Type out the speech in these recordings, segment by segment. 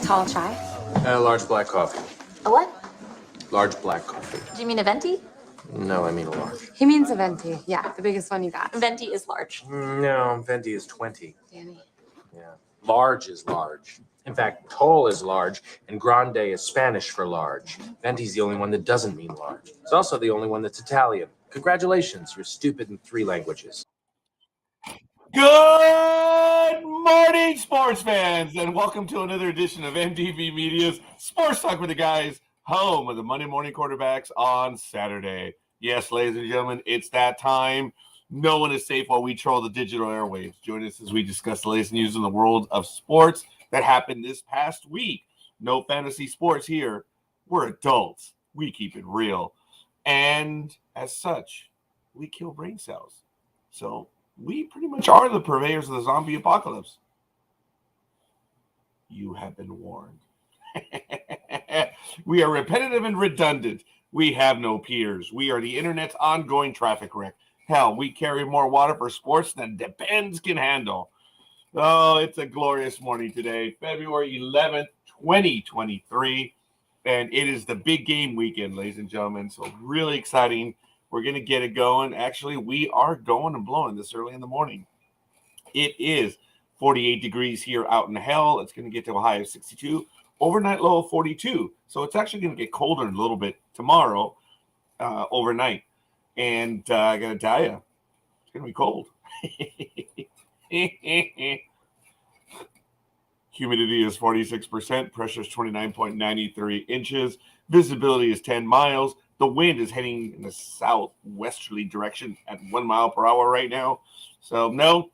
Tall chai? Large black coffee. A what? Large black coffee. Do you mean a venti? No, I mean a large. He means a venti. Yeah, the biggest one you got. Venti is large. No, venti is 20. Danny. Yeah. Large is large. In fact, tall is large, and grande is Spanish for large. Venti's the only one that doesn't mean large. It's also the only one that's Italian. Congratulations, you're stupid in 3 languages. Good morning, sports fans, and welcome to another edition of MTV Media's Sports Talk with the Guys, home of the Monday morning quarterbacks on Saturday. Yes, ladies and gentlemen, it's that time. No one is safe while we troll the digital airwaves. Join us as we discuss the latest news in the world of sports that happened this past week. No fantasy sports here. We're adults. We keep it real. And as such, we kill brain cells. So we pretty much are the purveyors of the zombie apocalypse. You have been warned. We are repetitive and redundant. We have no peers. We are the internet's ongoing traffic wreck. Hell, we carry more water for sports than Depends can handle. Oh, it's a glorious morning today, February 11th, 2023. And it is the big game weekend, ladies and gentlemen. So really exciting. We're going to get it going. Actually, we are going and blowing this early in the morning. It is 48 degrees here out in hell. It's going to get to a high of 62. Overnight low of 42. So it's actually going to get colder a little bit tomorrow overnight. And I got to tell you, it's going to be cold. Humidity is 46%. Pressure is 29.93 inches. Visibility is 10 miles. The wind is heading in the southwesterly direction at 1 mile per hour right now. So, no,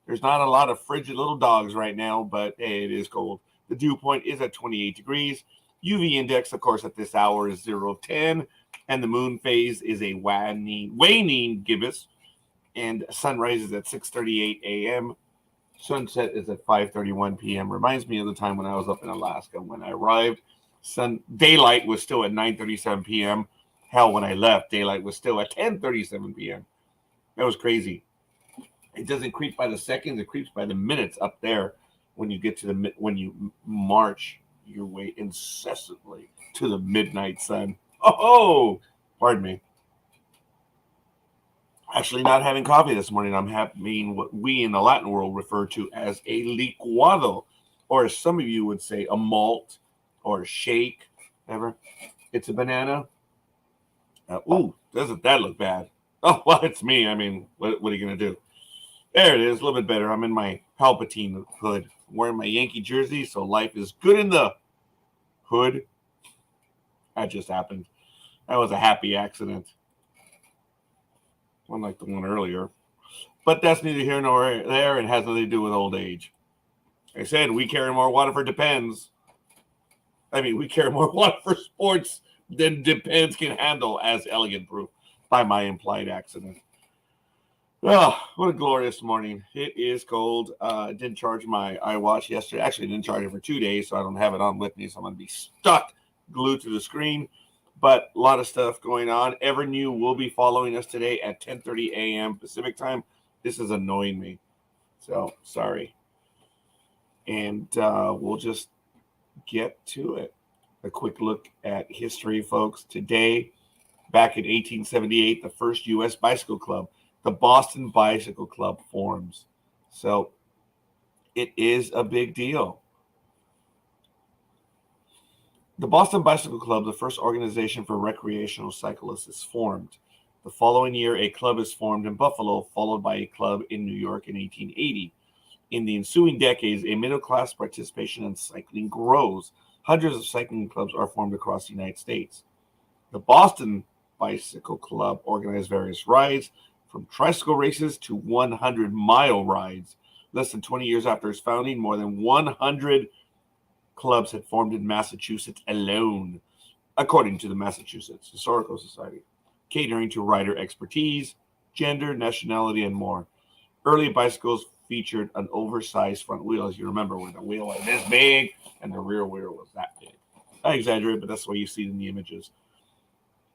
there's not a lot of frigid little dogs right now, but hey, it is cold. The dew point is at 28 degrees. UV index, of course, at this hour is 0-10. And the moon phase is a waning gibbous. And sunrise is at 6:38 a.m. Sunset is at 5:31 p.m. Reminds me of the time when I was up in Alaska. When I arrived, daylight was still at 9:37 p.m. Hell, when I left, daylight was still at 10:37 p.m. That was crazy. It doesn't creep by the seconds; it creeps by the minutes up there. When you get to when you march your way incessantly to the midnight sun. Oh, pardon me. Actually, not having coffee this morning. I'm having what we in the Latin world refer to as a licuado, or as some of you would say, a malt or a shake. Ever? It's a banana. Doesn't that look bad? Oh, well, it's me. I mean, what are you going to do? There it is, a little bit better. I'm in my Palpatine hood. I'm wearing my Yankee jersey, so life is good in the hood. That just happened. That was a happy accident. Unlike the one earlier. But that's neither here nor there and has nothing to do with old age. Like I said, we carry more water for Depends. I mean, we carry more water for sports than Depends can handle, as elegant proof by my implied accident. Oh, what a glorious morning. It is cold. I didn't charge my iWatch yesterday. Actually, I didn't charge it for 2 days, so I don't have it on with me, so I'm going to be stuck glued to the screen. But a lot of stuff going on. Evernew will be following us today at 10:30 a.m. Pacific time. This is annoying me. So, sorry. And we'll just get to it. A quick look at history, folks. Today, back in 1878, the first U.S. bicycle club, the Boston Bicycle Club, forms. So, it is a big deal. The Boston Bicycle Club, the first organization for recreational cyclists, is formed. The following year, a club is formed in Buffalo, followed by a club in New York in 1880. In the ensuing decades, a middle-class participation in cycling grows. Hundreds of cycling clubs are formed across the United States. The Boston Bicycle Club organized various rides, from tricycle races to 100-mile rides. Less than 20 years after its founding, more than 100 clubs had formed in Massachusetts alone, according to the Massachusetts Historical Society, catering to rider expertise, gender, nationality, and more. Early bicycles featured an oversized front wheel, as you remember, where the wheel was this big and the rear wheel was that big. I exaggerate, but that's the way you see it in the images.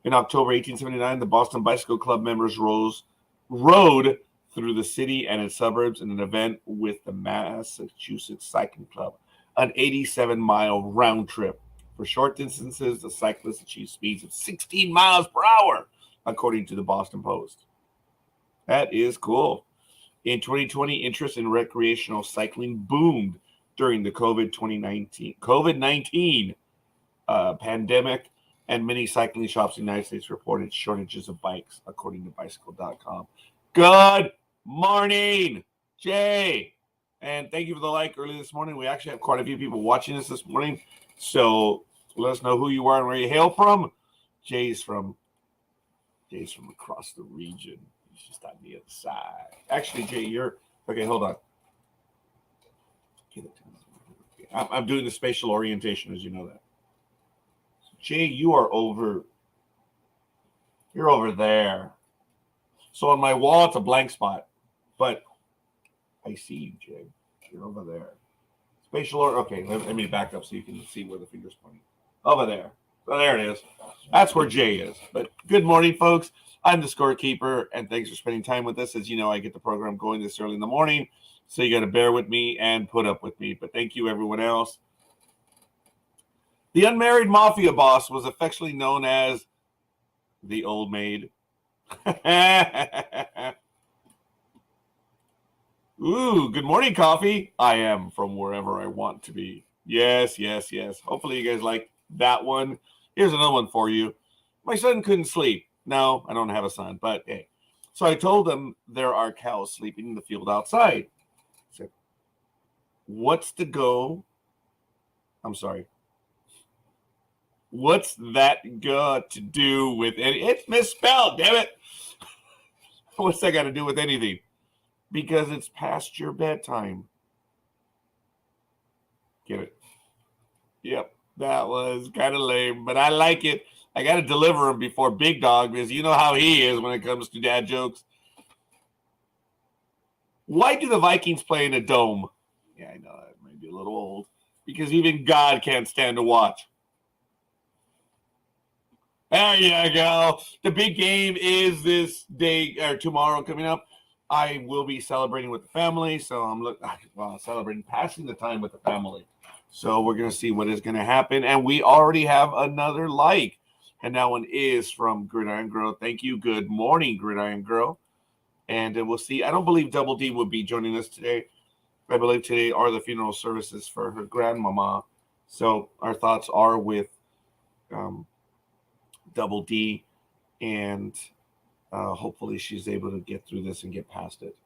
In October 1879, the Boston Bicycle Club members rode through the city and its suburbs in an event with the Massachusetts Cycling Club. an 87-mile round trip. For short distances, the cyclists achieve speeds of 16 miles per hour, according to the Boston Post. That is cool. In 2020, interest in recreational cycling boomed during the COVID-19 pandemic, and many cycling shops in the United States reported shortages of bikes, according to bicycle.com. Good morning, Jay. And thank you for the like early this morning. We actually have quite a few people watching us this morning. So let us know who you are and where you hail from. Jay's from across the region. He's just on the other side. Actually, Jay, you're okay. Hold on. I'm doing the spatial orientation, as you know that. Jay, you are over. You're over there. So on my wall, it's a blank spot, but I see you, Jay. You're over there. Spatial order. Okay, let me back up so you can see where the finger's pointing. Over there. So there it is. That's where Jay is. But good morning, folks. I'm the Scorekeeper, and thanks for spending time with us. As you know, I get the program going this early in the morning, so you got to bear with me and put up with me. But thank you, everyone else. The unmarried mafia boss was affectionately known as the old maid. Ooh, good morning, coffee. I am from wherever I want to be. Yes, yes, yes. Hopefully you guys like that one. Here's another one for you. My son couldn't sleep. No, I don't have a son, but hey. So I told him there are cows sleeping in the field outside. I said, what's that got to do with any? It's misspelled, damn it. What's that got to do with anything? Because it's past your bedtime. Get it? Yep, that was kind of lame, but I like it. I got to deliver him before Big Dog, because you know how he is when it comes to dad jokes. Why do the Vikings play in a dome? Yeah, I know that might be a little old. Because even God can't stand to watch. There you go. The big game is this day or tomorrow coming up. I will be celebrating with the family, so I'm celebrating, passing the time with the family. So we're going to see what is going to happen, and we already have another like, and that one is from Gridiron Girl. Thank you. Good morning, Gridiron Girl. And we'll see. I don't believe Double D will be joining us today. I believe today are the funeral services for her grandmama. So our thoughts are with Double D, and hopefully she's able to get through this and get past it.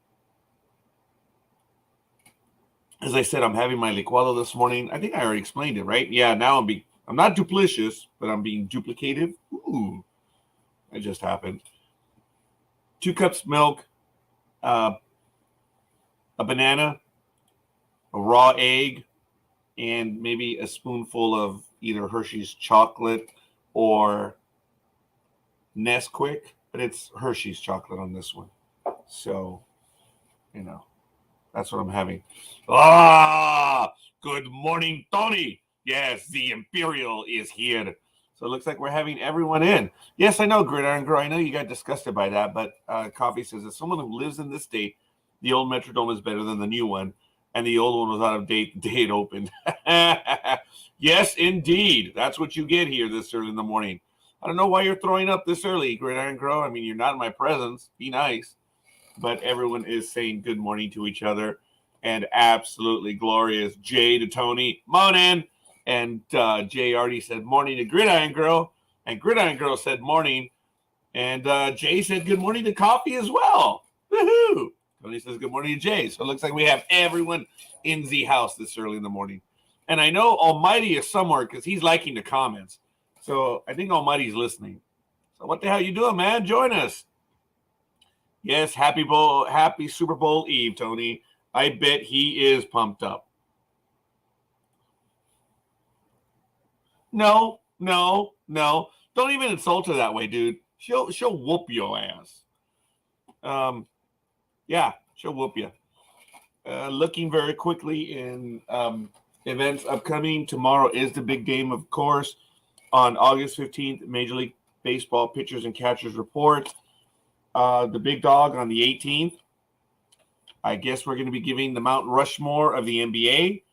As I said, I'm having my licuado this morning. I think I already explained it, right? Yeah, now I'm not duplicious, but I'm being duplicative. Ooh, that just happened. 2 cups milk, a banana, a raw egg, and maybe a spoonful of either Hershey's chocolate or Nesquik, but it's Hershey's chocolate on this one. So, that's what I'm having. Good morning, Tony. Yes, the Imperial is here. So it looks like we're having everyone in. Yes, I know, Gridiron Girl. I know you got disgusted by that, but Coffee says, as someone who lives in this state, the old Metrodome is better than the new one, and the old one was out of date the day it opened. Yes, indeed. That's what you get here this early in the morning. I don't know why you're throwing up this early, Gridiron Girl. I mean, you're not in my presence. Be nice. But everyone is saying good morning to each other, and absolutely glorious. Jay to Tony, morning. And Jay already said morning to Gridiron Girl, and Gridiron Girl said morning, and Jay said good morning to Coffee as well. Woohoo! Tony says good morning to Jay. So it looks like we have everyone in the house this early in the morning. And I know Almighty is somewhere because he's liking the comments. So I think Almighty's listening. So what the hell you doing, man? Join us. Yes, happy Super Bowl Eve, Tony. I bet he is pumped up. No. Don't even insult her that way, dude. She'll whoop your ass. Yeah, she'll whoop you. Looking very quickly in events upcoming. Tomorrow is the big game, of course. On August 15th, Major League Baseball pitchers and catchers report. The big dog on the 18th. I guess we're going to be giving the Mount Rushmore of the NBA.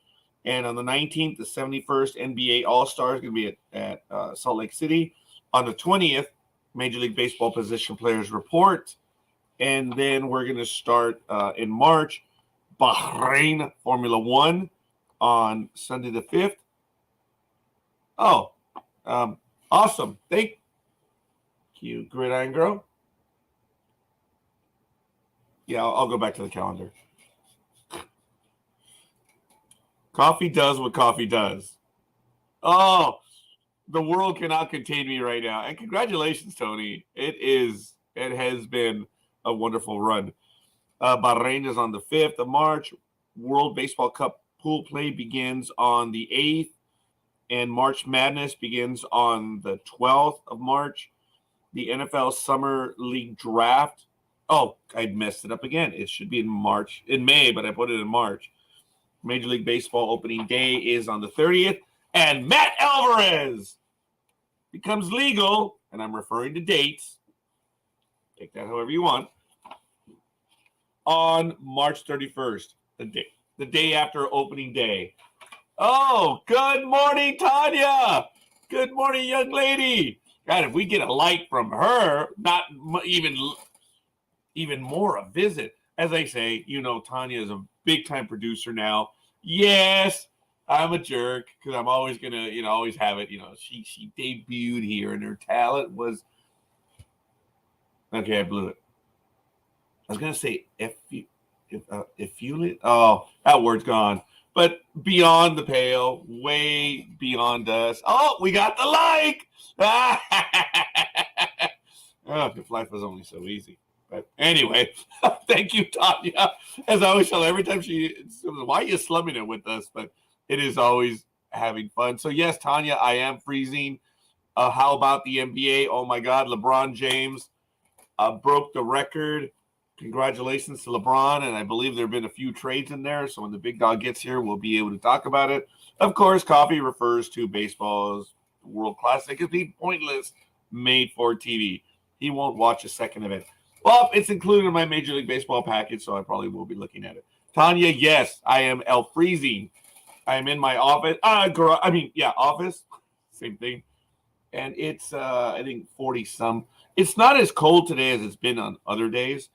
And on the 19th, the 71st NBA All-Star is going to be at Salt Lake City. On the 20th, Major League Baseball position players report. And then we're going to start in March, Bahrain Formula One on Sunday the 5th. Oh, awesome. Thank you, Gridiron Girl. Yeah, I'll go back to the calendar. Coffee does what coffee does. Oh, the world cannot contain me right now. And congratulations, Tony. It has been a wonderful run. Bahrain is on the 5th of March. World Baseball Cup pool play begins on the 8th. And March Madness begins on the 12th of March. The NFL Summer League Draft. Oh, I messed it up again. It should be in May, but I put it in March. Major League Baseball opening day is on the 30th. And Matt Alvarez becomes legal, and I'm referring to dates. Take that however you want. On March 31st, the day after opening day. Oh, good morning, Tanya. Good morning, young lady. God, if we get a like from her, not even more a visit. As I say, Tanya is a big-time producer now. Yes, I'm a jerk because I'm always going to, always have it. She debuted here and her talent was... Okay, I blew it. I was going to say effusive. Oh, that word's gone. But beyond the pale, way beyond us. Oh, we got the like. Oh, if life was only so easy. But anyway, thank you, Tanya. As I always tell her, every time why are you slumming it with us? But it is always having fun. So yes, Tanya, I am freezing. How about the NBA? Oh my God, LeBron James broke the record. Congratulations to LeBron, and I believe there have been a few trades in there, so when the big dog gets here, we'll be able to talk about it. Of course, coffee refers to baseball's World Classic. It's the pointless made for TV. He won't watch a second of it. Well, it's included in my Major League Baseball package, so I probably will be looking at it. Tanya, yes, I am freezing. I am in my office. Office. Same thing. And it's, I think, 40-some. It's not as cold today as it's been on other days.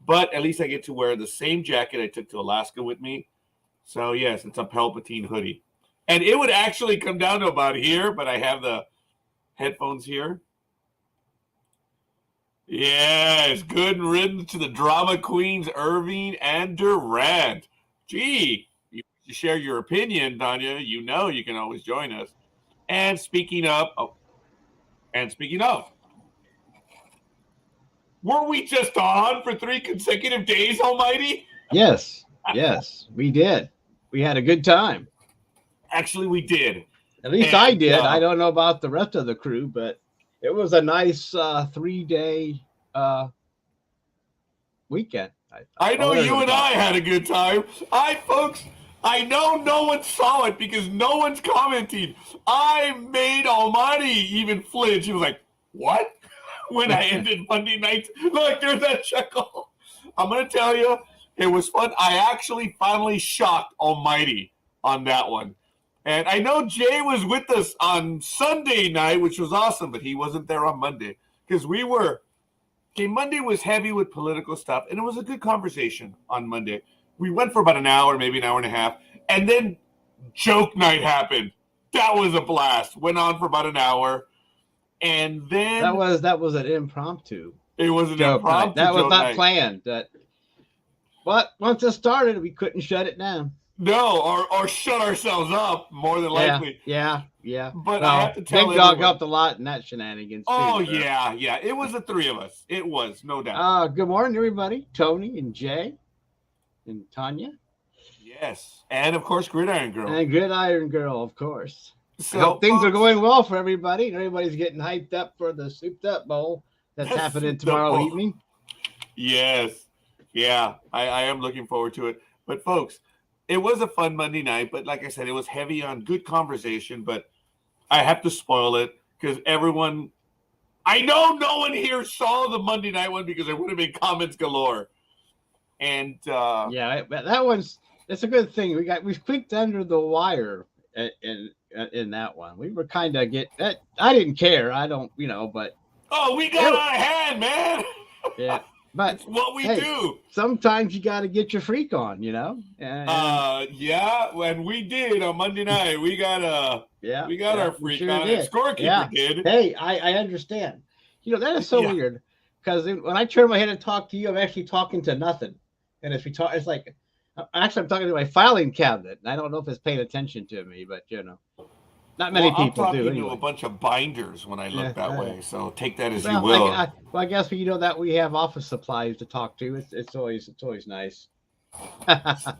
But at least I get to wear the same jacket I took to Alaska with me. So, yes, it's a Palpatine hoodie. And it would actually come down to about here, but I have the headphones here. Yes, good riddance to the drama queens, Irving and Durant. Gee, you share your opinion, Tanya. You can always join us. And speaking of... Were we just on for 3 consecutive days, Almighty? Yes, we did. We had a good time. Actually, we did. At least I did. I don't know about the rest of the crew, but it was a nice 3-day weekend. I know you and I had a good time. Folks, I know no one saw it because no one's commenting. I made Almighty even flinch. He was like, what? When I ended Monday night. Look, there's that chuckle. I'm going to tell you, it was fun. I actually finally shocked Almighty on that one. And I know Jay was with us on Sunday night, which was awesome, but he wasn't there on Monday because Monday was heavy with political stuff, and it was a good conversation on Monday. We went for about an hour, maybe an hour and a half, and then joke night happened. That was a blast. Went on for about an hour. And then that was an impromptu. It was an impromptu. That was not planned. But once it started, we couldn't shut it down. No, or shut ourselves up more than likely. Yeah. But I have to tell Big Dog helped a lot in that shenanigans. Oh too, yeah. It was the 3 of us. It was, no doubt. Good morning, everybody. Tony and Jay and Tanya. Yes, and of course, Gridiron Girl. And Gridiron Girl, of course. So I hope things are going well for everybody. Everybody's getting hyped up for the Souped Up Bowl that's happening tomorrow evening. Yes. Yeah, I am looking forward to it. But folks, it was a fun Monday night. But like I said, it was heavy on good conversation. But I have to spoil it because I know no one here saw the Monday night one because there would have been comments galore. And that one's it's a good thing. We squeaked under the wire in that one. We were kind of I didn't care. I don't, but Oh, we got out of hand, man. yeah. But it's what we do. Sometimes you got to get your freak on, And, yeah, when we did on Monday night, we got our freak on. And Scorekeeper did. Hey, I understand. That is so weird because when I turn my head and talk to you, I'm actually talking to nothing. And if we talk, it's like actually I'm talking to my filing cabinet. And I don't know if it's paying attention to me, but not many people do. I'm talking anyway. to a bunch of binders when I look that way. So take that as you will. will. I guess that we have office supplies to talk to. It's always nice.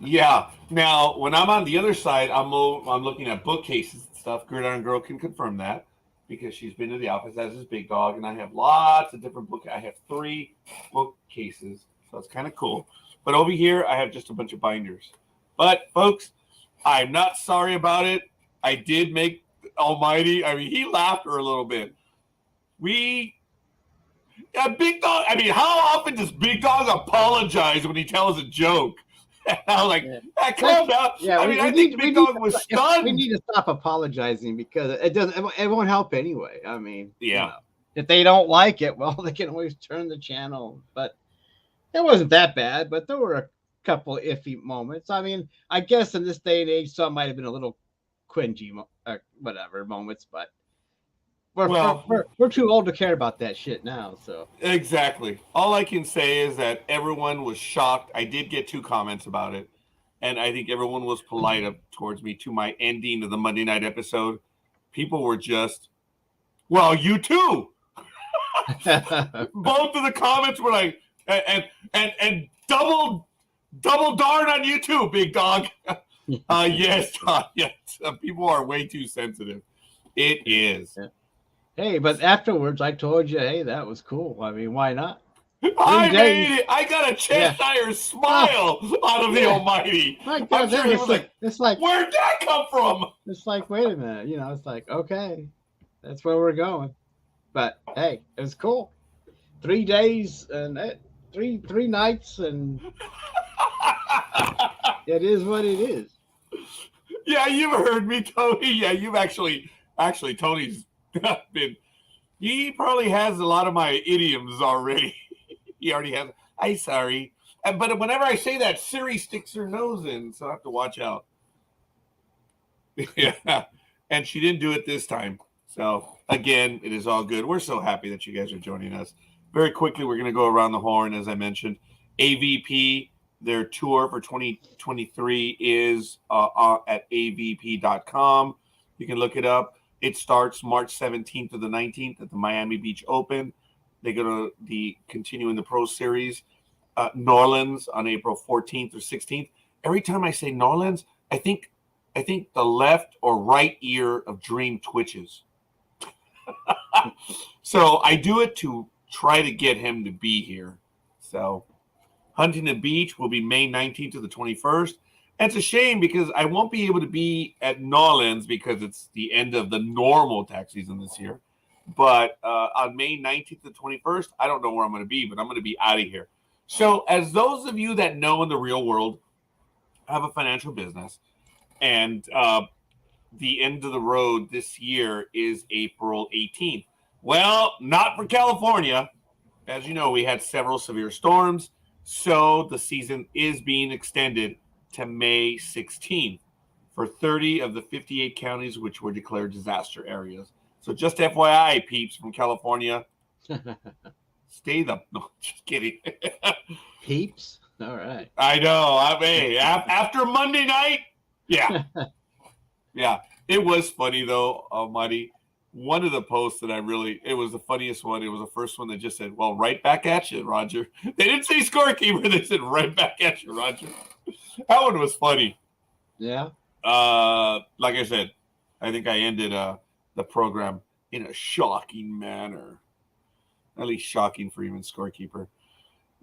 Yeah. Now, when I'm on the other side, I'm looking at bookcases and stuff. Gridiron Girl can confirm that because she's been to the office as is Big Dog, and I have lots of different I have 3 bookcases, so it's kind of cool. But over here, I have just a bunch of binders. But folks, I'm not sorry about it. I did make Almighty. I mean, he laughed her a little bit. Big Dog. I mean, how often does Big Dog apologize when he tells a joke? And I was like, calm down. Yeah, I think Big Dog was stunned. We need to stop apologizing because it won't help anyway. I mean, if they don't like it, well, they can always turn the channel. But it wasn't that bad. But there were a couple iffy moments. I mean, I guess in this day and age, some might have been a little cringy, moments, but we're too old to care about that shit now. So exactly, all I can say is that everyone was shocked. I did get 2 comments about it, and I think everyone was polite towards me to my ending of the Monday night episode. People were just, well, you too. Both of the comments were like, and double darn on you too, Big Dog. Yes, Todd, yes. People are way too sensitive. It is. Yeah. Hey, but afterwards, I told you, hey, that was cool. I mean, why not? I made it. I got a Cheshire smile out of the Almighty. My God, it's like, where'd that come from? It's like, wait a minute. It's like, okay, that's where we're going. But hey, it was cool. 3 days and 3 nights, and it is what it is. Yeah, you've heard me, Tony. Yeah, you've actually Tony's been. He probably has a lot of my idioms already. He already has. I'm sorry, but whenever I say that, Siri sticks her nose in, so I have to watch out. Yeah, and she didn't do it this time. So again, it is all good. We're so happy that you guys are joining us. Very quickly, we're going to go around the horn, as I mentioned. AVP. Their tour for 2023 is at avp.com. You can look it up. It starts March 17th to the 19th at the Miami Beach Open. They go to continuing the Pro Series, New Orleans on April 14th or 16th. Every time I say New Orleans, I think the left or right ear of Dreem twitches. So I do it to try to get him to be here. So Huntington Beach will be May 19th to the 21st. And it's a shame because I won't be able to be at New Orleans because it's the end of the normal tax season this year. But on May 19th to the 21st, I don't know where I'm going to be, but I'm going to be out of here. So as those of you that know in the real world, I have a financial business, and the end of the road this year is April 18th. Well, not for California. As you know, we had several severe storms. So the season is being extended to May 16th for 30 of the 58 counties which were declared disaster areas. So just FYI, peeps from California, no, just kidding. Peeps? All right. I know. I mean, after Monday night, yeah. Yeah. It was funny, though, Almighty. One of the posts that it was the funniest one. It was the first one that just said, well, right back at you, Roger. They didn't say Scorekeeper. They said right back at you, Roger. That one was funny. Yeah. Like I said, I think I ended the program in a shocking manner. At least shocking for even Scorekeeper.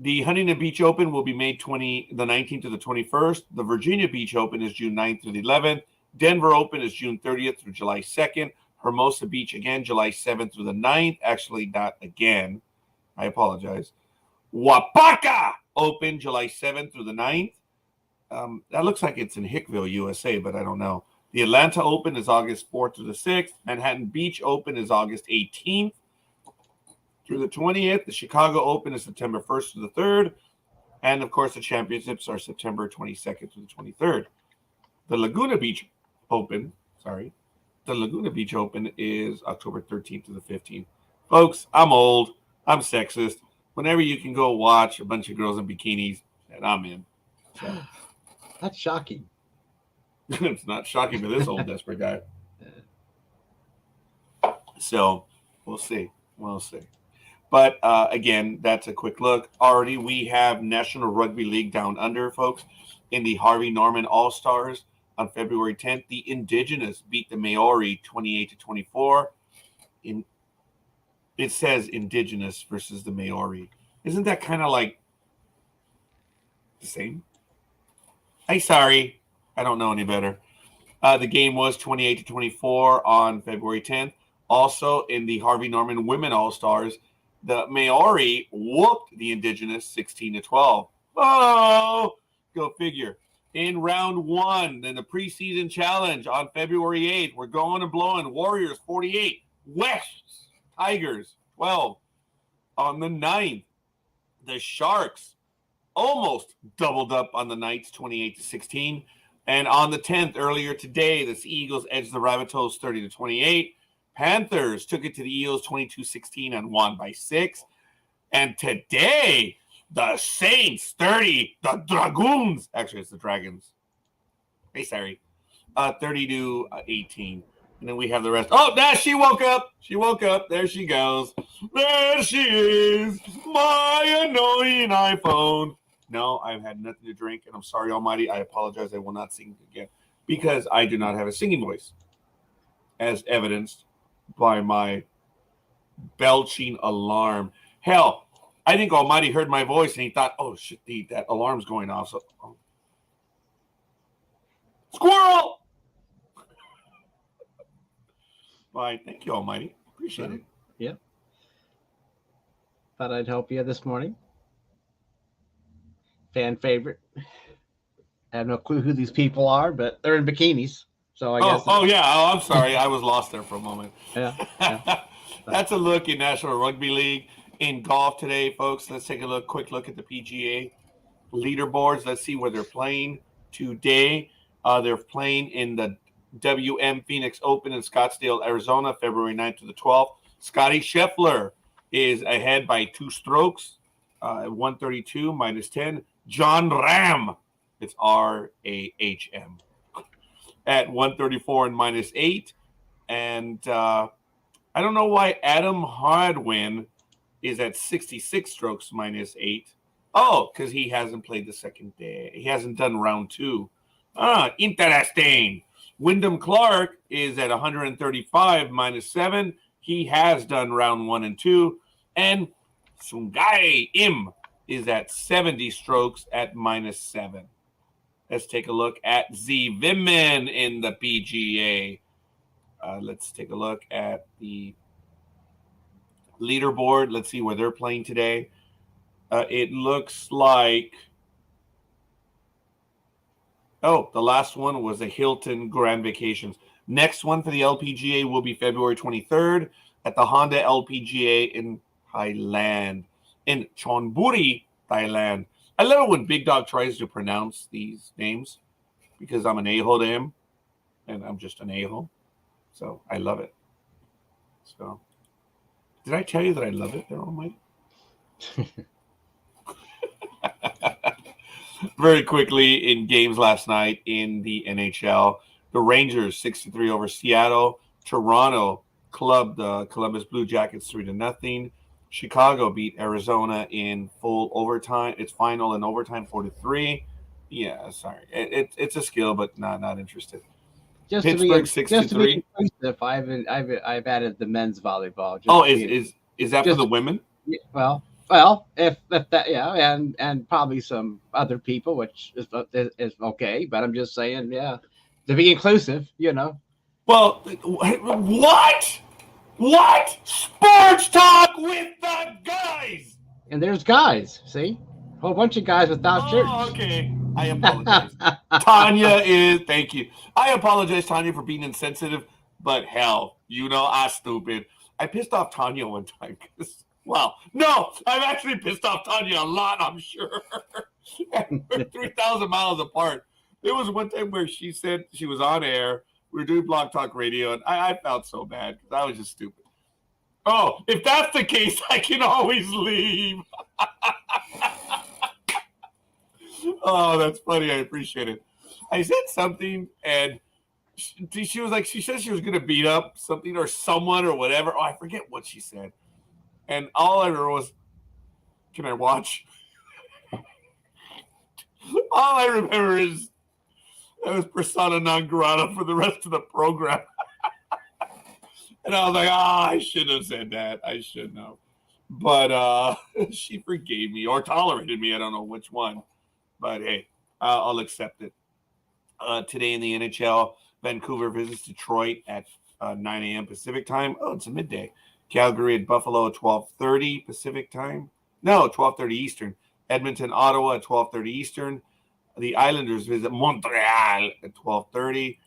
The Huntington Beach Open will be May the 19th to the 21st. The Virginia Beach Open is June 9th through the 11th. Denver Open is June 30th through July 2nd. Hermosa Beach again, July 7th through the 9th. Actually, not again. I apologize. Wapaka Open, July 7th through the 9th. That looks like it's in Hickville, USA, but I don't know. The Atlanta Open is August 4th through the 6th. Manhattan Beach Open is August 18th through the 20th. The Chicago Open is September 1st to the 3rd. And, of course, the championships are September 22nd to the 23rd. The Laguna Beach Open is October 13th to the 15th. Folks, I'm old. I'm sexist. Whenever you can go watch a bunch of girls in bikinis, and I'm in. So. That's shocking. It's not shocking for this old desperate guy. So we'll see. But again, that's a quick look. Already we have National Rugby League Down Under, folks, in the Harvey Norman All-Stars on February 10th. The Indigenous beat the Maori 28-24. It says Indigenous versus the Maori. Isn't that kind of like the same? Hey, sorry. I don't know any better. The game was 28-24 on February 10th. Also, in the Harvey Norman Women All-Stars, the Maori whooped the Indigenous 16-12. Oh, go figure. In round one, in the preseason challenge on February 8th, we're going and blowing. Warriors 48, West Tigers 12. On the 9th, the Sharks almost doubled up on the Knights 28-16. And on the 10th, earlier today, the Eagles edged the Rabbitohs 30-28. Panthers took it to the Eels 22-16 and won by 6. And today, the Saints 30, the Dragoons. Actually, it's the Dragons. Hey, sorry. 30-18. And then we have the rest. Oh, now she woke up. There she goes. There she is. My annoying iPhone. No, I've had nothing to drink, and I'm sorry, Almighty. I apologize. I will not sing again because I do not have a singing voice, as evidenced by my belching alarm. Hell, I think Almighty heard my voice, and he thought, oh, shit, that alarm's going off. So, Squirrel! Why, thank you, Almighty. Appreciate it. Yep. Thought I'd help you this morning. Fan favorite. I have no clue who these people are, but they're in bikinis. So I guess. I'm sorry. I was lost there for a moment. Yeah. That's a look in National Rugby League. In golf today, folks, let's take a quick look at the PGA leaderboards. Let's see where they're playing today. They're playing in the WM Phoenix Open in Scottsdale, Arizona, February 9th to the 12th. Scotty Scheffler is ahead by 2 strokes at 132 minus 10. John Ram, it's R-A-H-M, at 134 and minus 8. And I don't know why Adam Hadwin is at 66 strokes minus 8. Oh, because he hasn't played the second day. He hasn't done round 2. Interesting. Wyndham Clark is at 135 minus 7. He has done round 1 and 2. And Sungai Im is at 70 strokes at minus 7. Let's take a look at the women in the PGA. Let's take a look at the leaderboard. Let's see where they're playing today. It looks like... Oh, the last one was the Hilton Grand Vacations. Next one for the LPGA will be February 23rd at the Honda LPGA in Thailand, in Chonburi, Thailand. I love it when Big Dog tries to pronounce these names because I'm an a-hole to him, and I'm just an a-hole. So I love it. So, did I tell you that I love it there, Almighty? Very quickly, in games last night in the NHL, the Rangers 6-3 over Seattle. Toronto clubbed the Columbus Blue Jackets 3-0. Chicago beat Arizona in full overtime. It's final in overtime 4-3. Yeah, sorry. It's a skill, but not interested. Just Pittsburgh 6-3. I've added the men's volleyball. Is that for the women? Yeah, well, if that, yeah, and probably some other people, which is okay. But I'm just saying, yeah, to be inclusive, you know. Well, what sports talk with the guys? And there's guys. See, a whole bunch of guys without shirts. Oh, okay. I apologize. Tanya is, thank you. I apologize, Tanya, for being insensitive, but hell, you know, I'm stupid. I pissed off Tanya one time. Well, no, I've actually pissed off Tanya a lot, I'm sure. We're 3,000 miles apart. There was one time where she said she was on air. We were doing Blog Talk Radio, and I felt so bad because I was just stupid. Oh, if that's the case, I can always leave. Oh, that's funny. I appreciate it. I said something, and she was like, she said she was going to beat up something or someone or whatever. Oh, I forget what she said. And all I heard was, can I watch? All I remember is that was persona non grata for the rest of the program. And I was like, I shouldn't have said that. I shouldn't have. But she forgave me or tolerated me. I don't know which one. But hey, I'll accept it. Today in the NHL, Vancouver visits Detroit at 9 a.m. Pacific time. Oh, it's a midday. Calgary at Buffalo at 12:30 Pacific time. No, 12:30 Eastern. Edmonton, Ottawa at 12:30 Eastern. The Islanders visit Montreal at 12:30.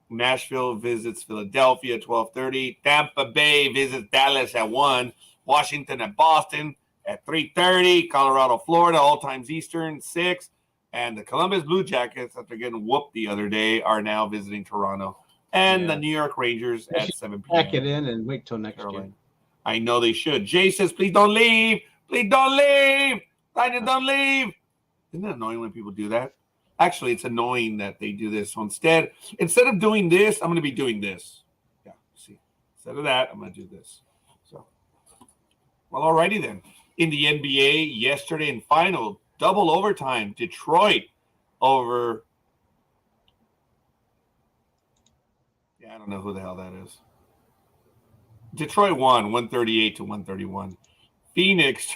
Nashville visits Philadelphia at 12:30. Tampa Bay visits Dallas at 1. Washington at Boston at 3:30. Colorado, Florida, all times Eastern, 6. And the Columbus Blue Jackets, after getting whooped the other day, are now visiting Toronto. And the New York Rangers at 7 p.m. Pack it in and wait till next year. I know they should. Jay says, please don't leave. Please don't leave. Tanya, don't leave. Isn't it annoying when people do that? Actually, it's annoying that they do this. So instead of doing this, I'm going to be doing this. Yeah, see. Instead of that, I'm going to do this. So, well, alrighty then. In the NBA, yesterday in final, double overtime, Detroit over. Yeah, I don't know who the hell that is. Detroit won 138-131. Phoenix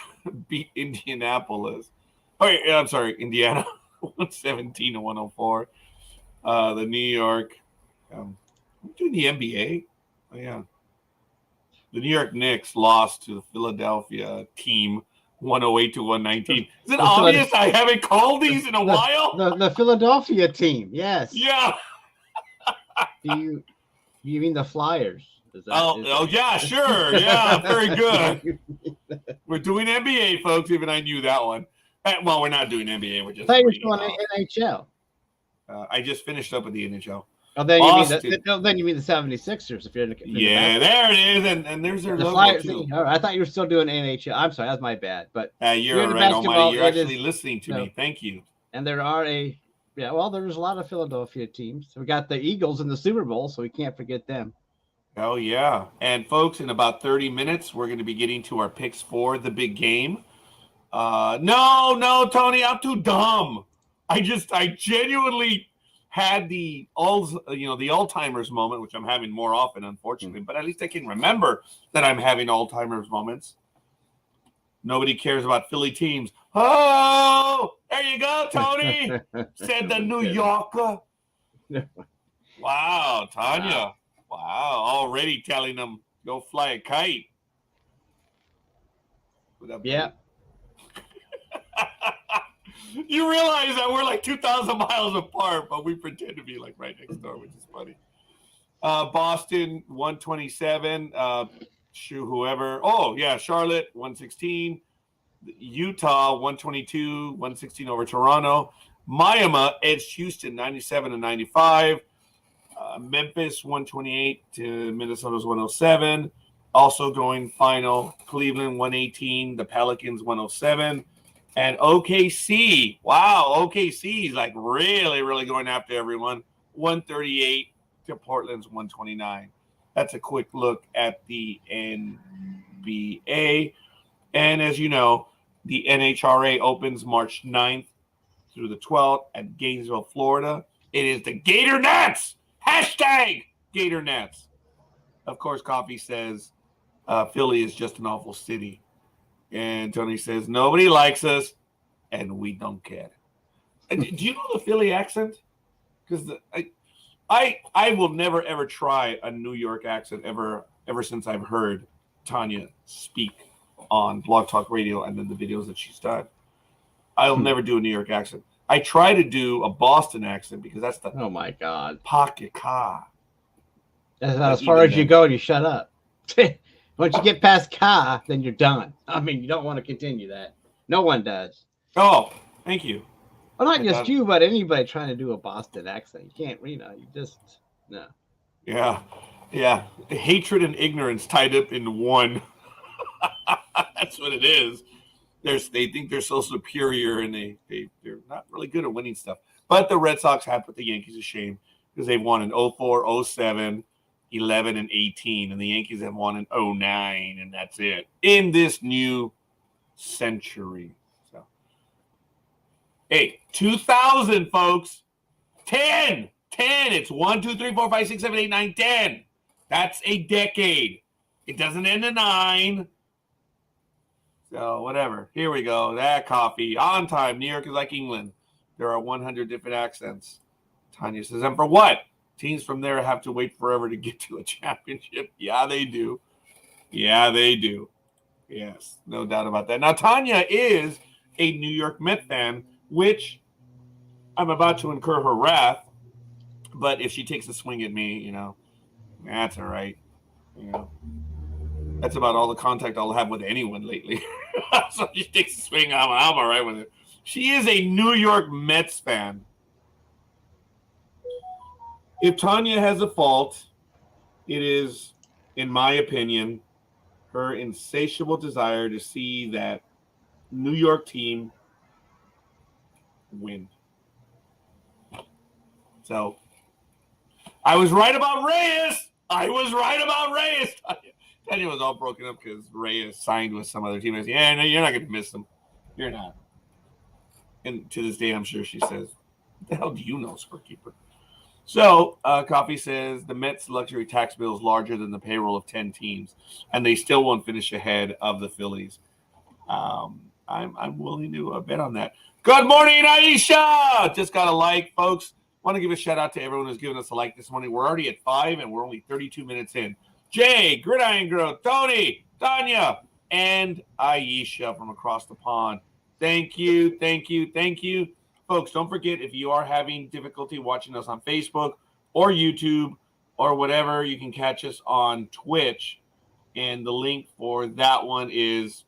beat Indianapolis. Oh, yeah, I'm sorry, Indiana 117-104. The New York. I'm doing the NBA. Oh yeah. The New York Knicks lost to the Philadelphia team 108-119. Is it obvious I haven't called these in a while? The Philadelphia team, yes. Yeah. Do you mean the Flyers? Yeah, sure. Yeah, very good. We're doing NBA, folks, even I knew that one. Well, we're not doing NBA. We're just. I thought you were doing NHL. I just finished up with the NHL. Oh, then you mean the 76ers. If you're in the there it is, and there's their logo Flyers too. All right, I thought you were still doing NHL. I'm sorry, that's my bad. But you're right, Almighty. You're actually listening to me. Thank you. And there are there's a lot of Philadelphia teams. We got the Eagles in the Super Bowl, so we can't forget them. Oh, yeah. And, folks, in about 30 minutes, we're going to be getting to our picks for the big game. No, Tony, I'm too dumb. I genuinely had the Alzheimer's moment, which I'm having more often, unfortunately. But at least I can remember that I'm having Alzheimer's moments. Nobody cares about Philly teams. Oh, there you go, Tony, said the New Yorker. Wow, Tanya. Wow, already telling them go fly a kite. Yeah. You realize that we're like 2,000 miles apart, but we pretend to be like right next door, which is funny. Boston 127. Whoever. Oh yeah, Charlotte 116. Utah 122, 116 over Toronto. Miami edged Houston 97-95. Memphis 128 to Minnesota's 107. Also going final, Cleveland 118, the Pelicans 107. And OKC, wow, OKC is like really, really going after everyone. 138 to Portland's 129. That's a quick look at the NBA. And as you know, the NHRA opens March 9th through the 12th at Gainesville, Florida. It is the Gator Nats. Hashtag Gator Nats. Of course, Coffee says Philly is just an awful city. And Tony says, nobody likes us, and we don't care. Do you know the Philly accent? Because I will never, ever try a New York accent ever since I've heard Tanya speak on Blog Talk Radio and then the videos that she's done. I'll never do a New York accent. I try to do a Boston accent because that's the oh my God, pocket car. That's about as far as you go. You shut up. Once you get past "ka," then you're done. I mean, you don't want to continue that. No one does. Oh, thank you. Well, not just you, but anybody trying to do a Boston accent. You can't, you just no. Yeah, yeah. Hatred and ignorance tied up in one. That's what it is. They think they're so superior, and they're not really good at winning stuff. But the Red Sox have put the Yankees to shame because they've won in 04, 07, 11, and 18, and the Yankees have won in 09, and that's it in this new century. So, hey, 2000, folks. 10. It's 1, 2, 3, 4, 5, 6, 7, 8, 9, 10. That's a decade. It doesn't end in 9. So, whatever. Here we go. That coffee. On time. New York is like England. There are 100 different accents. Tanya says, and for what? Teams from there have to wait forever to get to a championship. Yeah, they do. Yeah, they do. Yes, no doubt about that. Now, Tanya is a New York Met fan, which I'm about to incur her wrath. But if she takes a swing at me, that's all right. That's about all the contact I'll have with anyone lately. So she takes a swing, I'm all right with it. She is a New York Mets fan. If Tanya has a fault, it is, in my opinion, her insatiable desire to see that New York team win. So, I was right about Reyes. Tanya was all broken up because Reyes signed with some other team. I said, yeah, no, you're not going to miss them. You're not. And to this day, I'm sure she says, what the hell do you know, Scorekeeper? So, Coffee says the Mets' luxury tax bill is larger than the payroll of 10 teams, and they still won't finish ahead of the Phillies. I'm willing to bet on that. Good morning, Aisha! Just got a like, folks. Want to give a shout-out to everyone who's given us a like this morning. We're already at 5, and we're only 32 minutes in. Jay, Gridiron Girl, Tony, Tanya, and Aisha from across the pond. Thank you. Folks, don't forget, if you are having difficulty watching us on Facebook or YouTube or whatever, you can catch us on Twitch. And the link for that one is,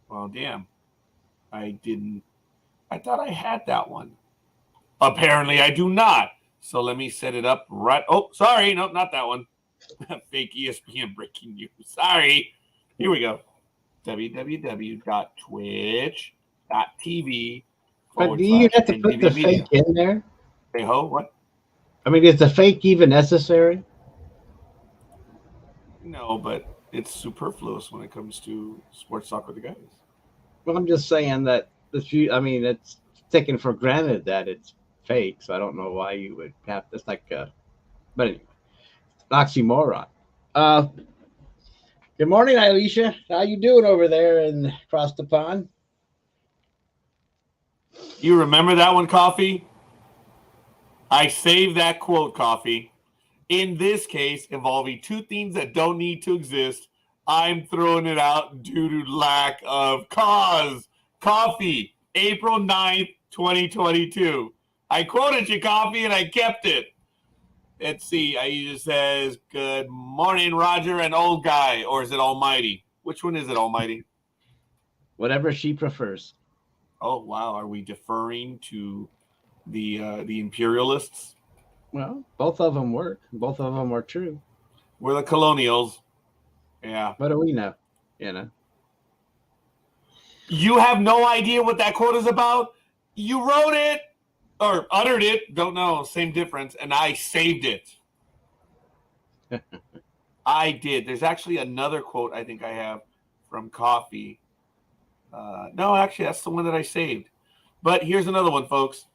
well, damn. I thought I had that one. Apparently, I do not. So let me set it up right. Oh, sorry. No, not that one. Fake ESPN breaking news. Sorry. Here we go. www.twitch.tv. But do you have to put the fake in there? Hey, ho, what? I mean, is the fake even necessary? No, but it's superfluous when it comes to sports talk with the guys. Well, I'm just saying that it's taken for granted that it's fake, so I don't know why you would have this but anyway, oxymoron. Good morning, Alicia. How you doing over there and across the pond? You remember that one, Coffee? I saved that quote, Coffee. In this case, involving two things that don't need to exist, I'm throwing it out due to lack of cause. Coffee, April 9th, 2022. I quoted you, Coffee, and I kept it. Let's see. Aisha says, good morning, Roger, and old guy. Or is it Almighty? Which one is it, Almighty? Whatever she prefers. Oh, wow. Are we deferring to the imperialists? Well, both of them work. Both of them are true. We're the colonials. Yeah. What do we know? You have no idea what that quote is about? You wrote it or uttered it. Don't know. Same difference. And I saved it. I did. There's actually another quote I think I have from Coffee. No, actually, that's the one that I saved. But here's another one, folks.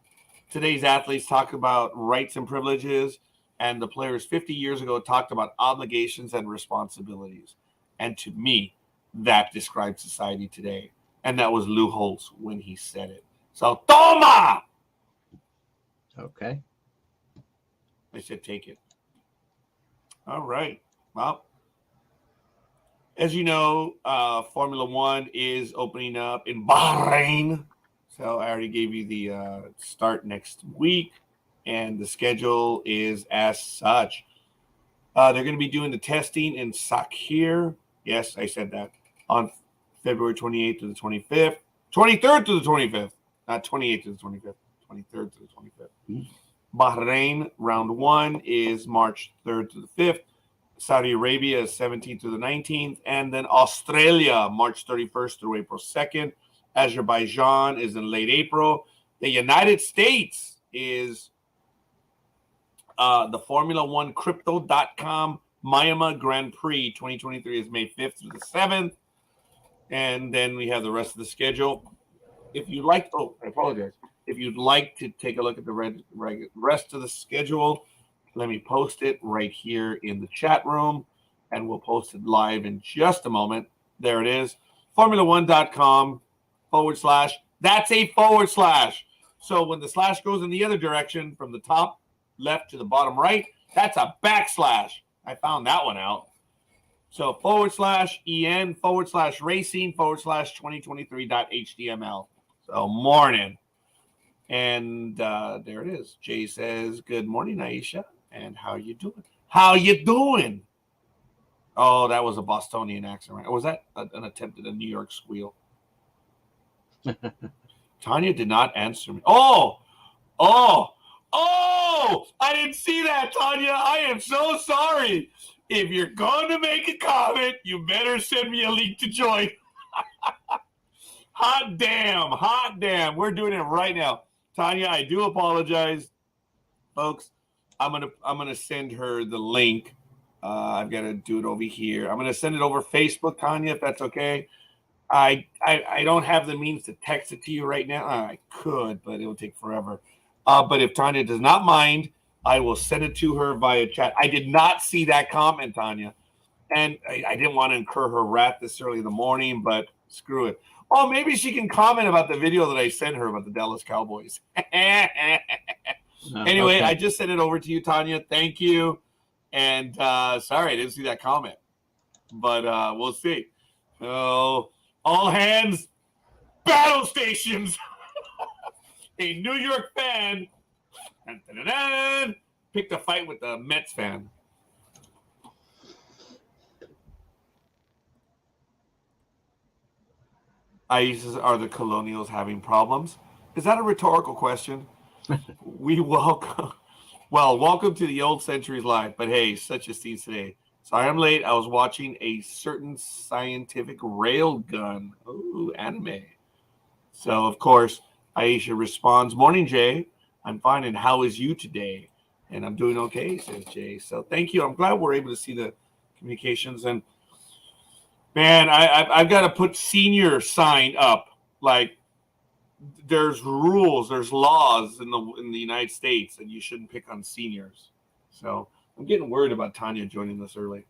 Today's athletes talk about rights and privileges, and the players 50 years ago talked about obligations and responsibilities. And to me, that describes society today. And that was Lou Holtz when he said it. So, toma! Okay. I said take it. All right. Well, as you know, Formula One is opening up in Bahrain. So I already gave you the start next week, and the schedule is as such. They're going to be doing the testing in Sakhir. Yes, I said that. On February 28th to the 25th. 23rd to the 25th. Not 28th to the 25th. 23rd to the 25th. Bahrain, round 1 is March 3rd to the 5th. Saudi Arabia is 17th to the 19th. And then Australia, March 31st through April 2nd. Azerbaijan is in late April. The United States is the Formula One Crypto.com Miami Grand Prix 2023 is May 5th through the 7th. And then we have the rest of the schedule. If you'd like, I apologize. If you'd like to take a look at the rest of the schedule, let me post it right here in the chat room, and we'll post it live in just a moment. There it is, Formula1.com /. That's a /. So when the slash goes in the other direction from the top left to the bottom right, that's a backslash. I found that one out. So /EN /racing /2023.html. So morning. And there it is. Jay says, good morning, Aisha. And how you doing? How you doing? Oh, that was a Bostonian accent, right? Or was that an attempt at a New York squeal? Tanya did not answer me. Oh, I didn't see that, Tanya. I am so sorry. If you're going to make a comment, you better send me a link to join. Hot damn. We're doing it right now. Tanya, I do apologize. Folks, I'm gonna send her the link. I've got to do it over here. I'm gonna send it over Facebook, Tanya, if that's okay. I don't have the means to text it to you right now. I could, but it will take forever. But if Tanya does not mind, I will send it to her via chat. I did not see that comment, Tanya. And I didn't want to incur her wrath this early in the morning, but screw it. Oh, maybe she can comment about the video that I sent her about the Dallas Cowboys. Anyway, okay. I just sent it over to you, Tanya. Thank you. And sorry, I didn't see that comment. But we'll see. Oh, all hands, battle stations. A New York fan picked a fight with the Mets fan. Are the Colonials having problems? Is that a rhetorical question? Welcome to the Old Centuries Live. But hey, such a scene today. Sorry I'm late. I was watching a certain scientific railgun. Ooh, anime. So, of course, Aisha responds, morning, Jay. I'm fine, and how is you today? And I'm doing okay, says Jay. So thank you. I'm glad we're able to see the communications. And, man, I've got to put senior sign up. Like, there's rules, there's laws in the United States, and you shouldn't pick on seniors. So I'm getting worried about Tanya joining us early.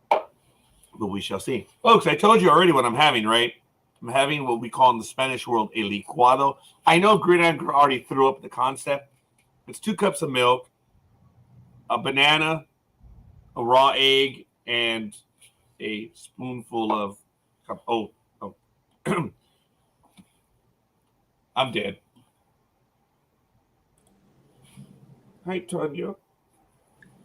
But we shall see. Folks, I told you already what I'm having, right? I'm having what we call in the Spanish world a licuado. I know Gridiron already threw up the concept. It's 2 cups of milk, a banana, a raw egg, and a spoonful of I'm dead. Hi, Tanya.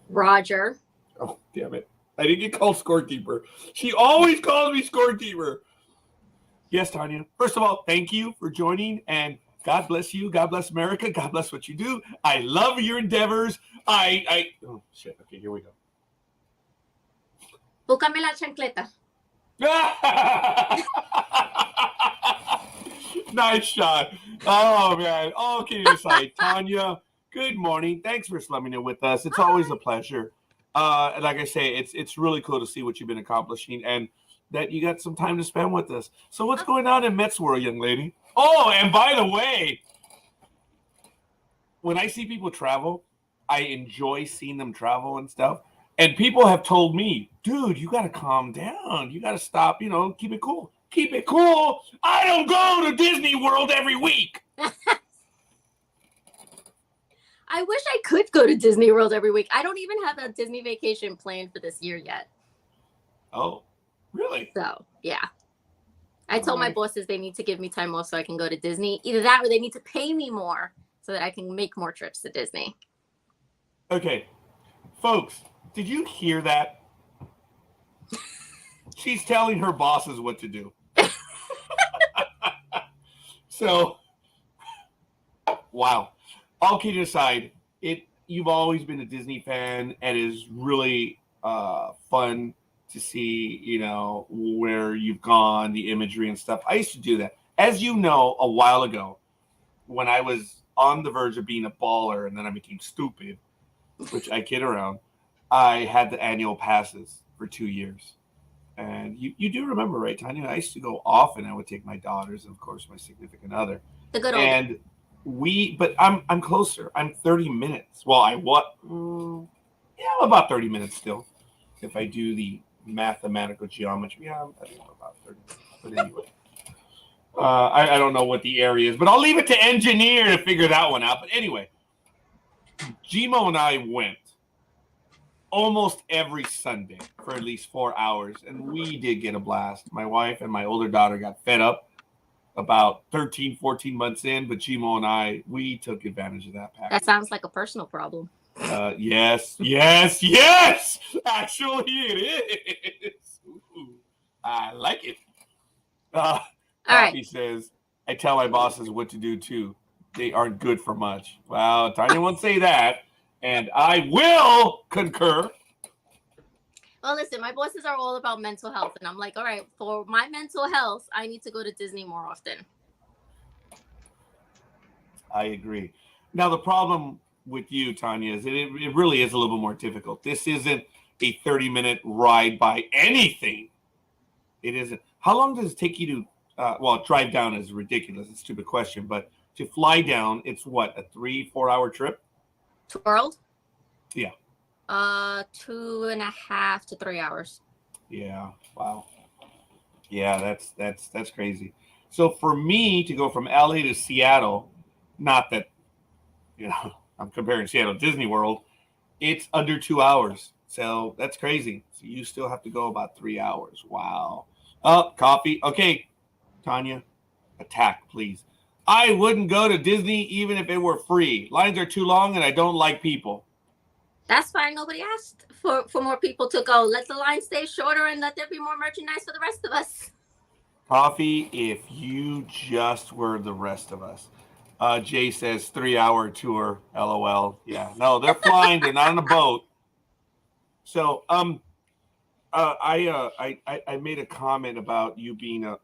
Roger. Oh, damn it. I didn't get called Scorekeeper. She always calls me Scorekeeper. Yes, Tanya. First of all, thank you for joining, and God bless you. God bless America. God bless what you do. I love your endeavors. Oh, shit. Okay, here we go. Búscame la chancleta. Nice shot. Oh, man. All kidding aside, Tanya, good morning. Thanks for slumming it with us. It's always a pleasure. And like I say, it's really cool to see what you've been accomplishing and that you got some time to spend with us. So what's going on in Mets world, young lady? Oh, and by the way, when I see people travel, I enjoy seeing them travel and stuff. And people have told me, dude, you got to calm down. You got to stop, keep it cool. Keep it cool. I don't go to Disney World every week. I wish I could go to Disney World every week. I don't even have a Disney vacation planned for this year yet. Oh, really? So, yeah. I told my bosses they need to give me time off so I can go to Disney. Either that or they need to pay me more so that I can make more trips to Disney. Okay. Folks, did you hear that? She's telling her bosses what to do. So, wow. All kidding aside, you've always been a Disney fan, and it is really fun to see, you know, where you've gone, the imagery and stuff. I used to do that. As you know, a while ago, when I was on the verge of being a baller and then I became stupid, which I kid around, I had the annual passes for 2 years. And you do remember, right, Tanya? I used to go often. I would take my daughters and, of course, my significant other. The good old and but I'm closer. I'm 30 minutes. Well, I'm about 30 minutes still. If I do the mathematical geometry, yeah, I think I'm about 30 minutes. But anyway, I don't know what the area is, but I'll leave it to engineer to figure that one out. But anyway, Gmo and I went almost every Sunday for at least 4 hours, and we did get a blast. My wife and my older daughter got fed up about 13, 14 months in, but Gmo and I, we took advantage of that package. That sounds like a personal problem. Yes. Actually, it is. Ooh, I like it. All right. He says, I tell my bosses what to do too. They aren't good for much. Well, Tanya won't say that, and I will concur. Well, listen, my bosses are all about mental health, and I'm like, all right, for my mental health, I need to go to Disney more often. I agree. Now, the problem with you, Tanya, is it really is a little bit more difficult. This isn't a 30-minute ride by anything. It isn't. How long does it take you to, drive down is ridiculous. It's a stupid question, but to fly down, it's what, a 3-4 hour trip? To World? Yeah. 2.5 to 3 hours. Yeah. Wow. Yeah, that's crazy. So for me to go from LA to Seattle, not that, you know, I'm comparing Seattle to Disney World, it's under 2 hours. So that's crazy. So you still have to go about 3 hours. Wow. Oh, coffee. Okay, Tanya, attack, please. I wouldn't go to Disney even if it were free. Lines are too long and I don't like people. That's fine. Nobody asked for more people to go. Let the line stay shorter and let there be more merchandise for the rest of us. Coffee, if you just were the rest of us. Jay says 3 hour tour. LOL. Yeah. No, they're flying. They're not on a boat. So I made a comment about you being a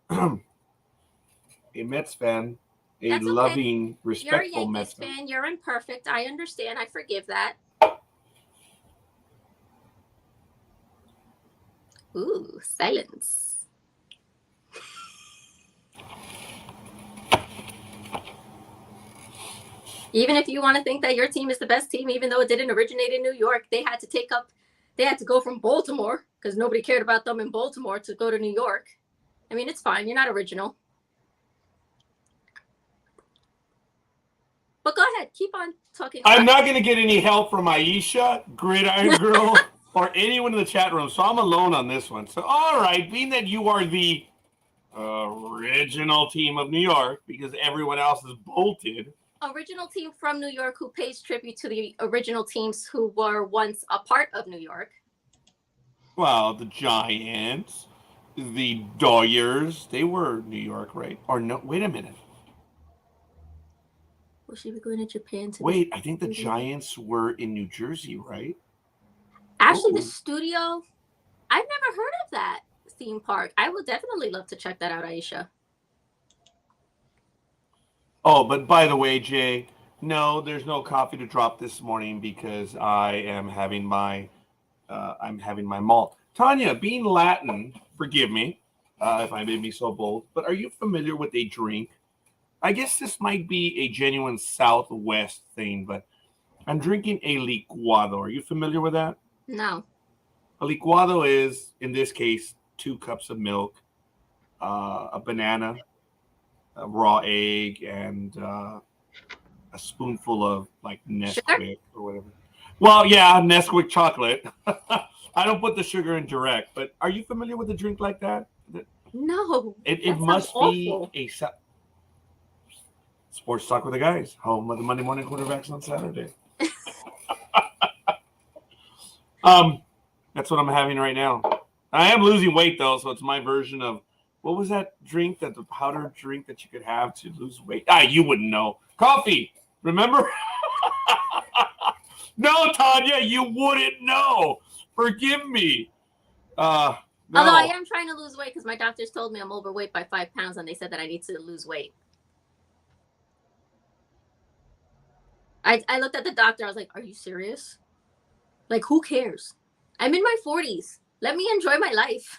a Mets fan, a That's okay. loving, respectful You're a Mets Yankees fan. You're imperfect. I understand. I forgive that. Ooh, silence. Even if you want to think that your team is the best team, even though it didn't originate in New York, they had to go from Baltimore because nobody cared about them in Baltimore to go to New York. I mean, it's fine. You're not original. But go ahead. Keep on talking. I'm not going to get any help from Aisha, Gridiron Girl, or anyone in the chat room, so I'm alone on this one. So, all right, being that you are the original team of New York, because everyone else is bolted. Original team from New York who pays tribute to the original teams who were once a part of New York. Well, the Giants, the Dodgers, they were New York, right? Or no, wait a minute. Will she be going to Japan today? Wait, I think the Giants were in New Jersey, right? Actually, the studio, I've never heard of that theme park. I would definitely love to check that out, Aisha. Oh, but by the way, Jay, no, there's no coffee to drop this morning because I am having my malt. Tanya, being Latin, forgive me if I may be so bold, but are you familiar with a drink? I guess this might be a genuine Southwest thing, but I'm drinking a licuado. Are you familiar with that? No. A licuado is, in this case, 2 cups of milk, a banana, a raw egg, and a spoonful of like Nesquik or whatever. Well, yeah, Nesquik chocolate. I don't put the sugar in direct, but are you familiar with a drink like that? No. It must be a sports talk with the guys. Home of the Monday morning quarterbacks on Saturday. That's what I'm having right now. I am losing weight though, so it's my version of what was that drink, that the powder drink that you could have to lose weight? You wouldn't know. Coffee. Remember? No, Tanya, you wouldn't know. Forgive me. No. Although I am trying to lose weight because my doctors told me I'm overweight by 5 pounds, and they said that I need to lose weight. I looked at the doctor. I was like, "Are you serious? Like, who cares? I'm in my 40s. Let me enjoy my life."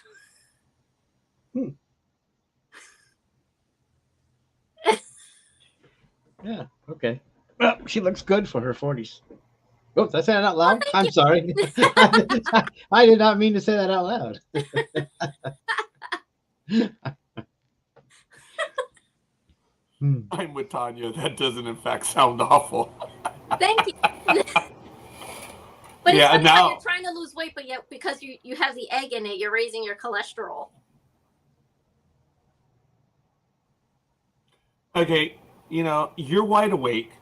Yeah. Okay. Well, she looks good for her 40s. Oops, I said it out loud. I'm sorry. I did not mean to say that out loud. I'm with Tanya. That doesn't, in fact, sound awful. Thank you. But yeah, it's now you're trying to lose weight, but yet because you have the egg in it, you're raising your cholesterol. Okay, you're wide awake.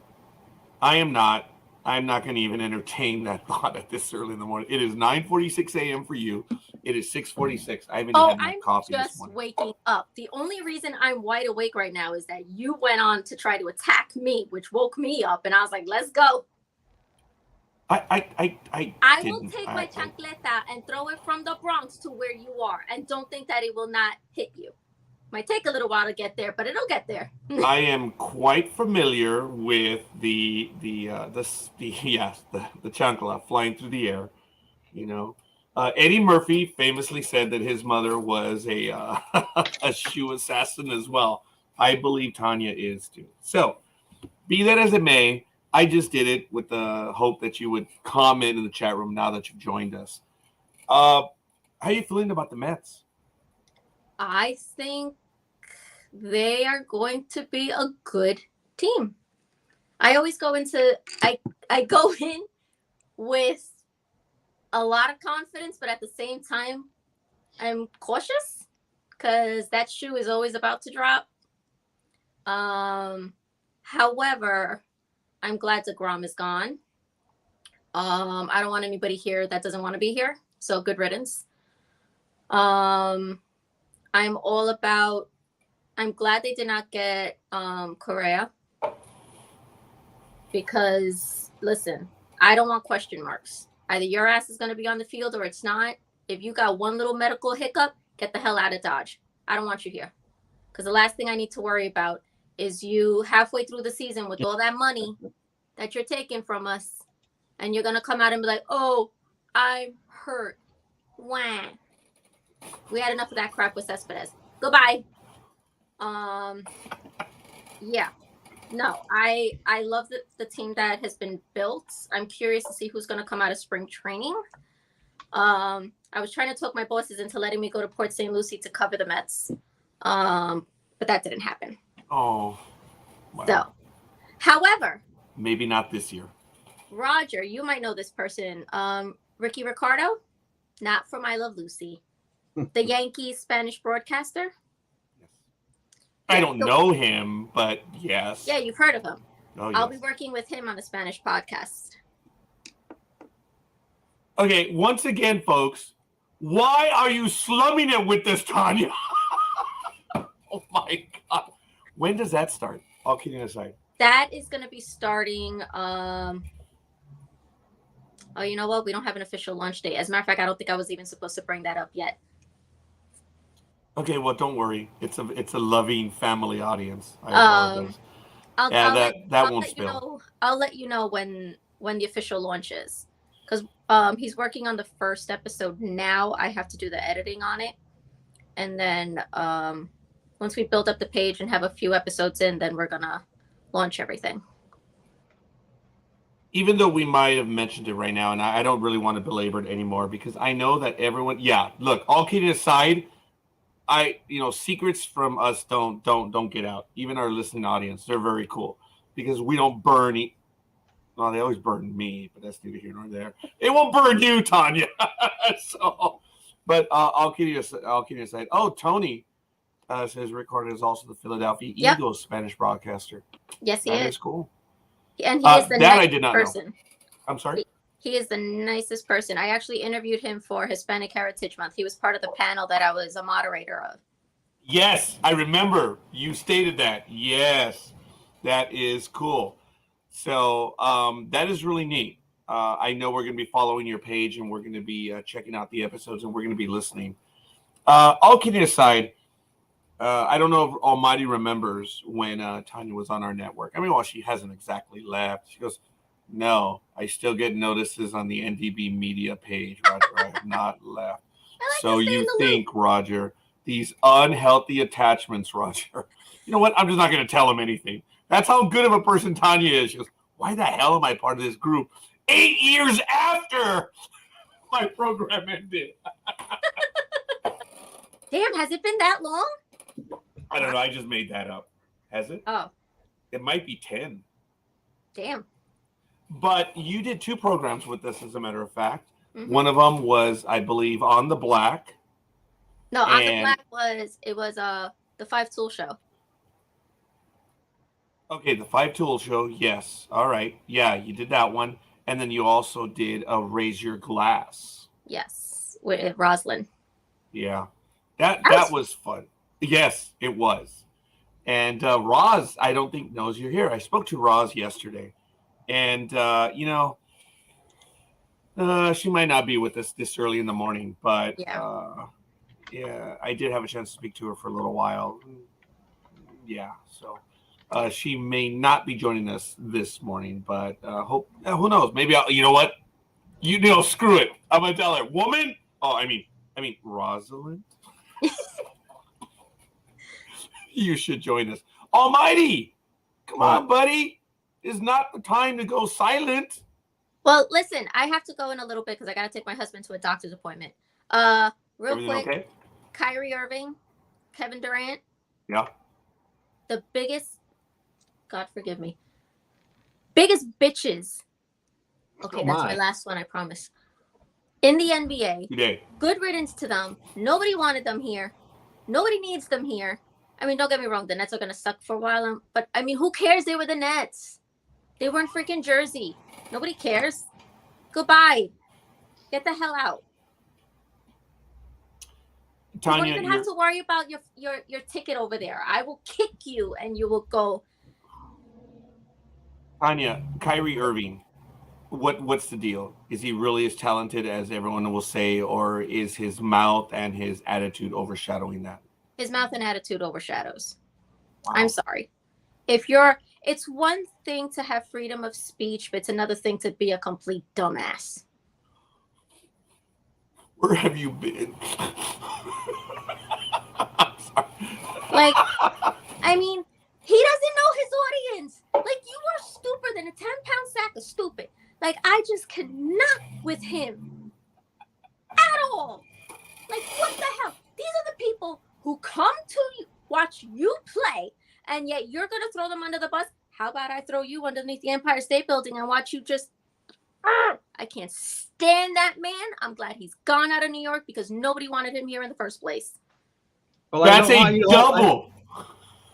I am not. I'm not going to even entertain that thought at this early in the morning. It is 9:46 a.m. for you. It is 6:46. I haven't had my coffee this morning. I'm just waking up. The only reason I'm wide awake right now is that you went on to try to attack me, which woke me up, and I was like, "Let's go." I will take my chancleta and throw it from the Bronx to where you are, and don't think that it will not hit you. Might take a little while to get there, but it'll get there. I am quite familiar with the chancla flying through the air. Eddie Murphy famously said that his mother was a shoe assassin as well. I believe Tanya is too. So, be that as it may, I just did it with the hope that you would comment in the chat room now that you've joined us. How are you feeling about the Mets? I think they are going to be a good team. I always go into I go in with a lot of confidence, but at the same time, I'm cautious because that shoe is always about to drop. However, I'm glad DeGrom is gone. I don't want anybody here that doesn't want to be here, so good riddance. I'm glad they did not get Correa because, listen, I don't want question marks. Either your ass is going to be on the field or it's not. If you got one little medical hiccup, get the hell out of Dodge. I don't want you here because the last thing I need to worry about is you halfway through the season with all that money that you're taking from us, and you're going to come out and be like, "Oh, I'm hurt. Wah." We had enough of that crap with Cespedes. Goodbye. Yeah. No, I love the team that has been built. I'm curious to see who's going to come out of spring training. I was trying to talk my bosses into letting me go to Port St. Lucie to cover the Mets. But that didn't happen. Oh. Wow. So, however, maybe not this year. Roger, you might know this person. Ricky Ricardo, not from I Love Lucy. The Yankees Spanish broadcaster. I don't know him, but yes. Yeah, you've heard of him. Oh, yes. I'll be working with him on a Spanish podcast. Okay, once again, folks, why are you slumming it with this, Tanya? Oh, my God. When does that start? All kidding aside. That is going to be starting. Oh, you know what? We don't have an official launch date. As a matter of fact, I don't think I was even supposed to bring that up yet. Okay, well, don't worry. It's a loving family audience. I apologize. That won't spill. I'll let you know when the official launch is, because he's working on the first episode now. I have to do the editing on it, and then once we build up the page and have a few episodes in, then we're gonna launch everything. Even though we might have mentioned it right now, and I don't really want to belabor it anymore because I know that everyone. Yeah, look. All kidding aside. Secrets from us don't get out. Even our listening audience, they're very cool because we don't burn. Well, they always burn me, but that's neither here nor there. It won't burn you, Tanya. So, but all kidding aside. Oh, Tony, Says Rick Horton is also the Philadelphia Yep. Eagles Spanish broadcaster. Yes, he That is. is cool. And he is the that I nicest did not person. know. I'm sorry? He is the nicest person. I actually interviewed him for Hispanic Heritage Month. He was part of the panel that I was a moderator of. Yes, I remember you stated that. Yes, that is cool. So that is really neat. I know we're going to be following your page and we're going to be checking out the episodes and we're going to be listening. All kidding aside, I don't know if Almighty remembers when Tanya was on our network. I mean, well, she hasn't exactly left. She goes, no, I still get notices on the NDB media page, Roger. I have not left. So you think, Roger, these unhealthy attachments, Roger. You know what? I'm just not going to tell him anything. That's how good of a person Tanya is. She goes, why the hell am I part of this group 8 years after my program ended? Damn, has it been that long? I don't know. I just made that up. Has it? Oh. It might be 10. Damn. But you did 2 programs with us, as a matter of fact. Mm-hmm. One of them was, I believe, On the Black. No, On the Black was the 5 Tool Show. Okay, the 5 Tool Show, yes. All right. Yeah, you did that one. And then you also did a Raise Your Glass. Yes, with Roslyn. Yeah. That was fun. Yes, it was. And Roz, I don't think knows you're here. I spoke to Roz yesterday. And, she might not be with us this early in the morning. But, yeah, I did have a chance to speak to her for a little while. Yeah, so she may not be joining us this morning. But who knows? Maybe you know what? Screw it. I'm going to tell her. Woman? Oh, I mean, Rosalind? You should join us. Almighty! Come on, buddy. It's not the time to go silent. Well, listen, I have to go in a little bit because I got to take my husband to a doctor's appointment. Real Everything quick, okay? Kyrie Irving, Kevin Durant. Yeah. The biggest, God forgive me, biggest bitches. Okay, that's my last one, I promise. In the NBA, good riddance to them. Nobody wanted them here. Nobody needs them here. I mean, don't get me wrong. The Nets are going to suck for a while. But, I mean, who cares? They were the Nets. They were in freaking Jersey. Nobody cares. Goodbye. Get the hell out. Tanya, you don't even have to worry about your ticket over there. I will kick you and you will go. Tanya, Kyrie Irving, what's the deal? Is he really as talented as everyone will say, or is his mouth and his attitude overshadowing that? His mouth and attitude overshadows. Wow. I'm sorry. It's one thing to have freedom of speech, but it's another thing to be a complete dumbass. Where have you been? Like, I mean, he doesn't know his audience. Like, you are stupider than a 10-pound sack of stupid. Like, I just cannot with him at all. Like, what the hell? These are the people who come to watch you play, and yet you're going to throw them under the bus. How about I throw you underneath the Empire State Building and watch you just... I can't stand that man. I'm glad he's gone out of New York because nobody wanted him here in the first place. Well, that's a double.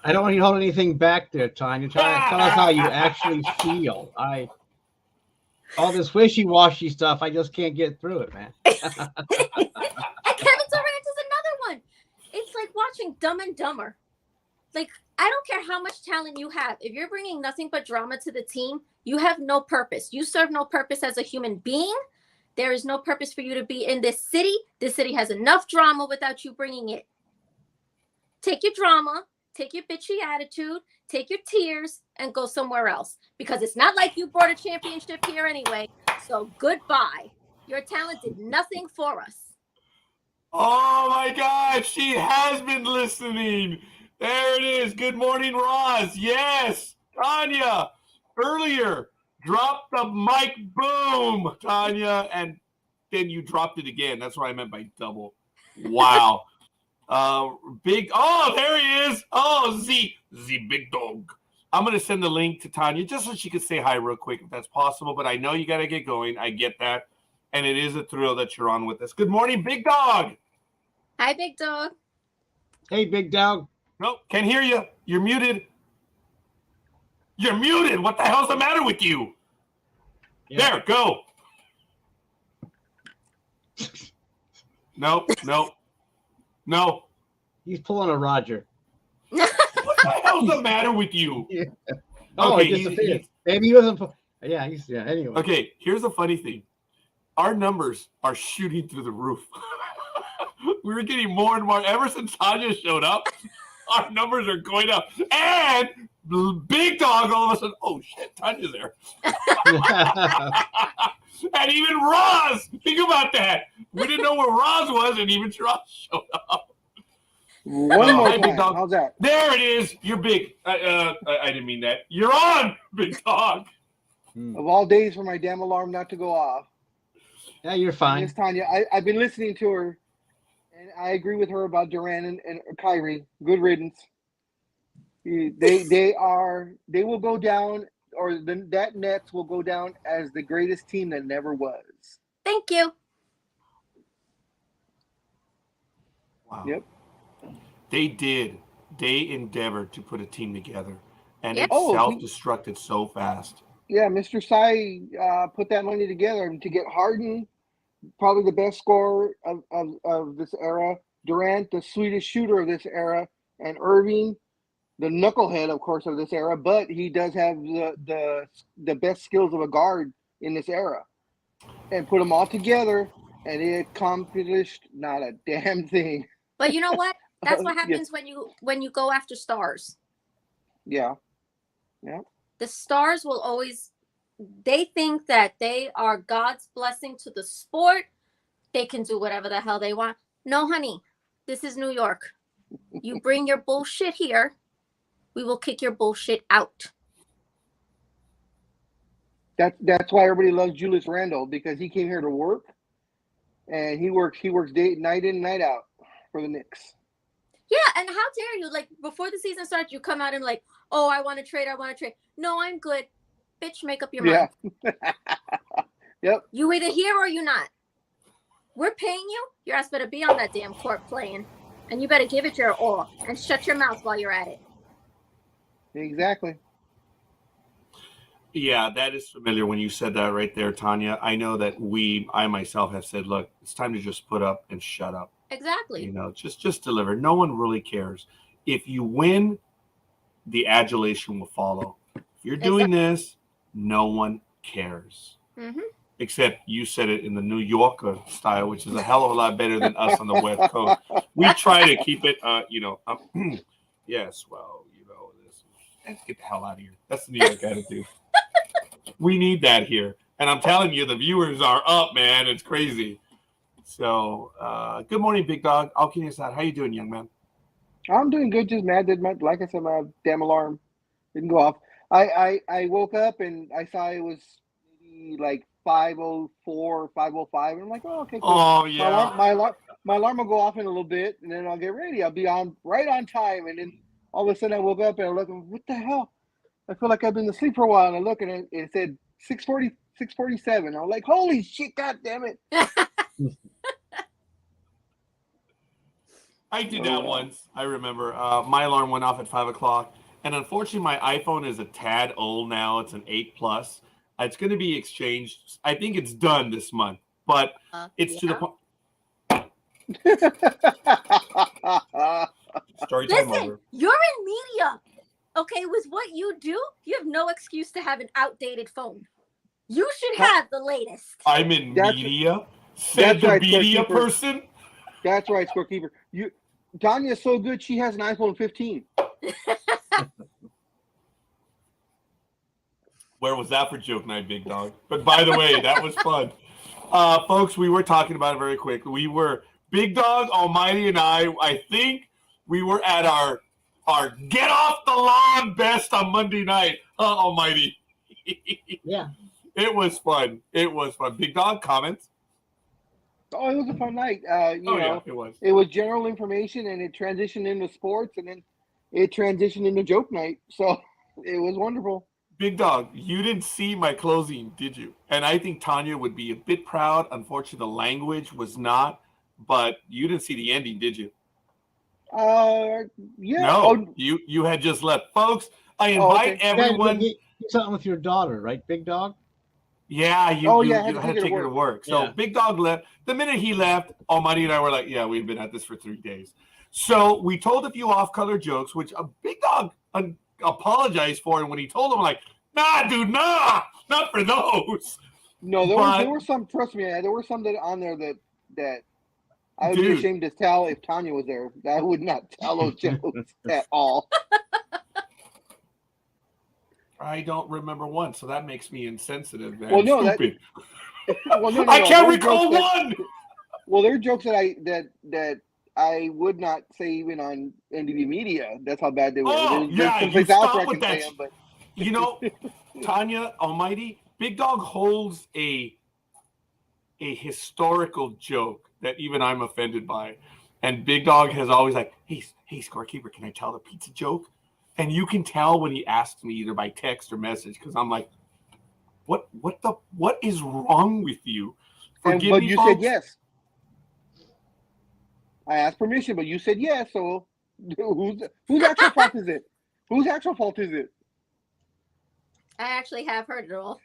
I don't want you to hold anything back there, Tanya. Tell us how you actually feel. All this wishy-washy stuff, I just can't get through it, man. And Kevin Durant is another one. It's like watching Dumb and Dumber. Like, I don't care how much talent you have. If you're bringing nothing but drama to the team, you have no purpose. You serve no purpose as a human being. There is no purpose for you to be in this city. This city has enough drama without you bringing it. Take your drama, take your bitchy attitude, take your tears, and go somewhere else. Because it's not like you brought a championship here anyway. So goodbye. Your talent did nothing for us. Oh my God, she has been listening. There it is. Good morning, Roz. Yes, Tanya. Earlier, drop the mic, boom, Tanya, and then you dropped it again. That's what I meant by double. Wow. Big. Oh, there he is. Oh, the big dog. I'm gonna send the link to Tanya just so she can say hi real quick if that's possible. But I know you gotta get going. I get that, and it is a thrill that you're on with us. Good morning, Big Dog. Hi, Big Dog. Hey, Big Dawg. Nope, can't hear you. You're muted. You're muted. What the hell's the matter with you? Yeah. There, go. Nope. No. He's pulling a Roger. What the hell's the matter with you? Yeah. Oh, okay, maybe he wasn't. Yeah, anyway. Okay, here's the funny thing. Our numbers are shooting through the roof. We were getting more and more. Ever since Tanya showed up, our numbers are going up. And Big Dawg all of a sudden, oh shit, Tanya's there. And even Roz, think about that. We didn't know where Roz was, and even Roz showed up. One more time. How's that? There it is. You're big. I didn't mean that. You're on, Big Dawg. Of all days for my damn alarm not to go off. Yeah, you're fine. Miss Tanya, I've been listening to her, and I agree with her about Durant and Kyrie. Good riddance. They will go down, or that Nets will go down as the greatest team that never was. Thank you. Wow. Yep. They did. They endeavored to put a team together, and Yep. it self-destructed so fast. Yeah, Mr. Sai put that money together to get Harden, probably the best scorer of this era, Durant, the sweetest shooter of this era, and Irving, the knucklehead, of course, of this era, but he does have the best skills of a guard in this era. And put them all together, and it accomplished not a damn thing. But you know what? That's what happens Yes. when you go after stars. Yeah. Yeah. The stars will always, they think that they are God's blessing to the sport. They can do whatever the hell they want. No, honey, this is New York. You bring your bullshit here, we will kick your bullshit out. That's why everybody loves Julius Randle, because he came here to work, and he works night in, night out for the Knicks. Yeah, and how dare you? Like, before the season starts, you come out and like, oh, I want to trade. No, I'm good. Bitch, make up your mind. Yeah. Yep. You either here or you not. We're paying you. Your ass better be on that damn court playing. And you better give it your all. And shut your mouth while you're at it. Exactly. Yeah, that is familiar when you said that right there, Tanya. I know that I myself have said, look, it's time to just put up and shut up. Exactly. You know, just deliver. No one really cares. If you win, the adulation will follow. If you're doing this, no one cares. Mm-hmm. Except you said it in the New Yorker style, which is a hell of a lot better than us on the West Coast. We try to keep it, yes, well, let's get the hell out of here. That's the New York attitude. We need that here. And I'm telling you, the viewers are up, man. It's crazy. So, good morning, Big Dawg. All kidding aside, how you doing, young man? I'm doing good. Just mad that like I said, my damn alarm didn't go off. I woke up and I saw it was maybe like 5:04 or 5:05, and I'm like, oh, okay, cool. Oh yeah. My alarm will go off in a little bit, and then I'll get ready. I'll be right on time, and then all of a sudden I woke up and I look, what the hell? I feel like I've been asleep for a while, and I look and it said 6:40, 6:47. I was like, holy shit, god damn it. I did that once. I remember my alarm went off at 5 o'clock, and unfortunately, my iPhone is a tad old now. It's an 8 Plus. It's going to be exchanged. I think it's done this month, but it's to the point. Story time Listen, over. you're in media. Okay, with what you do, you have no excuse to have an outdated phone. You should have the latest. I'm in media. Said the right, media Scorekeeper. person. That's right, Scorekeeper. Tanya's so good, she has an iPhone 15. Where was that for joke night, Big Dawg? But by the way, that was fun. Folks, we were talking about it very quick. We were, Big Dawg, Almighty, and I think we were at our get off the lawn best on Monday night. Almighty. Yeah. It was fun. It was fun. Big Dawg, comments? Oh, it was a fun night. Yeah, it was. It was general information, and it transitioned into sports, and then it transitioned into joke night. So it was wonderful. Big Dawg, you didn't see my closing, did you? And I think Tanya would be a bit proud. Unfortunately, the language was not, but you didn't see the ending, did you? Yeah. No, you had just left, folks. I invite everyone. You something with your daughter, right, Big Dog? Yeah, you had to take her to work. So yeah. Big Dog left. The minute he left, Almighty and I were like, yeah, we've been at this for 3 days. So we told a few off-color jokes, which a Big Dog apologized for. And when he told him, like, nah, dude, nah, not for those. No, there were some. Trust me, there were some that on there that I would be ashamed to tell if Tanya was there. I would not tell those jokes at all. I don't remember one, so that makes me insensitive. Man. Well, no, stupid. No, I can't recall one. Well, there are jokes that I would not say even on NDB Media. That's how bad they were. Oh, you stop with that. Them, but... You know, Tanya Almighty, Big Dog holds a historical joke that even I'm offended by. And Big Dog has always like, hey, Scorekeeper, can I tell the pizza joke? And you can tell when he asks me either by text or message, because I'm like, what is wrong with you? But you said yes. I asked permission, but you said yes. So whose actual fault is it? Whose actual fault is it? I actually have heard it all.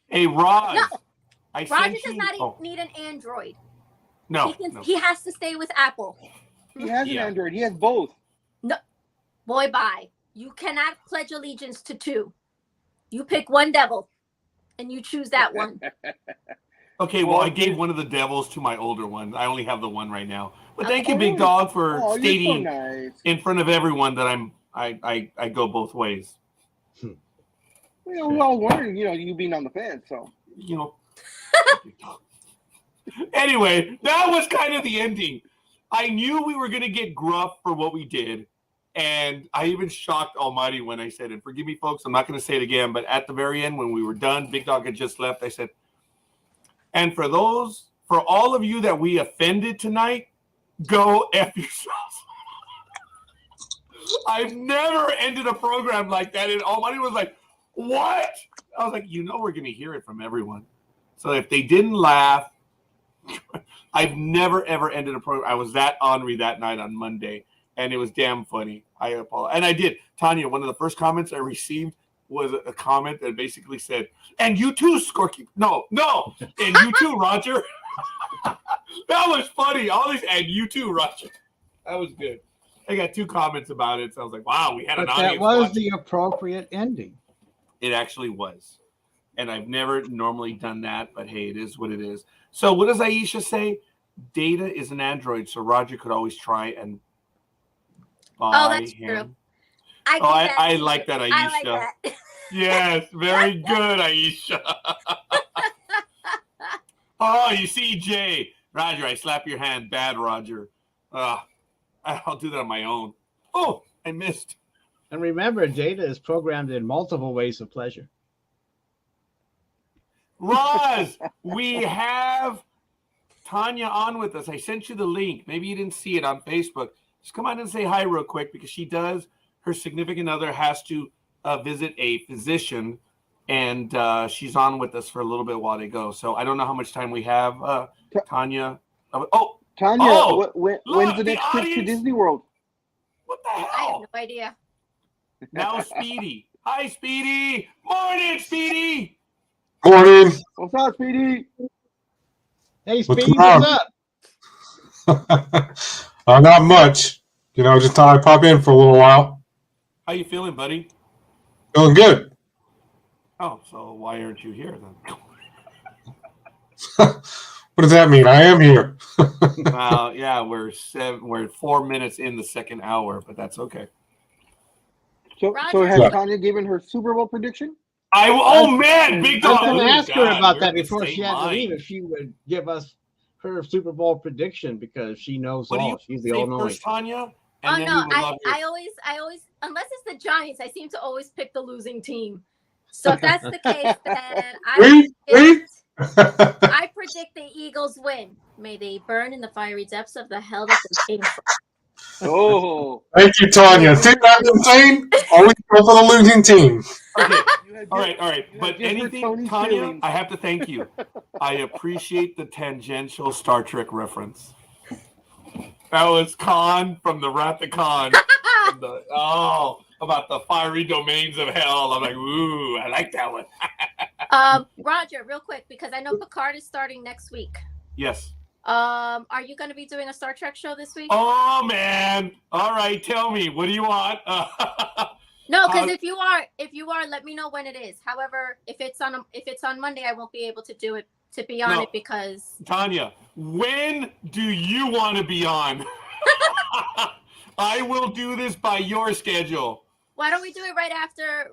Hey, Raj. No, Roger does not need an Android. No, he has to stay with Apple. He has an Android. He has both. No, boy, bye. You cannot pledge allegiance to two. You pick one devil, and you choose that one. Okay, well, I gave one of the devils to my older one. I only have the one right now. But thank you, Big Dog, for stating in front of everyone that I go both ways. We all learned, you being on the fence, so. Anyway, that was kind of the ending. I knew we were going to get gruff for what we did. And I even shocked Almighty when I said it. Forgive me, folks. I'm not going to say it again. But at the very end, when we were done, Big Dog had just left. I said, and for all of you that we offended tonight, go F yourselves. I've never ended a program like that. And Almighty was like, what? I was like, we're going to hear it from everyone. So if they didn't laugh, I've never, ever ended a program. I was that ornery that night on Monday, and it was damn funny. I apologize. And I did. Tanya, one of the first comments I received was a comment that basically said, and you too, Scorekeeper. No. And you too, Roger. That was funny. All these, and you too, Roger. That was good. I got 2 comments about it, so I was like, wow, we had an audience. That was the appropriate ending. It actually was. And I've never normally done that, but hey, it is what it is. So what does Aisha say? Data is an Android, so Roger could always try and buy that's him. True. I like that, Aisha. I like that. Yes, very good, Aisha. Oh, you see, Jay. Roger, I slap your hand. Bad, Roger. I'll do that on my own. Oh, I missed. And remember, data is programmed in multiple ways of pleasure. Roz, we have Tanya on with us. I sent you the link. Maybe you didn't see it on Facebook. Just come on and say hi real quick, because her significant other has to visit a physician, and she's on with us for a little bit while they go. So I don't know how much time we have, Tanya. Tanya, when's the next trip to Disney World? What the hell? I have no idea. Now Speedy. Hi, Speedy. Morning, Speedy. Morning. What's up, Speedy? Hey, Speedy, what's up? Not much. Just thought I'd pop in for a little while. How you feeling, buddy? Feeling good. Oh, so why aren't you here then? What does that mean? I am here. Well, yeah, we're 4 minutes in the second hour, but that's okay. So has Tanya given her Super Bowl prediction? Man, Big Dog. I was going to ask her about that before she had to leave, if she would give us her Super Bowl prediction, because she knows all. She's the all-knowing. First, Tanya? Oh no, I always, unless it's the Giants, I seem to always pick the losing team. So if that's the case, then I predict the Eagles win. May they burn in the fiery depths of the hell that they came from. Oh, thank you, Tanya. See what I've been saying? Always go for the losing team. Okay. All right. But anything, Tanya, I have to thank you. I appreciate the tangential Star Trek reference. That was Khan from the Wrath of Khan. About the fiery domains of hell. I'm like, ooh, I like that one. Roger, real quick, because I know Picard is starting next week. Yes. Are you going to be doing a Star Trek show this week? Oh man! All right, tell me, what do you want? No, because if you are, let me know when it is. However, if it's on Monday, I won't be able to do it it because Tanya, when do you want to be on? I will do this by your schedule. Why don't we do it right after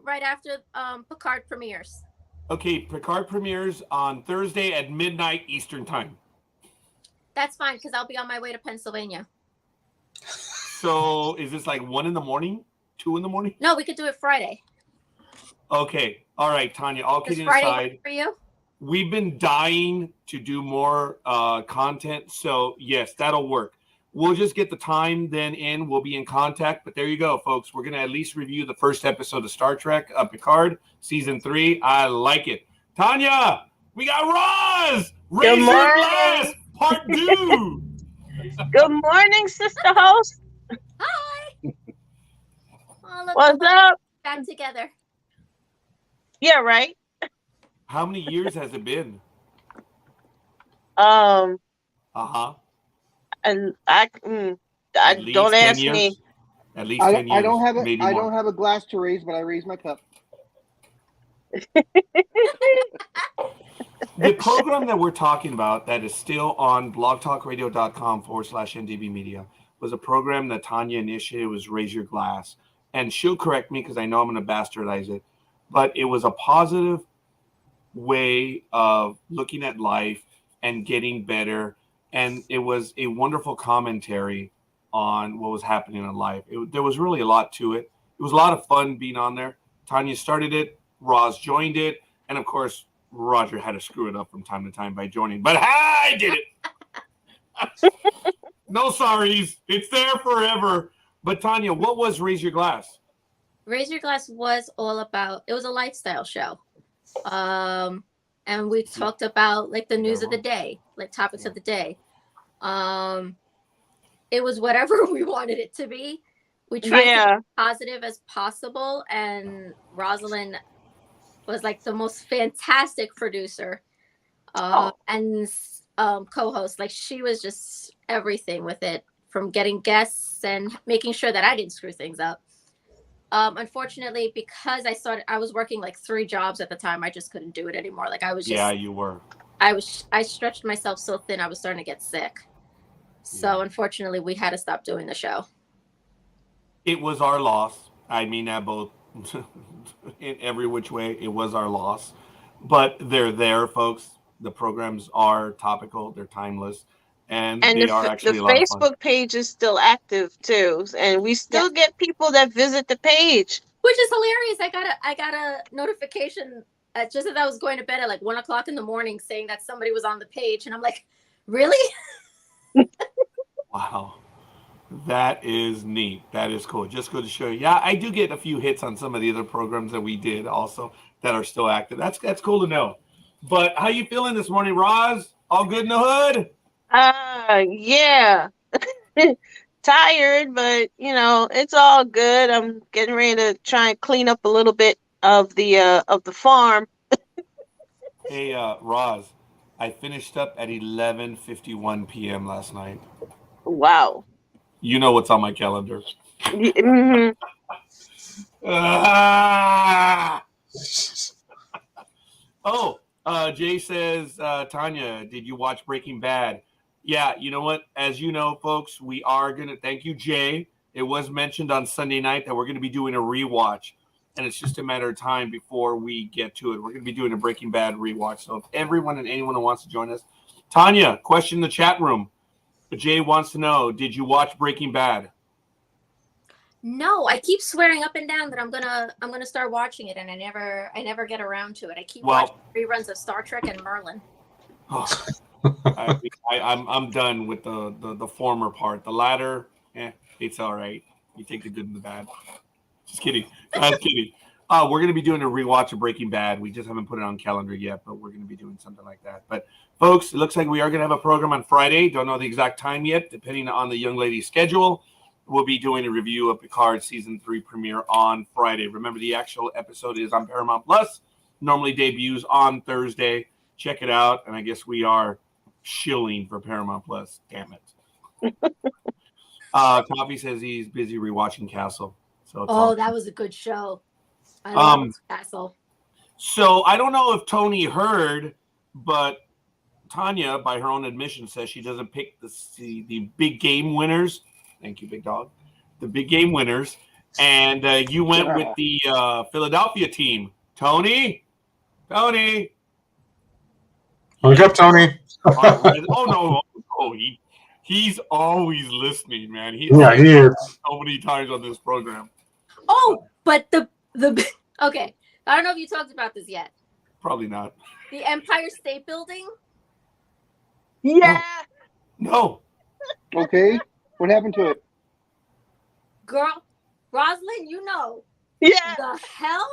Picard premieres? Okay, Picard premieres on Thursday at midnight Eastern time. That's fine, because I'll be on my way to Pennsylvania. So is this like 1 a.m, 2 a.m? No, we could do it Friday. Okay. All right, Tanya, all kidding Friday aside. work for you? We've been dying to do more content. So yes, that'll work. We'll just get the time then in. We'll be in contact. But there you go, folks. We're going to at least review the first episode of Star Trek, Picard, season 3. I like it. Tanya, we got Roz. Raise your glass, part 2. Good morning, sister host. Hi. What's up? Back together. Yeah, right. How many years has it been? And I don't ask me. At least 10 years. I don't have a glass to raise, but I raise my cup. The program that we're talking about that is still on blogtalkradio.com/NDB Media was a program that Tanya initiated, was Raise Your Glass. And she'll correct me because I know I'm going to bastardize it. But it was a positive way of looking at life and getting better. And it was a wonderful commentary on what was happening in life. There was really a lot to it. It was a lot of fun being on there. Tanya started it. Roz joined it. And, of course, Roger had to screw it up from time to time by joining. But I did it. No sorries. It's there forever. But, Tanya, what was Raise Your Glass? Raise Your Glass was all about, it was a lifestyle show. And we talked about like the news of the day, like topics of the day. It was whatever we wanted it to be. We tried to be positive as possible. And Rosalind was like the most fantastic producer and co-host. Like she was just everything with it, from getting guests and making sure that I didn't screw things up. Unfortunately, because I was working like 3 jobs at the time. I just couldn't do it anymore. Like I was just, you were. I stretched myself so thin. I was starting to get sick. So unfortunately, we had to stop doing the show. It was our loss. I mean that both in every which way. It was our loss, but they're there, folks. The programs are topical. They're timeless. And they are actually a lot of fun. The Facebook page is still active too, and we still get people that visit the page, which is hilarious. I got a notification just as I was going to bed at like 1 o'clock in the morning saying that somebody was on the page, and I'm like, really? Wow, that is neat. That is cool. Just good to show you. Yeah, I do get a few hits on some of the other programs that we did also that are still active. That's cool to know. But how you feeling this morning, Roz? All good in the hood? Yeah. Tired, but it's all good. I'm getting ready to try and clean up a little bit of the farm. Hey, Roz, I finished up at 11:51 p.m. last night. Wow. You know what's on my calendar. Mm-hmm. Jay says, Tanya, did you watch Breaking Bad? Yeah, you know what? As you know, folks, we are going to, thank you, Jay. It was mentioned on Sunday night that we're going to be doing a rewatch, and it's just a matter of time before we get to it. We're going to be doing a Breaking Bad rewatch. So if everyone and anyone who wants to join us, Tanya, question in the chat room. Jay wants to know, did you watch Breaking Bad? No, I keep swearing up and down that I'm gonna start watching it, and I never get around to it. I keep watching reruns of Star Trek and Merlin. Oh. I'm done with the former part. The latter, it's all right. You take the good and the bad. Just kidding. I'm kidding. We're going to be doing a rewatch of Breaking Bad. We just haven't put it on calendar yet, but we're going to be doing something like that. But, folks, it looks like we are going to have a program on Friday. Don't know the exact time yet, depending on the young lady's schedule. We'll be doing a review of Picard Season 3 premiere on Friday. Remember, the actual episode is on Paramount Plus. Normally debuts on Thursday. Check it out. And I guess we are shilling for Paramount Plus. Damn it. Coffee says he's busy rewatching Castle. So that was a good show. I love Castle. So I don't know if Tony heard, but Tanya, by her own admission, says she doesn't pick the big game winners. Thank you, Big Dog. The big game winners. And you went with the Philadelphia team. Tony? Wake up, Tony. He's always listening, man. He is. So many times on this program. Oh, but the okay. I don't know if you talked about this yet. Probably not. The Empire State Building. Yeah. No. Okay. What happened to it? Girl, Rosalind, you know. Yeah. The hell?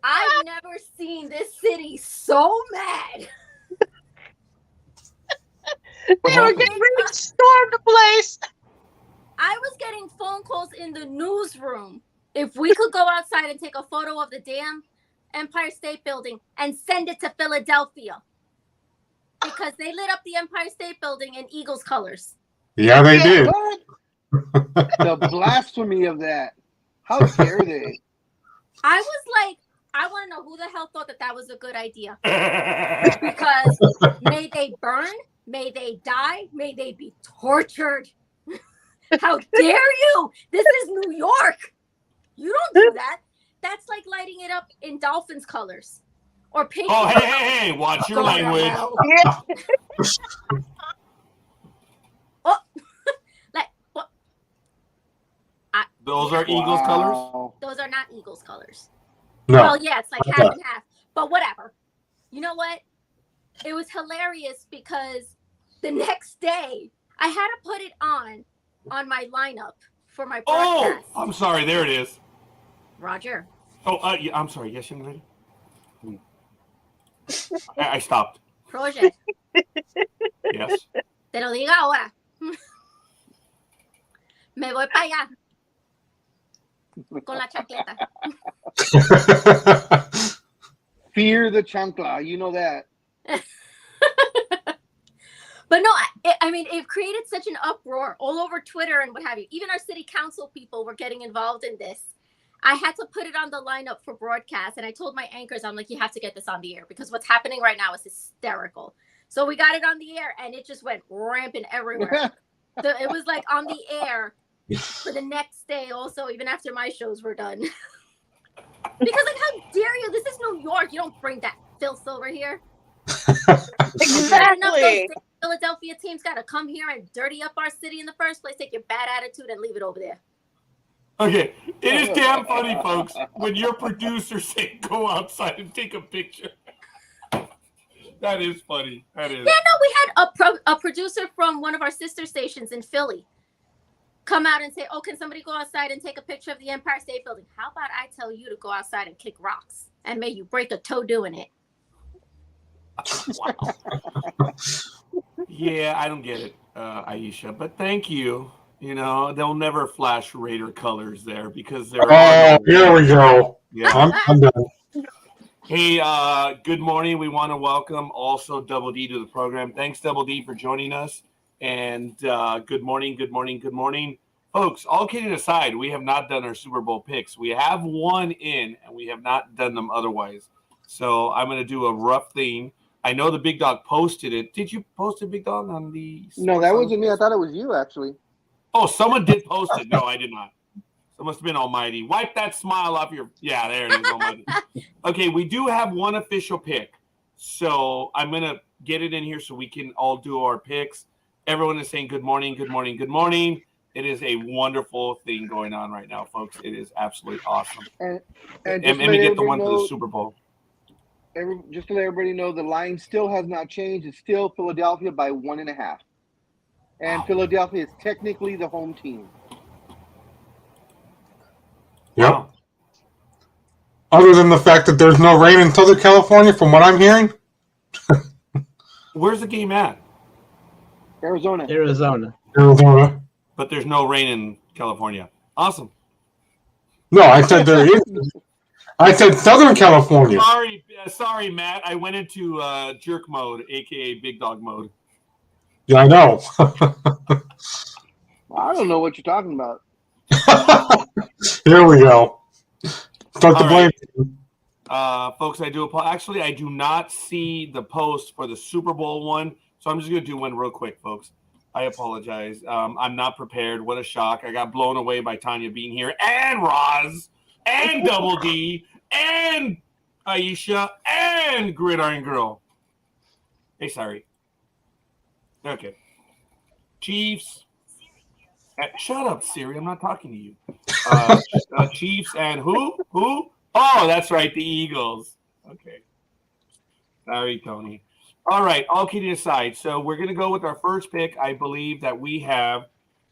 I've never seen this city so mad. They were getting ready to storm the place. I was getting phone calls in the newsroom. If we could go outside and take a photo of the damn Empire State Building and send it to Philadelphia. Because they lit up the Empire State Building in Eagles colors. Yeah, they did. What? The blasphemy of that. How dare they? I was like, I want to know who the hell thought that was a good idea. Because may they burn, may they die, may they be tortured. How dare you? This is New York. You don't do that. That's like lighting it up in Dolphins colors. Or pink. Oh, hey, watch your language. Those are Eagles colors? Those are not Eagles colors. No. Well, yeah, it's like half and half. But whatever. You know what? It was hilarious because the next day I had to put it on my lineup for my broadcast. Oh, I'm sorry. There it is. Roger. Oh, yeah, I'm sorry. Yes, young lady? I stopped. Project. Yes. Te lo digo ahora. Me voy para allá. Con la chancleta. Fear the chancla. You know that. But no, I mean, it created such an uproar all over Twitter and what have you. Even our city council people were getting involved in this. I had to put it on the lineup for broadcast, and I told my anchors, I'm like, you have to get this on the air because what's happening right now is hysterical. So we got it on the air, and it just went rampant everywhere. So it was like on the air for the next day also, even after my shows were done. Because like, how dare you? This is New York. You don't bring that filth over here. Exactly. Philadelphia team's got to come here and dirty up our city in the first place. Take your bad attitude and leave it over there. Okay, it is damn funny, folks, when your producers say go outside and take a picture. That is funny. That is. Yeah, no, we had a producer from one of our sister stations in Philly come out and say, oh, can somebody go outside and take a picture of the Empire State Building? How about I tell you to go outside and kick rocks and may you break a toe doing it? Wow. Yeah, I don't get it, Aisha, but thank you. You know, they'll never flash Raider colors there because they're. Oh, here we go. Yeah. I'm done. Hey, good morning. We want to welcome also Double D to the program. Thanks, Double D, for joining us. And good morning, good morning, good morning. Folks, all kidding aside, we have not done our Super Bowl picks. We have one in, and we have not done them otherwise. So I'm going to do a rough thing. I know the Big Dog posted it. Did you post it, Big Dog, on the... No, that wasn't me. I thought it was you, actually. Oh, someone did post it. No, I did not. It must have been Almighty. Wipe that smile off your... Yeah, there it is, Almighty. Okay, we do have one official pick. So I'm going to get it in here so we can all do our picks. Everyone is saying good morning, good morning, good morning. It is a wonderful thing going on right now, folks. It is absolutely awesome. And we get the one for the Super Bowl. Just to let everybody know, the line still has not changed. It's still Philadelphia by 1.5. And Philadelphia is technically the home team. Yep. Wow. Other than the fact that there's no rain in Southern California, from what I'm hearing. Where's the game at? Arizona. Arizona. But there's no rain in California. Awesome. No, I said there is. I said Southern California. Sorry, Matt. I went into jerk mode, aka big dog mode. Yeah, I know. I don't know what you're talking about. Here we go. Start the blame. Folks, I do apologize. Actually, I do not see the post for the Super Bowl one, so I'm just going to do one real quick, folks. I apologize. I'm not prepared. What a shock. I got blown away by Tanya being here, and Roz, and Double D, and Aisha, and Gridiron Girl. Hey, sorry. Okay. Chiefs. Shut up, Siri. I'm not talking to you. Chiefs and who? Who? Oh, that's right. The Eagles. Okay. Sorry, Tony. All right. All kidding aside. So we're going to go with our first pick. I believe that we have.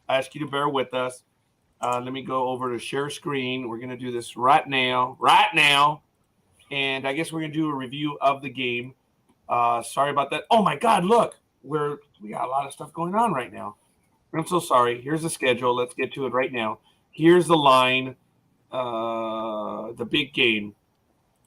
I ask you to bear with us. Let me go over to share screen. We're going to do this right now. Right now. And I guess we're going to do a review of the game. Sorry about that. Oh, my God. Look. We got a lot of stuff going on right now. I'm so sorry. Here's the schedule. Let's get to it right now. Here's the line. The big game.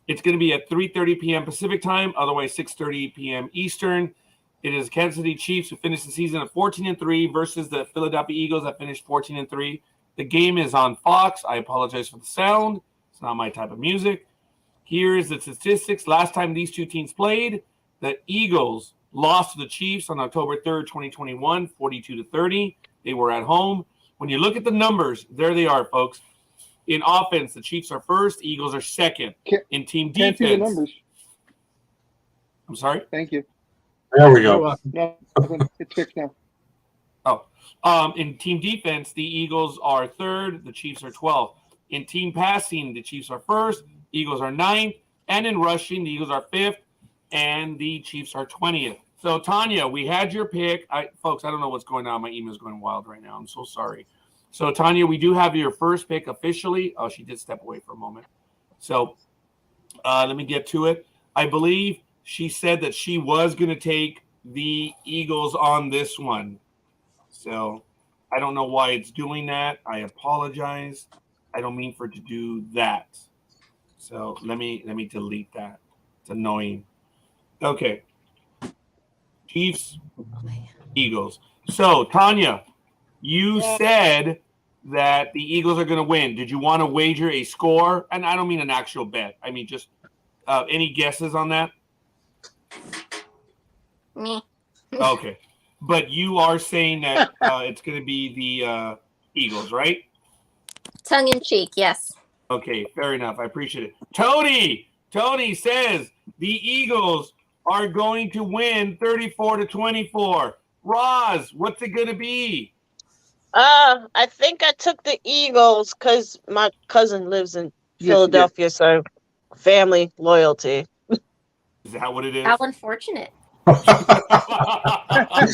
It's going to be at 3:30 p.m. Pacific time, otherwise 6:30 p.m. Eastern. It is Kansas City Chiefs who finished the season at 14-3 versus the Philadelphia Eagles that finished 14-3. The game is on Fox. I apologize for the sound. It's not my type of music. Here's the statistics. Last time these two teams played, the Eagles lost to the Chiefs on October 3rd, 2021, 42-30. They were at home. When you look at the numbers, there they are, folks. In offense, the Chiefs are first, Eagles are second. In team defense. Can't see the numbers. I'm sorry? Thank you. There we go. No, it's fixed now. In team defense, the Eagles are third, the Chiefs are 12th. In team passing, the Chiefs are first, Eagles are ninth. And in rushing, the Eagles are fifth, and the Chiefs are 20th. So, Tanya, we had your pick. Folks, I don't know what's going on. My email's going wild right now. I'm so sorry. So, Tanya, we do have your first pick officially. Oh, she did step away for a moment. So, let me get to it. I believe she said that she was going to take the Eagles on this one. So, I don't know why it's doing that. I apologize. I don't mean for it to do that. So, let me delete that. It's annoying. Okay. Chiefs, Eagles. So, Tanya, you said that the Eagles are going to win. Did you want to wager a score? And I don't mean an actual bet. I mean just any guesses on that? Me. Okay. But you are saying that it's going to be the Eagles, right? Tongue in cheek, yes. Okay, fair enough. I appreciate it. Tony says the Eagles are going to win 34-24. Roz, what's it going to be? I think I took the Eagles because my cousin lives in Philadelphia, so family loyalty. Is that what it is? How unfortunate. That's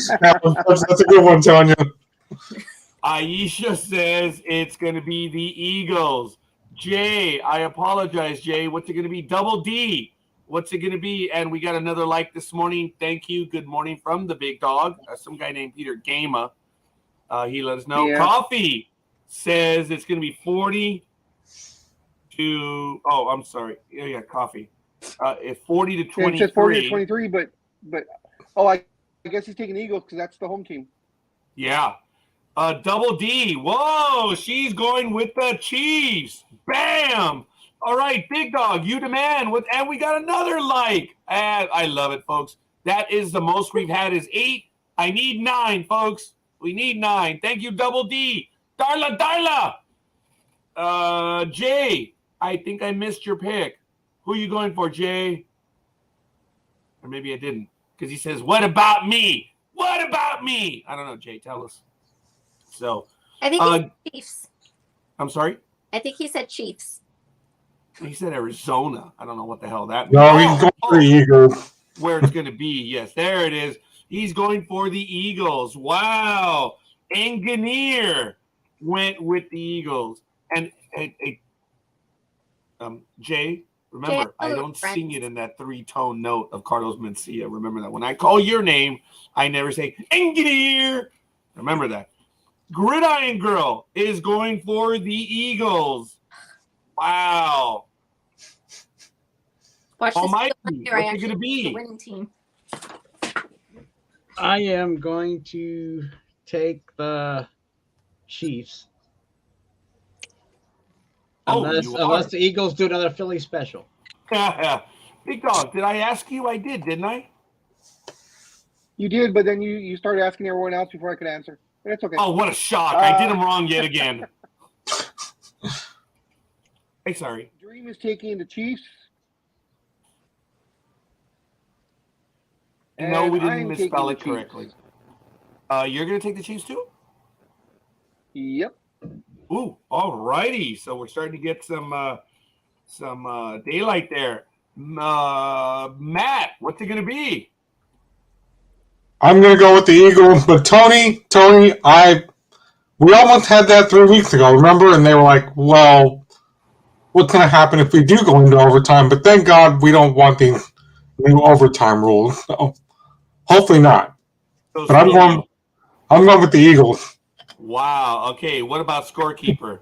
a good one, Tanya. Aisha says it's going to be the Eagles. Jay, I apologize, Jay. What's it going to be? Double D. What's it going to be? And we got another like this morning. Thank you. Good morning from the big dog. Some guy named Peter Gama. He let us know. Yeah. Coffee says it's going to be 40 to. Oh, I'm sorry. Yeah, coffee. 40 to 23. Yeah, it says 40 to 23, but I guess he's taking the Eagles because that's the home team. Yeah. Double D. Whoa, she's going with the Chiefs. Bam. All right, big dog, you demand. And we got another like. I love it, folks. That is the most we've had is 8. I need 9, folks. We need 9. Thank you, Double D. Darla. Jay, I think I missed your pick. Who are you going for, Jay? Or maybe I didn't. Because he says, what about me? What about me? I don't know, Jay. Tell us. So I think he said Chiefs. I'm sorry? I think he said Chiefs. He said Arizona. I don't know what the hell that means. No, he's going for the Eagles. Where it's going to be. Yes, there it is. He's going for the Eagles. Wow. Engineer went with the Eagles. And Jay, Remember, I don't sing it in that 3-tone note of Carlos Mencia. Remember that. When I call your name, I never say, Engineer. Remember that. Gridiron Girl is going for the Eagles. Wow. Almighty, what's it going to be? Winning team. I am going to take the Chiefs. Unless the Eagles do another Philly special. Big Dog, did I ask you? I did, didn't I? You did, but then you started asking everyone else before I could answer. But it's okay. Oh, what a shock. I did him wrong yet again. Hey, sorry. Dreem is taking the Chiefs. No, we didn't misspell it correctly. You're going to take the Chiefs too? Yep. Ooh, all righty. So we're starting to get some daylight there. Matt, what's it going to be? I'm going to go with the Eagles, but Tony, we almost had that 3 weeks ago, remember? And they were like, well, what's going to happen if we do go into overtime? But thank God we don't want the new overtime rules. So hopefully not. But I'm going with the Eagles. Wow. Okay. What about Scorekeeper?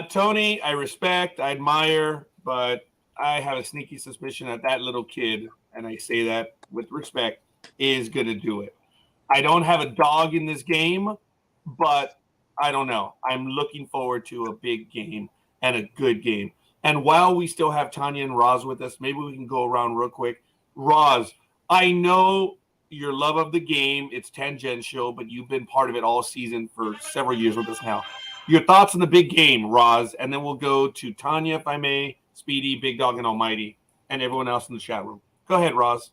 Tony, I respect, I admire, but I have a sneaky suspicion that little kid, and I say that with respect, is going to do it. I don't have a dog in this game, but I don't know. I'm looking forward to a big game and a good game. And while we still have Tanya and Roz with us, maybe we can go around real quick. Roz, I know your love of the game, it's tangential, but you've been part of it all season for several years with us now. Your thoughts on the big game, Roz, and then we'll go to Tanya, if I may, Speedy, Big Dog, and Almighty, and everyone else in the chat room. Go ahead, Roz.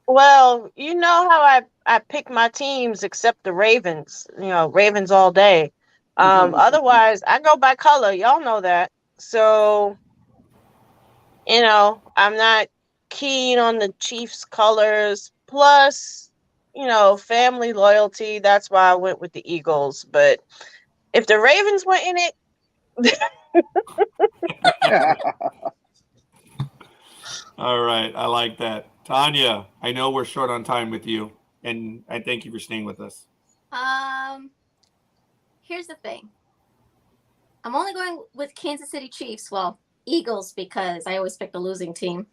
Well, you know how I pick my teams except the Ravens. You know, Ravens all day. Otherwise, I go by color. Y'all know that. So, you know, I'm not keen on the Chiefs colors. Plus, you know, family loyalty. That's why I went with the Eagles. But if the Ravens were in it. All right. I like that. Tanya, I know we're short on time with you, and I thank you for staying with us. Here's the thing. I'm only going with Kansas City Chiefs. Well, Eagles, because I always pick the losing team.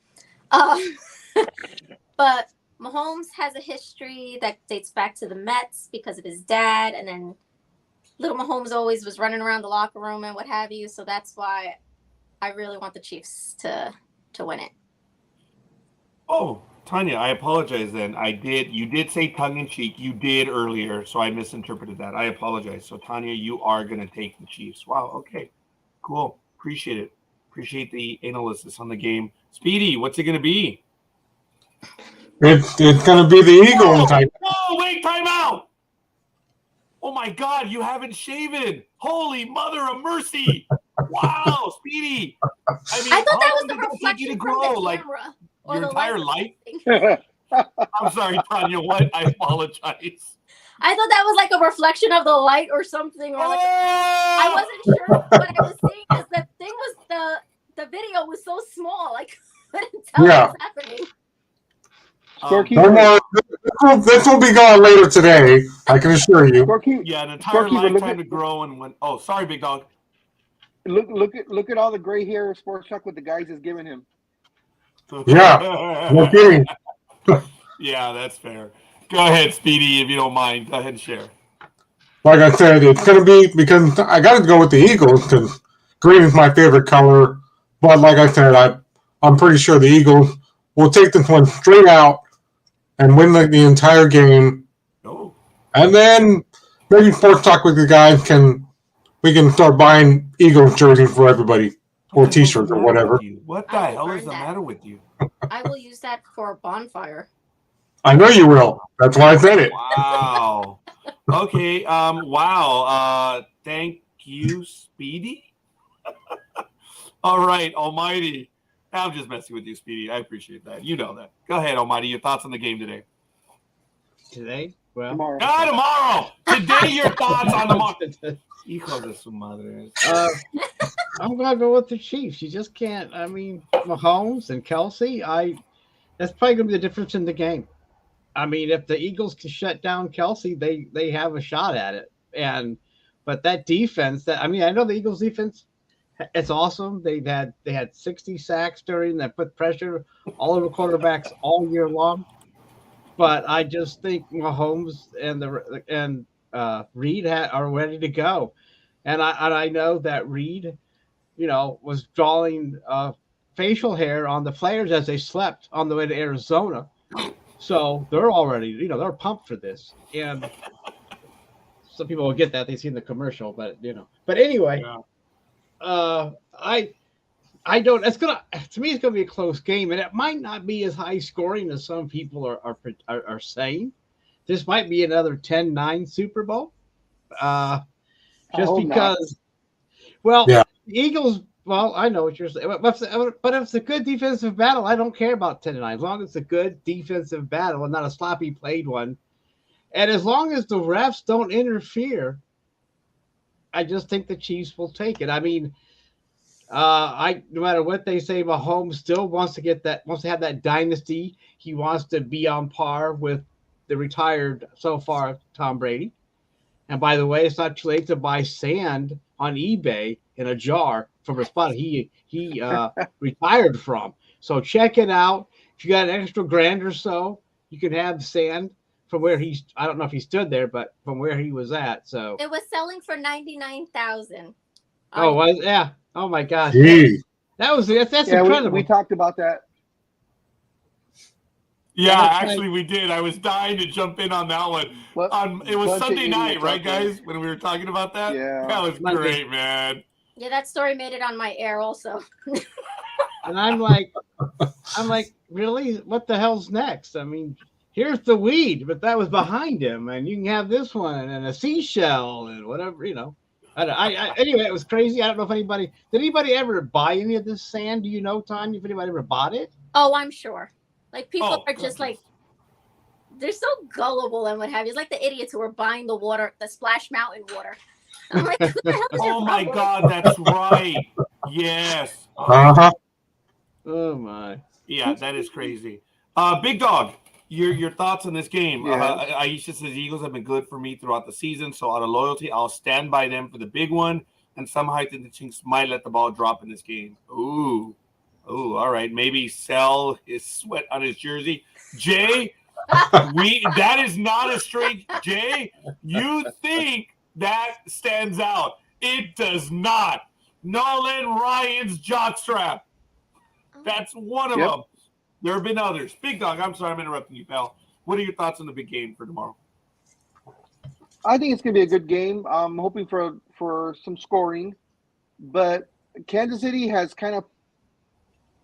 But Mahomes has a history that dates back to the Mets because of his dad, and then little Mahomes always was running around the locker room and what have you. So that's why I really want the Chiefs to win it. Oh, Tanya, I apologize then. You did say tongue-in-cheek. You did earlier, so I misinterpreted that. I apologize. So, Tanya, you are going to take the Chiefs. Wow, okay. Cool. Appreciate it. Appreciate the analysis on the game. Speedy, what's it going to be? It's going to be the Eagles. Oh, wait, time out. Oh, my God, you haven't shaven. Holy mother of mercy. Wow, Speedy. I mean, I thought that was the reflection from the camera. Or your entire life? I'm sorry, Tanya. What? I apologize. I thought that was like a reflection of the light or something. Or like I wasn't sure what I was seeing because the thing was the video was so small. I couldn't tell what was happening. This will be gone later today. I can assure you. Yeah, an entire lifetime to grow and when. Oh, sorry, Big Dog. Look at all the gray hair Sports Talk with the guys is giving him. Yeah, no kidding. Yeah, that's fair. Go ahead, Speedy, if you don't mind. Go ahead and share. Like I said, it's going to be because I got to go with the Eagles because green is my favorite color. But like I said, I'm pretty sure the Eagles will take this one straight out and win the entire game. Oh. And then maybe Sports Talk with the guys we can start buying Eagles jerseys for everybody. Or T-shirts or whatever. What the hell is the matter with you? I will use that for a bonfire. I know you will. That's why I said it. Wow. Okay. Wow. Thank you, Speedy. All right, Almighty. I'm just messing with you, Speedy. I appreciate that. You know that. Go ahead, Almighty. Your thoughts on the game today? Today? Well, Tomorrow. Tomorrow. Today, your thoughts on tomorrow. Hijos de su madre. I'm gonna go with the Chiefs. You just can't. I mean, Mahomes and Kelsey. That's probably gonna be the difference in the game. I mean, if the Eagles can shut down Kelsey, they have a shot at it. But that defense, I know the Eagles defense, it's awesome. They had 60 sacks during that, put pressure all over quarterbacks all year long. But I just think Mahomes and Reed are ready to go, and I know that Reed, was drawing facial hair on the players as they slept on the way to Arizona. So they're already, they're pumped for this. And some people will get that. They've seen the commercial, but anyway, I don't, to me, it's going to be a close game, and it might not be as high scoring as some people are saying. This might be another 10-9 Super Bowl. Just because, the Eagles, I know what you're saying, but if it's a good defensive battle, I don't care about 10-9. As long as it's a good defensive battle and not a sloppy played one. And as long as the refs don't interfere, I just think the Chiefs will take it. I mean, no matter what they say, Mahomes still wants to have that dynasty. He wants to be on par with the retired so far Tom Brady. And by the way, it's not too late to buy sand on eBay in a jar from a spot he retired from. So check it out. If you got an extra $1,000 or so, you can have sand from where I don't know if he stood there, but from where he was at. So it was selling for $99,000. Oh, yeah. Oh my gosh. That's incredible. We talked about that. Yeah, actually, we did. I was dying to jump in on that one. It was Sunday night, right, guys? When we were talking about that? Yeah. That was great, man. Yeah, that story made it on my air also. And I'm like, really? What the hell's next? I mean, here's the weed, but that was behind him, and you can have this one and a seashell and whatever, Anyway, it was crazy. I don't know if did anybody ever buy any of this sand? Do you know, Tanya, if anybody ever bought it? Oh, I'm sure. Like, people are just like, they're so gullible and what have you. It's like the idiots who are buying the water, the Splash Mountain water. I'm like, who the hell is oh my God, that's right. Yes. Uh-huh. Oh my. Yeah, that is crazy. Big Dog, your thoughts on this game? Yeah. Aisha says the Eagles have been good for me throughout the season, so out of loyalty, I'll stand by them for the big one. And somehow I think the Chinks might let the ball drop in this game. Ooh, all right. Maybe sell his sweat on his jersey. Jay, that is not a straight. Jay, you think that stands out? It does not. Nolan Ryan's jockstrap. That's one of them. There have been others. Big Dog, I'm sorry I'm interrupting you, pal. What are your thoughts on the big game for tomorrow? I think it's going to be a good game. I'm hoping for some scoring. But Kansas City has kind of,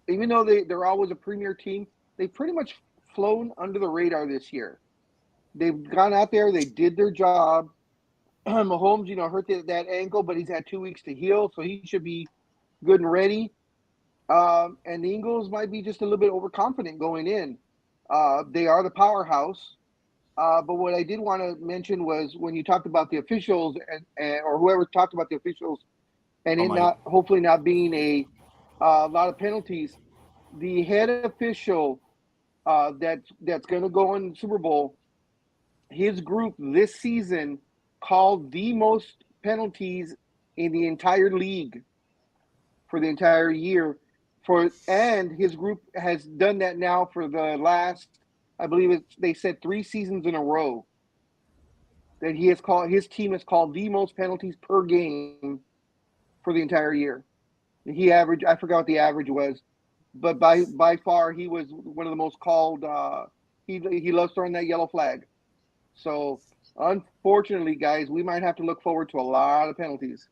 even though they're always a premier team, they've pretty much flown under the radar this year. They've gone out there. They did their job. Mahomes, hurt that ankle, but he's had 2 weeks to heal, so he should be good and ready. And the Eagles might be just a little bit overconfident going in. They are the powerhouse. But what I did want to mention was when you talked about the officials or whoever talked about the officials and hopefully not being a lot of penalties, the head official that's going to go in the Super Bowl, his group this season called the most penalties in the entire league for the entire year. And his group has done that now for the last, I believe they said 3 seasons in a row that his team has called the most penalties per game for the entire year. I forgot what the average was, but by far he was one of the most called. He loves throwing that yellow flag. So unfortunately, guys, we might have to look forward to a lot of penalties.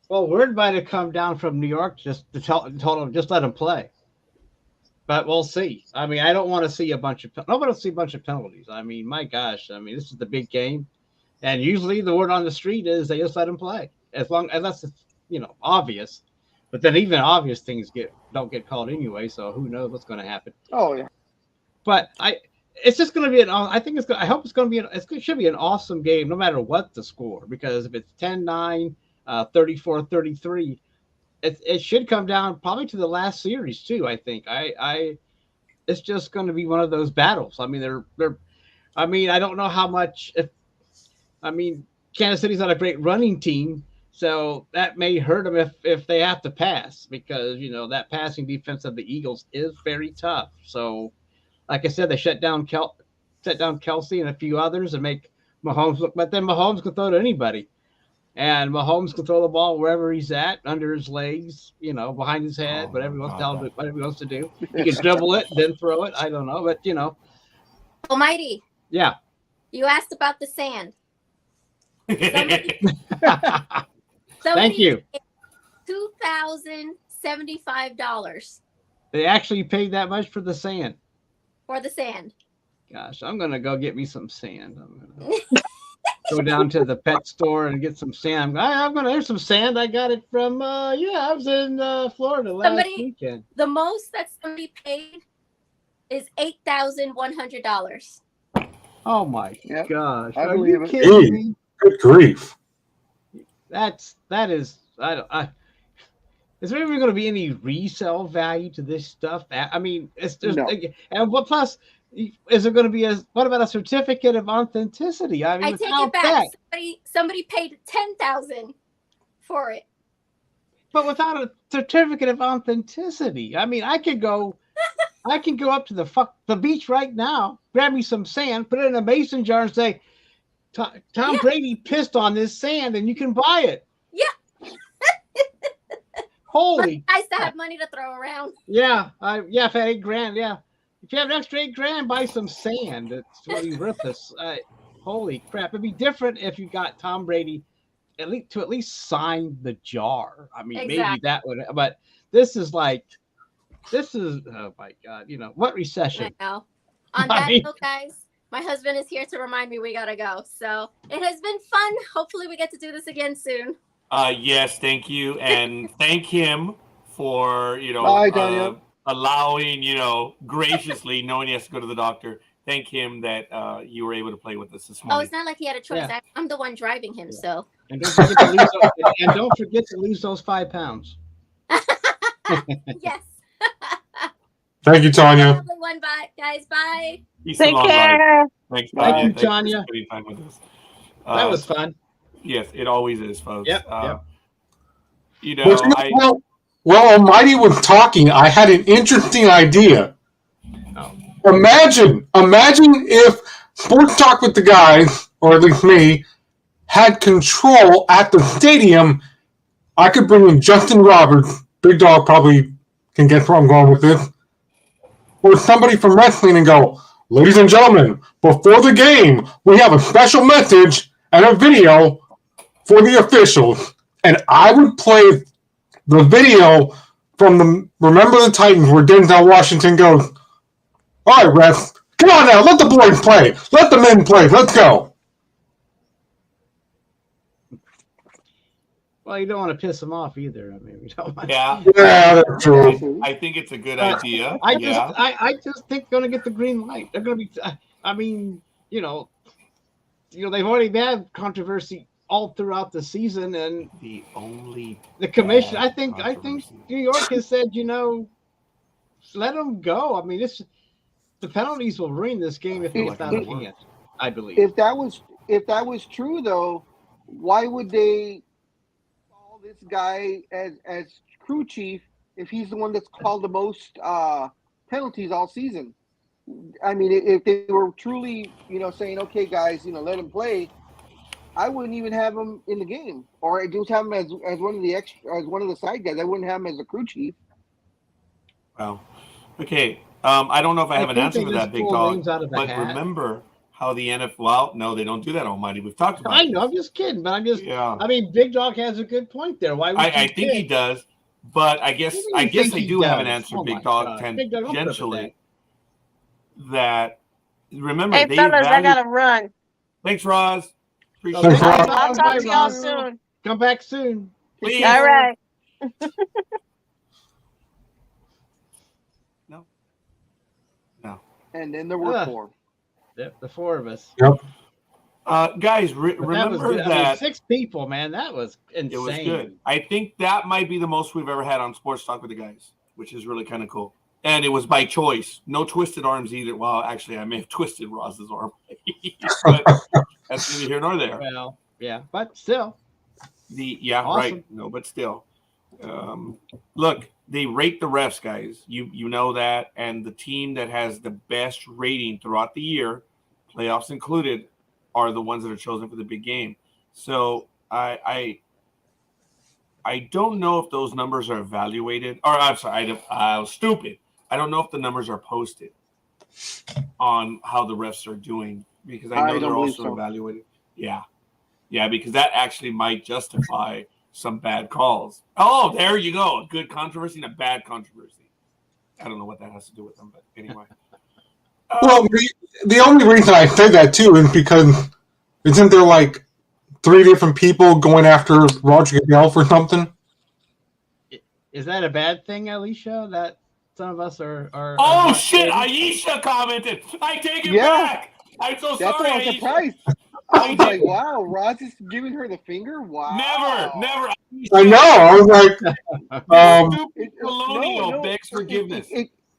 Well, word might have come down from New York just to told him just let him play. But we'll see. I mean, I don't want to see nobody will see a bunch of penalties. I mean, my gosh. I mean, this is the big game. And usually the word on the street is they just let him play. Unless it's, obvious. But then even obvious things don't get called anyway, so who knows what's going to happen. Oh, yeah. But it's just going to be I hope it's going to be it should be an awesome game no matter what the score, because if it's 10-9 34-33. It should come down probably to the last series too. I think it's just going to be one of those battles. I mean, they're. I mean, I don't know how much. I mean, Kansas City's not a great running team, so that may hurt them if they have to pass because that passing defense of the Eagles is very tough. So, like I said, they shut down Kelsey and a few others and make Mahomes look. But then Mahomes can throw to anybody, and Mahomes can throw the ball wherever he's at, under his legs, behind his head, whatever he wants to do. He can dribble it, then throw it. I don't know, but Almighty. Yeah. You asked about the sand. Somebody Thank you. $2,075 They actually paid that much for the sand. for the sand. Gosh, I'm gonna go get me some sand. I'm gonna go down to the pet store and get some sand. There's some sand. I got it from I was in Florida last weekend. The most that somebody paid is $8,100. Oh my gosh! I Are believe you it. kidding me? Good grief. That is. Is there even going to be any resale value to this stuff? I mean, No. And what plus? Is there going to be what about a certificate of authenticity? I mean, I take it back. Somebody paid $10,000 for it. But without a certificate of authenticity, I mean, I can go up to the beach right now, grab me some sand, put it in a mason jar, and say, Tom Brady pissed on this sand, and you can buy it. Yeah. Holy! But nice to have money to throw around. Yeah, if I had $8,000, yeah. If you have an extra $8,000, buy some sand. It's really worthless. Holy crap! It'd be different if you got Tom Brady at least sign the jar. I mean, maybe that would. But this is oh my God! What recession? I know. On that note, guys, my husband is here to remind me we gotta go. So it has been fun. Hopefully, we get to do this again soon. Yes, thank you, and thank him for Bye, Daniel. allowing graciously, knowing he has to go to the doctor. Thank him that you were able to play with us this morning. Oh, it's not like he had a choice. Yeah. I'm the one driving him, so. And don't forget to lose those 5 pounds. Yes. Thank you, Tanya. One bye, guys. Bye. Take care. Thanks, Thank Tanya. you, Tanya. Thanks for spending time with us. That was fun. Yes, it always is, folks. Yep. While Almighty was talking, I had an interesting idea. Oh. Imagine if Sports Talk with the guys, or at least me, had control at the stadium. I could bring in Justin Roberts. Big Dog probably can guess where I'm going with this. Or somebody from wrestling and go, ladies and gentlemen, before the game, we have a special message and a video for the officials. And I would play the video from the Remember the Titans where Denzel Washington goes, all right, refs, come on now, let the boys play. Let the men play. Let's go. Well, you don't want to piss them off either. I mean, we don't want Yeah, that's true. I think it's a good idea. I just think they're going to get the green light. They're going to be. I mean, they've already had controversy all throughout the season, and the commission. I think New York has said, let them go. I mean, the penalties will ruin this game if they get out of hand. I believe. If that was true, though, why would they call this guy as crew chief if he's the one that's called the most penalties all season? I mean, if they were truly, saying, okay, guys, let him play, I wouldn't even have him in the game, or I just have him as one of the side guys. I wouldn't have him as a crew chief. Wow. Okay. I don't know if I have an answer for that, Big Dog. But remember how the NFL. Well, no, they don't do that, Almighty. We've talked about. I know. I'm just kidding, but I'm just. Yeah. I mean, Big Dog has a good point there. Why? I think he does, but I guess they do have an answer, Big Dog, tangentially. That remember. Hey, fellas, I gotta run. Thanks, Roz. Appreciate it. I'll talk to y'all soon. Come back soon. Please. All right. No. And then there were 4. Yep, the 4 of us. Yep. Guys, remember that, I mean, 6 people, man. That was insane. It was good. I think that might be the most we've ever had on Sports Talk with the guys, which is really kind of cool. And it was by choice. No twisted arms either. Well, actually, I may have twisted Roz's arm. But that's neither here nor there. Well, yeah, but still. Awesome. Right. No, but still. Look, they rate the refs, guys. You know that. And the team that has the best rating throughout the year, playoffs included, are the ones that are chosen for the big game. So I don't know if those numbers are evaluated. Or I'm sorry, I was stupid. I don't know if the numbers are posted on how the refs are doing, because I know they're also evaluated. Yeah, because that actually might justify some bad calls. Oh, there you go. A good controversy and a bad controversy. I don't know what that has to do with them, but anyway. Well, the only reason I say that too is because isn't there like 3 different people going after Roger Goodell for something? Is that a bad thing, Alicia? That some of us are oh shit! Aisha commented. I take it back. I'm so That's sorry. Why I was surprised. I was like, "Wow, Roz is giving her the finger." Wow. Never. I know. I was like, stupid colonial begs forgiveness.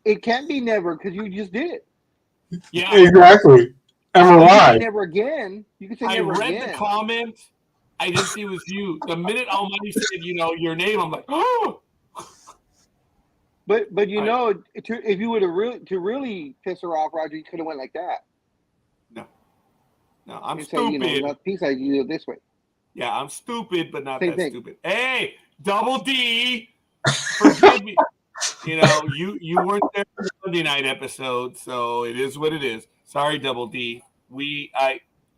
It can't be never because you just did it. Yeah, exactly. And we're live. Never again. You can say never again. I read the comment. I didn't see it was you. The minute Almighty said, your name, I'm like, oh. But if you would have really piss her off, Roger, you could have went like that. No, I'm stupid. Say, not peace, I do it this way. Yeah, I'm stupid, but not that stupid. Hey, Double D, forgive me. You weren't there for the Monday night episode, so it is what it is. Sorry, Double D.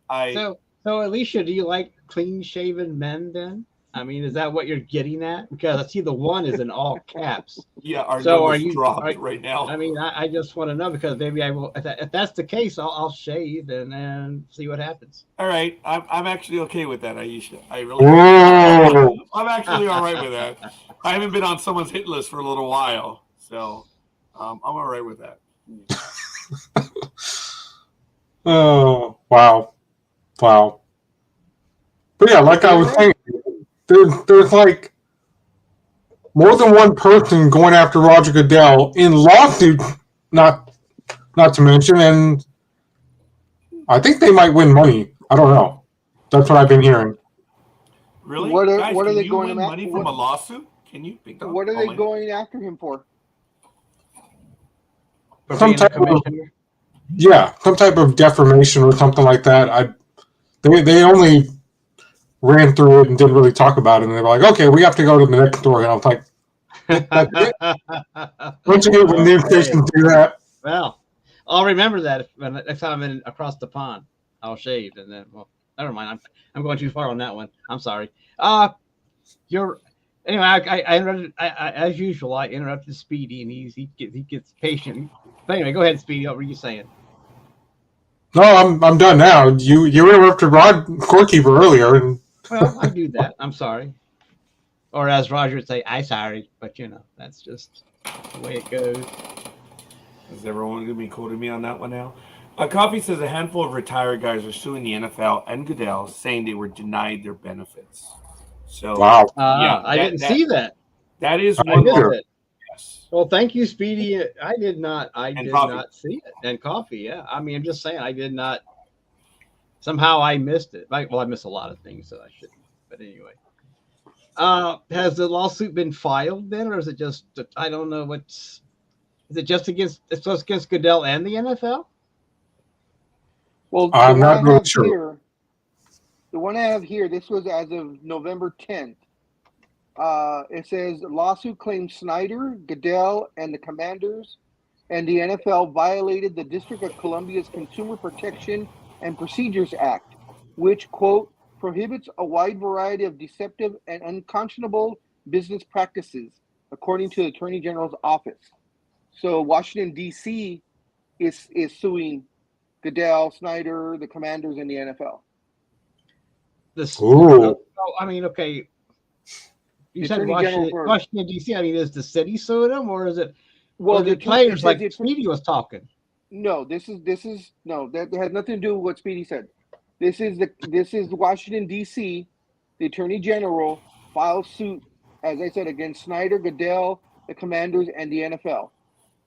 So Alicia, do you like clean-shaven men then? I mean, is that what you're getting at? Because I see the 1 is in all caps. Yeah, our numbers dropped right now. I mean, I just want to know, because maybe I will. If that's the case, I'll shave and see what happens. All right, I'm actually okay with that, Aisha. I'm actually all right with that. I haven't been on someone's hit list for a little while, so I'm all right with that. Oh, wow. But yeah, like I was saying, there's like more than one person going after Roger Goodell in lawsuits, not to mention, and I think they might win money. I don't know. That's what I've been hearing. Really? What are Guys, they going win money from a lawsuit? Can you? What are they going after him for? Some type of defamation or something like that. They only ran through it and didn't really talk about it, and they were like, "Okay, we have to go to the next story." And I was like, "That's it." Once you get when news stations do that, well, I'll remember that next time I'm across the pond. I'll shave, and then never mind. I'm going too far on that one. I'm sorry. Anyway. I interrupted. As usual, I interrupted Speedy, and he gets patient. But anyway, go ahead, Speedy. What were you saying? No, I'm done now. You interrupted Scorekeeper earlier, and well, I do that. I'm sorry. Or as Roger would say, "I'm sorry," but that's just the way it goes. Is everyone going to be quoting me on that one now? Coffee says a handful of retired guys are suing the NFL and Goodell, saying they were denied their benefits. So wow, I didn't see that. That is one. Yes. Well, thank you, Speedy. I did not see it. And coffee, yeah. I mean, I'm just saying, I did not. Somehow I missed it. I missed a lot of things that I shouldn't. But anyway, has the lawsuit been filed then, or is it just? I don't know is it just against Goodell and the NFL? Well, I'm not really sure. The one I have here, this was as of November 10th. It says lawsuit claims Snyder, Goodell, and the Commanders and the NFL violated the District of Columbia's Consumer Protection and Procedures Act, which, quote, prohibits a wide variety of deceptive and unconscionable business practices, according to the Attorney General's office. So Washington, D.C. is suing Goodell, Snyder, the Commanders, and the NFL. I mean, okay. You said Washington D.C. I mean, is the city suing them, or is it? Well, the players like Speedy was talking. No, this is no. That has nothing to do with what Speedy said. This is Washington, D.C. The Attorney General filed suit, as I said, against Snyder, Goodell, the Commanders, and the NFL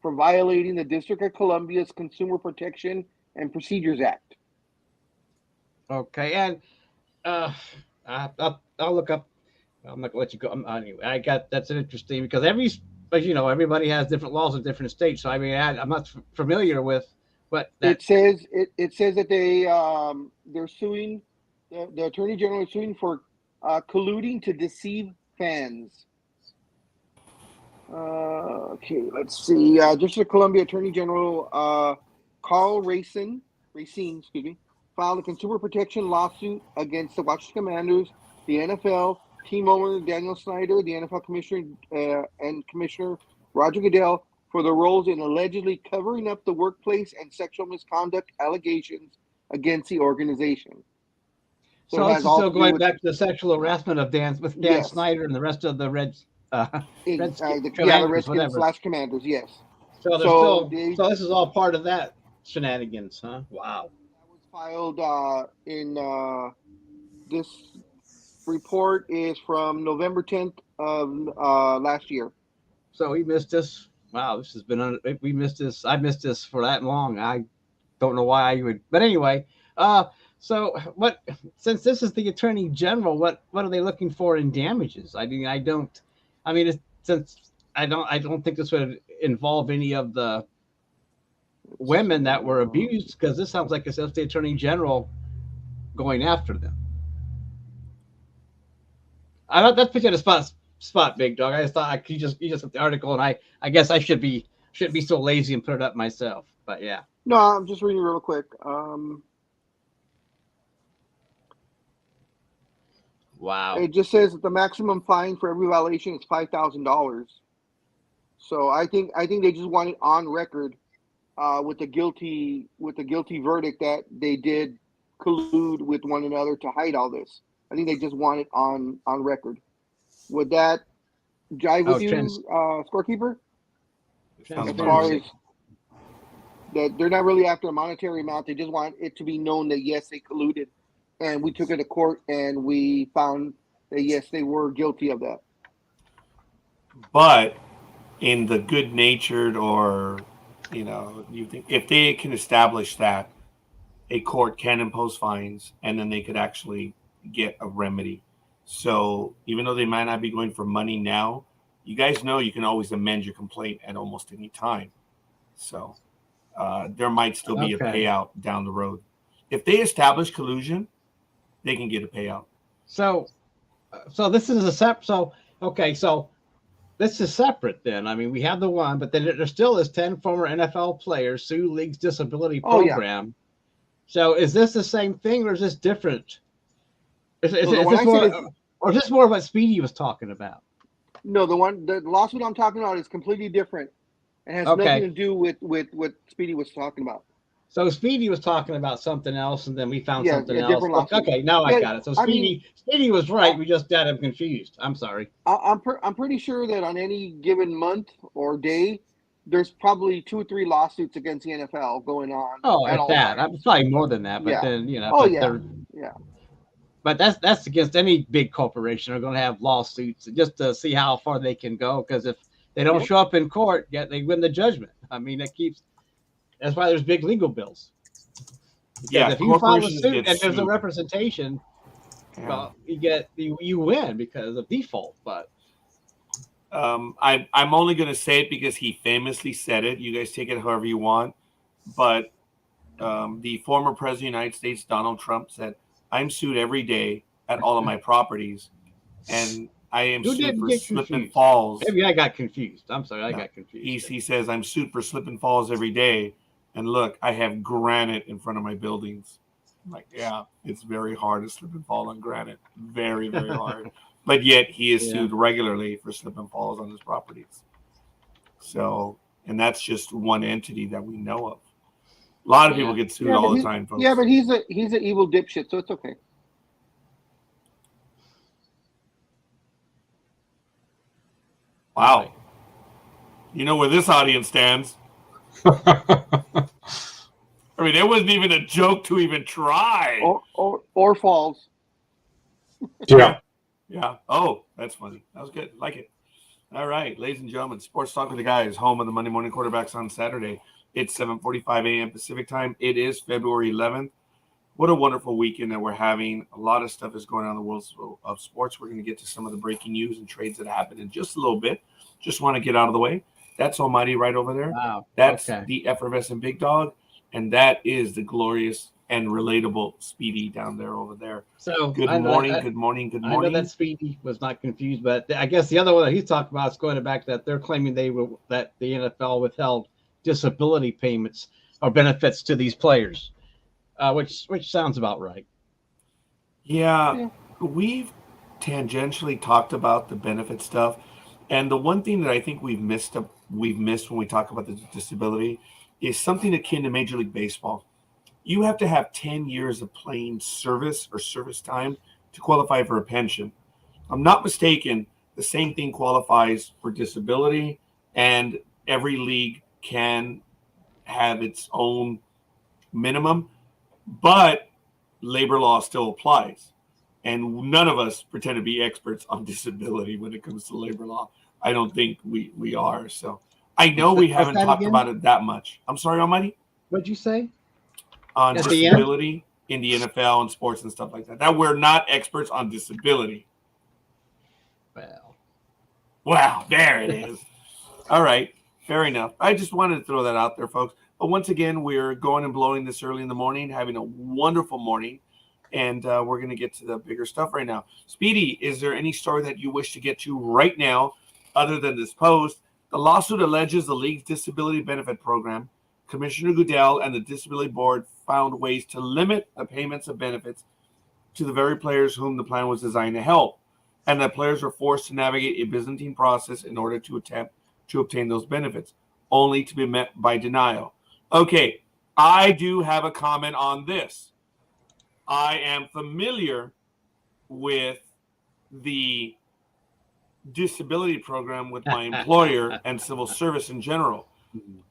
for violating the District of Columbia's Consumer Protection and Procedures Act. Okay, and I'll look up. I'm not gonna let you go. Anyway, that's interesting because everybody has different laws in different states. So I mean, I'm not familiar with what that. It says that they're suing. The Attorney General is suing for colluding to deceive fans. Okay, let's see. District of Columbia Attorney General Carl Racine, filed a consumer protection lawsuit against the Washington Commanders, the NFL, team owner Daniel Snyder, the NFL commissioner, and Commissioner Roger Goodell for the roles in allegedly covering up the workplace and sexual misconduct allegations against the organization. So this is still going back to the sexual harassment of Dan Snyder and the rest of the Redskins / Commanders, yes. So this is all part of that shenanigans, huh? Wow. That was filed in this report is from November 10th of last year. So we missed this. Wow, this has been we missed this. I missed this for that long. I don't know why I would, but anyway. So what? Since this is the Attorney General, what are they looking for in damages? I don't think this would involve any of the women that were abused, because this sounds like it's just the Attorney General going after them. I thought that's put you on the spot, Big Dog. I just thought you just put the article, and I guess I shouldn't be so lazy and put it up myself. But yeah. No, I'm just reading real quick. Wow. It just says that the maximum fine for every violation is $5,000. So I think they just want it on record with the guilty verdict that they did collude with one another to hide all this. I think they just want it on record. Would that jive with you, Scorekeeper? As far as that, they're not really after a monetary amount. They just want it to be known that yes, they colluded, and we took it to court and we found that yes, they were guilty of that. But in the good-natured, or you think if they can establish that a court can impose fines, and then they could actually get a remedy. So even though they might not be going for money now, you guys know you can always amend your complaint at almost any time. So there might still be a payout down the road. If they establish collusion, they can get a payout. So this is a separate. So this is separate then. I mean, we have the one, but then there still is 10 former NFL players sue league's disability program. Yeah. So is this the same thing, or is this different? Is this more of what Speedy was talking about? No, the lawsuit I'm talking about is completely different. It has nothing to do with what Speedy was talking about. So Speedy was talking about something else, and then we found something else. Okay, now I got it. So Speedy was right. We just got him confused. I'm sorry. I'm pretty sure that on any given month or day, there's probably 2 or 3 lawsuits against the NFL going on. Oh, at that. I'm probably more than that, but then yeah. But that's against any big corporation. They're going to have lawsuits just to see how far they can go. Because if they don't show up in court, yet they win the judgment. I mean, that's why there's big legal bills. Because if you file a suit and there's a representation, well, you win because of default. But I'm only going to say it because he famously said it. You guys take it however you want. But the former president of the United States, Donald Trump, said, "I'm sued every day at all of my properties, and I am sued for slip and falls." Maybe I got confused. I'm sorry, I got confused. He says, "I'm sued for slip and falls every day, and look, I have granite in front of my buildings." I'm like, yeah, it's very hard to slip and fall on granite. Very, very hard. But yet he is sued regularly for slip and falls on his properties. So, and that's just one entity that we know of. A lot of people get sued all the time, folks. Yeah, but he's an evil dipshit, so it's okay. Wow. You know where this audience stands. All I mean, it wasn't even a joke to even try. Or falls. Yeah. Yeah. Oh, that's funny. That was good. Like it. All right, ladies and gentlemen, Sports Talk with the Guys, home of the Monday Morning Quarterbacks on Saturday. It's 7:45 a.m. Pacific time. It is February 11th. What a wonderful weekend that we're having. A lot of stuff is going on in the world of sports. We're going to get to some of the breaking news and trades that happened in just a little bit. Just want to get out of the way. That's Almighty right over there. Wow. That's the effervescent Big Dog. And that is the glorious and relatable Speedy down there over there. So good morning. I know that Speedy was not confused, but I guess the other one that he's talking about is going back that they're claiming that the NFL withheld disability payments or benefits to these players, which sounds about right. Yeah, we've tangentially talked about the benefit stuff, and the one thing that I think we've missed when we talk about the disability is something akin to Major League Baseball. You have to have 10 years of playing service or service time to qualify for a pension. I'm not mistaken, the same thing qualifies for disability, and every league can have its own minimum, but labor law still applies. And none of us pretend to be experts on disability when it comes to labor law. I don't think we are. So I know we haven't talked about it that much. I'm sorry, Almighty? What'd you say? On disability in the NFL and sports and stuff like that. That we're not experts on disability. Wow, there it is. All right, fair enough. I just wanted to throw that out there, folks. But once again, we're going and blowing this early in the morning, having a wonderful morning, and we're going to get to the bigger stuff right now. Speedy, is there any story that you wish to get to right now other than this post? The lawsuit alleges the league's disability benefit program, Commissioner Goodell and the Disability Board found ways to limit the payments of benefits to the very players whom the plan was designed to help, and that players were forced to navigate a Byzantine process in order to attempt to obtain those benefits, only to be met by denial. Okay, I do have a comment on this. I am familiar with the disability program with my employer and civil service in general.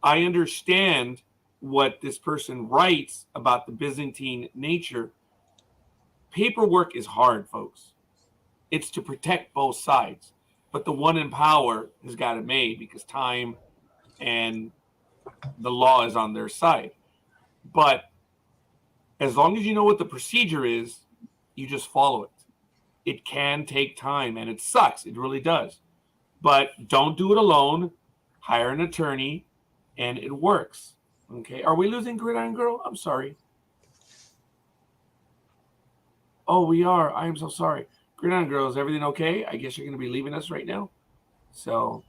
I understand what this person writes about the Byzantine nature. Paperwork is hard, folks. It's to protect both sides. But the one in power has got it made because time and the law is on their side. But as long as you know what the procedure is, you just follow it. It can take time, and it sucks. It really does. But don't do it alone. Hire an attorney, and it works. Okay, are we losing Gridiron Girl? I'm sorry. Oh, we are. I am so sorry. Gridiron Girl, is everything okay? I guess you're going to be leaving us right now. So,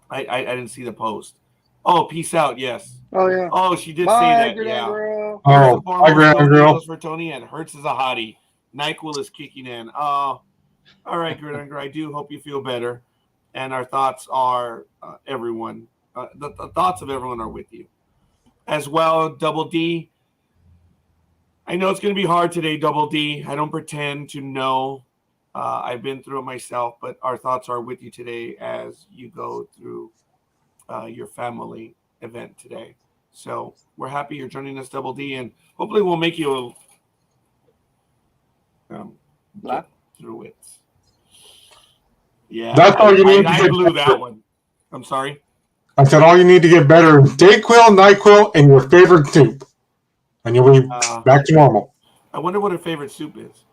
I didn't see the post. Oh, peace out. Yes. Oh yeah. Oh, she did Bye, say that. Gridiron Yeah. Girl. Oh, hi, Gridiron Girl. For Tony and Hertz is a hottie. NyQuil is kicking in. Oh, all right, Gridiron Girl. I do hope you feel better. And our thoughts are everyone. The thoughts of everyone are with you. As well, Double D. I know it's going to be hard today, Double D. I don't pretend to know. I've been through it myself, but our thoughts are with you today as you go through your family event today. So we're happy you're joining us, Double D, and hopefully we'll make you get through it. Yeah, that's all you need. I blew that one. I'm sorry. I said all you need to get better is Dayquil, NyQuil, and your favorite soup, and you'll be back to normal. I wonder what her favorite soup is.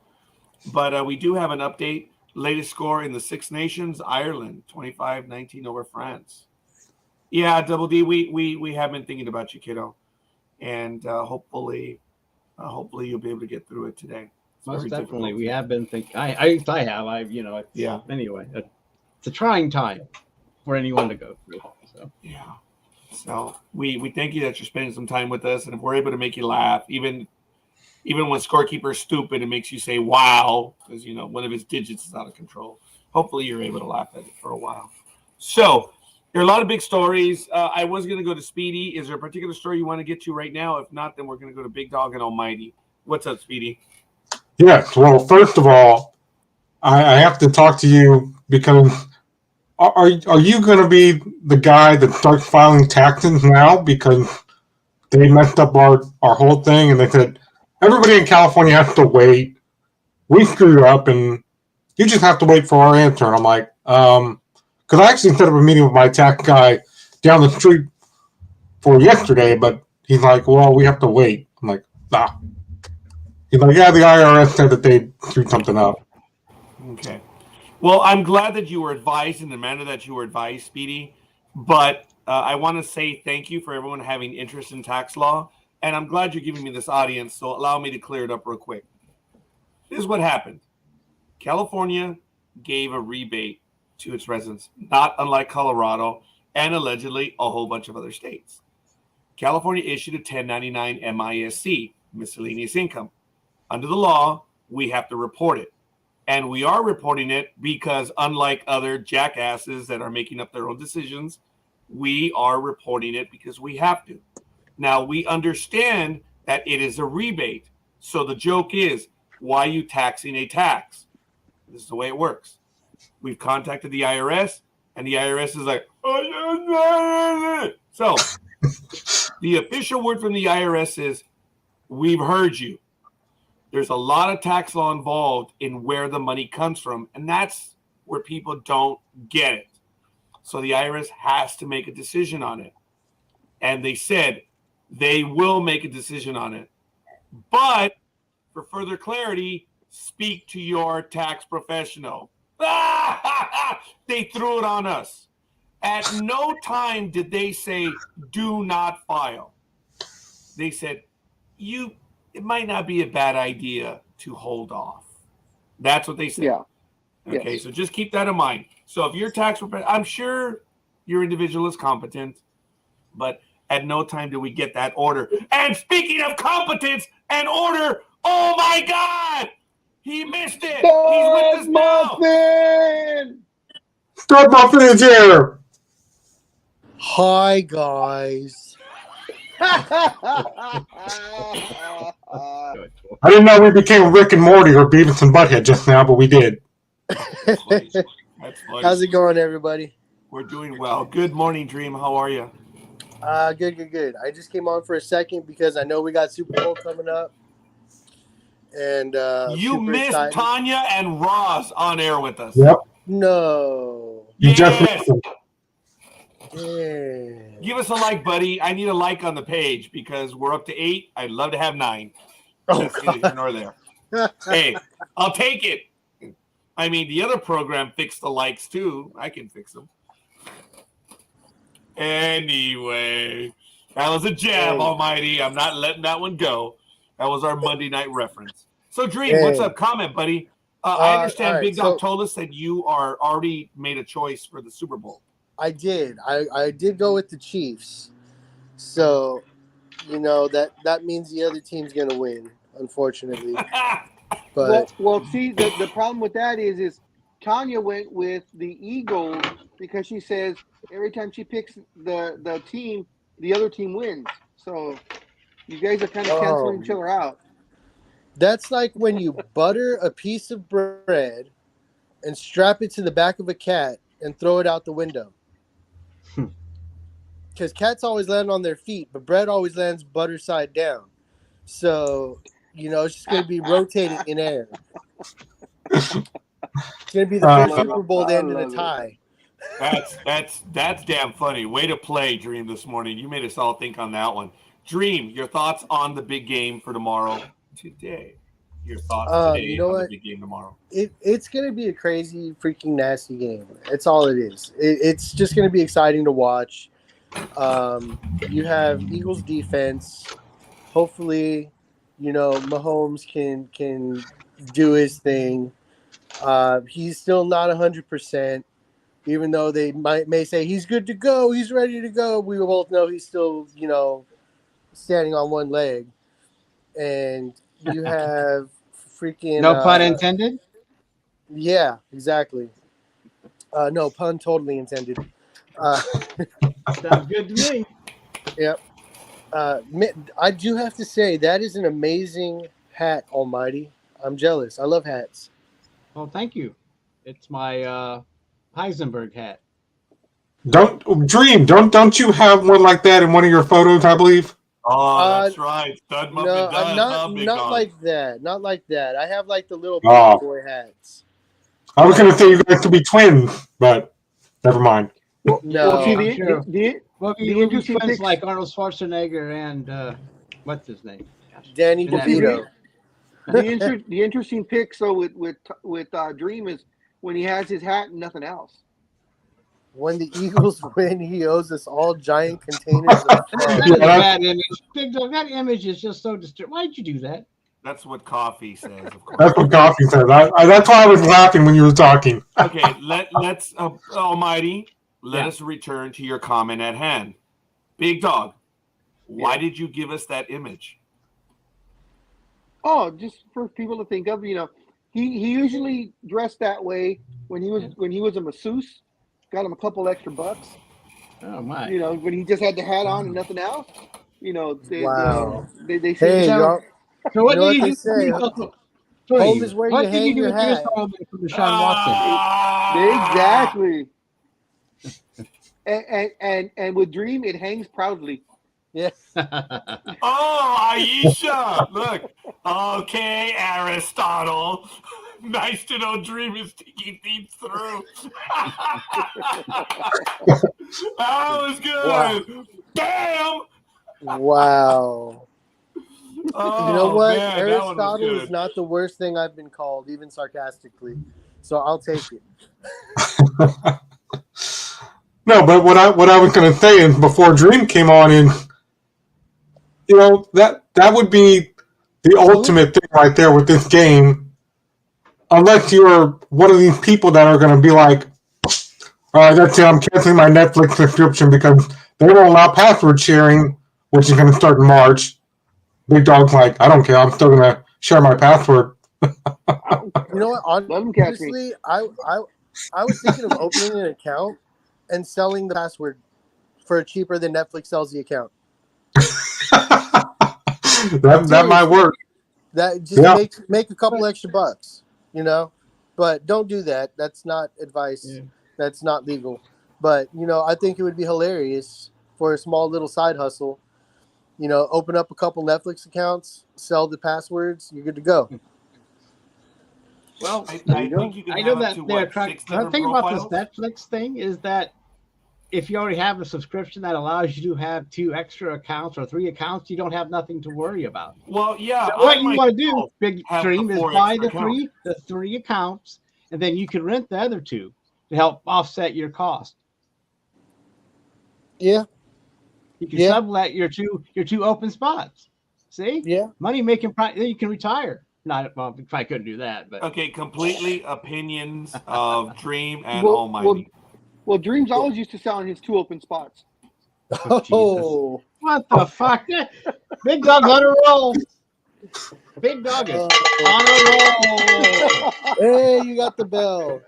But we do have an update. Latest score in the Six Nations, Ireland, 25-19 over France. Yeah, Double D, we have been thinking about you, kiddo, and hopefully you'll be able to get through it today. It's most definitely, difficult. We have been thinking. I have. Yeah. Anyway, it's a trying time for anyone to go through. So yeah. So we thank you that you're spending some time with us, and if we're able to make you laugh, even when Scorekeeper is stupid, it makes you say wow because one of his digits is out of control. Hopefully, you're able to laugh at it for a while. So there are a lot of big stories. I was going to go to Speedy. Is there a particular story you want to get to right now? If not, then we're going to go to Big Dog and Almighty. What's up, Speedy? Yes. Well, first of all, I have to talk to you because are you going to be the guy that starts filing taxes now? Because they messed up our whole thing, and they said everybody in California has to wait. We screwed up, and you just have to wait for our answer. And I'm like, because I actually set up a meeting with my tax guy down the street for yesterday, but he's like, well, we have to wait. I'm like, nah. He's like, yeah, the IRS said that they screwed something up. Okay. Well, I'm glad that you were advised in the manner that you were advised, Speedy. But I want to say thank you for everyone having interest in tax law. And I'm glad you're giving me this audience, so allow me to clear it up real quick. Here's what happened. California gave a rebate to its residents, not unlike Colorado and allegedly a whole bunch of other states. California issued a 1099 MISC, miscellaneous income. Under the law, we have to report it. And we are reporting it because unlike other jackasses that are making up their own decisions, we are reporting it because we have to. Now, we understand that it is a rebate. So the joke is, why are you taxing a tax? This is the way it works. We've contacted the IRS, and the IRS is like, so the official word from the IRS is, we've heard you. There's a lot of tax law involved in where the money comes from, and that's where people don't get it. So the IRS has to make a decision on it. And they said they will make a decision on it. But for further clarity, speak to your tax professional. They threw it on us. At no time did they say, do not file. They said, it might not be a bad idea to hold off. That's what they said. Yeah. Okay, Yes. so just keep that in mind. So if your tax professional, I'm sure your individual is competent, but at no time do we get that order. And speaking of competence and order, oh my God, he missed it. He's with us now. Muffin! Good Muffin is here. Hi, guys. I didn't know we became Rick and Morty or Beavis and Butthead just now, but we did. That's funny. How's it going, everybody? We're doing well. Good morning, Dreem. How are you? Good. I just came on for a second because I know we got Super Bowl coming up. And you missed excited. Tanya and Ross on air with us. Yep. No. Yes. Yeah. Give us a like, buddy. I need a like on the page because we're up to 8. I'd love to have 9. Oh, That's neither here nor there. Hey, I'll take it. I mean, the other program fixed the likes too. I can fix them. Anyway, that was a jab, Almighty. I'm not letting that one go. That was our Monday night reference. So, Dreem, what's up? Comment, buddy. I understand Big Dog told us that you are already made a choice for the Super Bowl. I did. I did go with the Chiefs. So, that means the other team's going to win, unfortunately. But well, see, the problem with that is Tanya went with the Eagles because she says every time she picks the team, the other team wins. So you guys are kind of canceling each other out. That's like when you butter a piece of bread and strap it to the back of a cat and throw it out the window. Because cats always land on their feet, but bread always lands butter side down. So, it's just going to be rotating in air. It's going to be the first Super Bowl to end in a tie. That's damn funny. Way to play, Dreem, this morning. You made us all think on that one. Dreem, your thoughts on the big game for tomorrow? Today. Your thoughts today on the big game tomorrow. It's going to be a crazy, freaking nasty game. It's all it is. It's just going to be exciting to watch. You have Eagles defense. Hopefully, Mahomes can do his thing. He's still not 100%, even though they may say he's good to go, he's ready to go. We both know he's still, standing on one leg. And you have freaking no pun intended. Yeah, exactly. No pun totally intended. Sounds good to me. Yep. I do have to say that is an amazing hat, Almighty. I'm jealous. I love hats. Well, thank you. It's my Heisenberg hat. Don't you have one like that in one of your photos? I believe. Oh, that's right. Stud Muppet No, does. not like that. Not like that. I have like the little Oh. boy hats. I was going to say you guys could be twins, but never mind. Well, No, see, I'm sure. the We'll be interesting twins picks, like Arnold Schwarzenegger and what's his name? Danny Well, DeVito. the interesting pick. So with Dream is when he has his hat and nothing else. When the Eagles win, he owes us all giant containers of That fun. is a bad image. Big Dog, that image is just so disturbing. Why did you do that? That's what Coffee says, of course. That's what Coffee said. That's why I was laughing when you were talking. Okay, let's Almighty, let us return to your comment at hand. Big Dog, why did you give us that image? Oh, just for people to think of. He usually dressed that way when he was a masseuse. Got him a couple extra bucks. Oh my! When he just had the hat on and nothing else. Wow. They Hey, say, y'all. So what You know did what you they do? say, home is where you hang your hat. From Deshaun Watson? exactly. And with Dream, it hangs proudly. Yeah. Oh, Aisha! Look. Okay, Aristotle. Nice to know Dream is thinking deep through. That was good. Wow. Damn! Wow. Oh, You know what? man, Aristotle is not the worst thing I've been called, even sarcastically. So I'll take it. No, but what I was going to say is before Dream came on in, that would be the ultimate thing right there with this game. Unless you're one of these people that are going to be like, all right, that's it, I'm canceling my Netflix subscription because they won't allow password sharing, which is going to start in March. Big Dog's like, I don't care, I'm still going to share my password. You know what? Honestly, I was thinking of opening an account and selling the password for cheaper than Netflix sells the account. that might work. That just make a couple extra bucks, but don't do that. That's not advice. Yeah. That's not legal. But I think it would be hilarious for a small little side hustle. Open up a couple Netflix accounts, sell the passwords, you're good to go. Well, I think you can have up to what, 6 the thing profiles? about this Netflix thing is that if you already have a subscription that allows you to have 2 extra accounts or 3 accounts, you don't have nothing to worry about. Well, yeah. So what you want to do, Big Dream, is buy the 3 accounts, and then you can rent the other 2 to help offset your cost. Yeah. You can sublet your two open spots. See? Yeah. Money making. You can retire. Well, if I couldn't do that, but okay. Completely opinions of Dream and Almighty. Well, Dream's always used to selling his 2 open spots. Oh, what the fuck? Big Dog's on a roll. Big Dog is on a roll. Hey, you got the bell.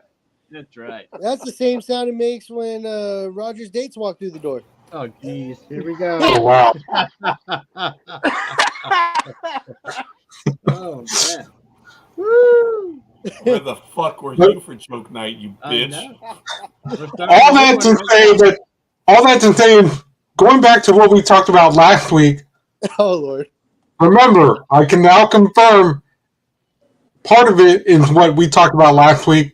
That's right. That's the same sound it makes when Roger's dates walk through the door. Oh, geez. Here we go. Oh, wow. Oh, man. Woo! Where the fuck were you for joke night, you bitch? All that to say, going back to what we talked about last week. Oh, Lord. Remember, I can now confirm part of it is what we talked about last week,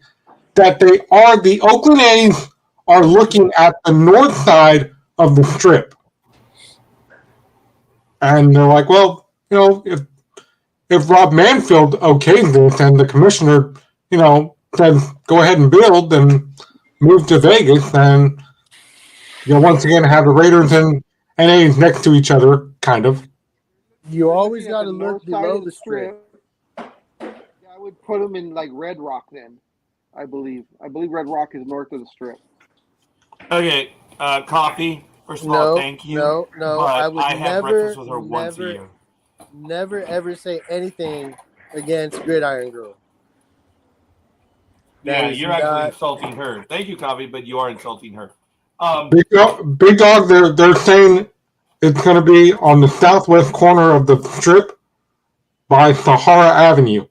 that the Oakland A's are looking at the north side of the strip. And they're like, well, if Rob Manfield okays this and the commissioner, says go ahead and build and move to Vegas, then once again have the Raiders and A's next to each other, kind of. You always got to look below the strip. Yeah, I would put them in like Red Rock then. I believe Red Rock is north of the strip. Okay, Coffee. First of all, thank you. No. But I have breakfast with her once a year. Never ever say anything against Gridiron Girl. Yeah, you're actually insulting her. Thank you, Coffee, but you are insulting her. Big Dog, they're saying it's going to be on the southwest corner of the strip by Sahara Avenue.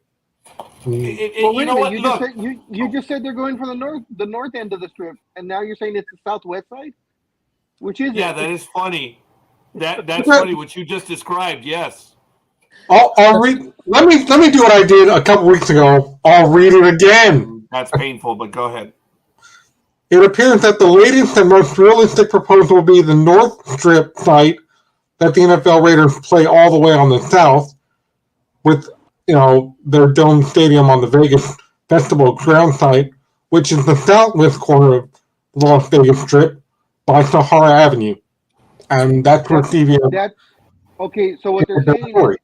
You know what? You just said they're going for the north end of the strip, and now you're saying it's the southwest side, which is that is funny. That's funny what you just described. Yes. I'll read. Let me do what I did a couple weeks ago. I'll read it again. That's painful, but go ahead. It appears that the latest and most realistic proposal will be the North Strip site that the NFL Raiders play all the way on the south, with their dome stadium on the Vegas Festival ground site, which is the southwest corner of the Las Vegas Strip by Sahara Avenue, and that's where Stevie. Okay, so what they're saying is,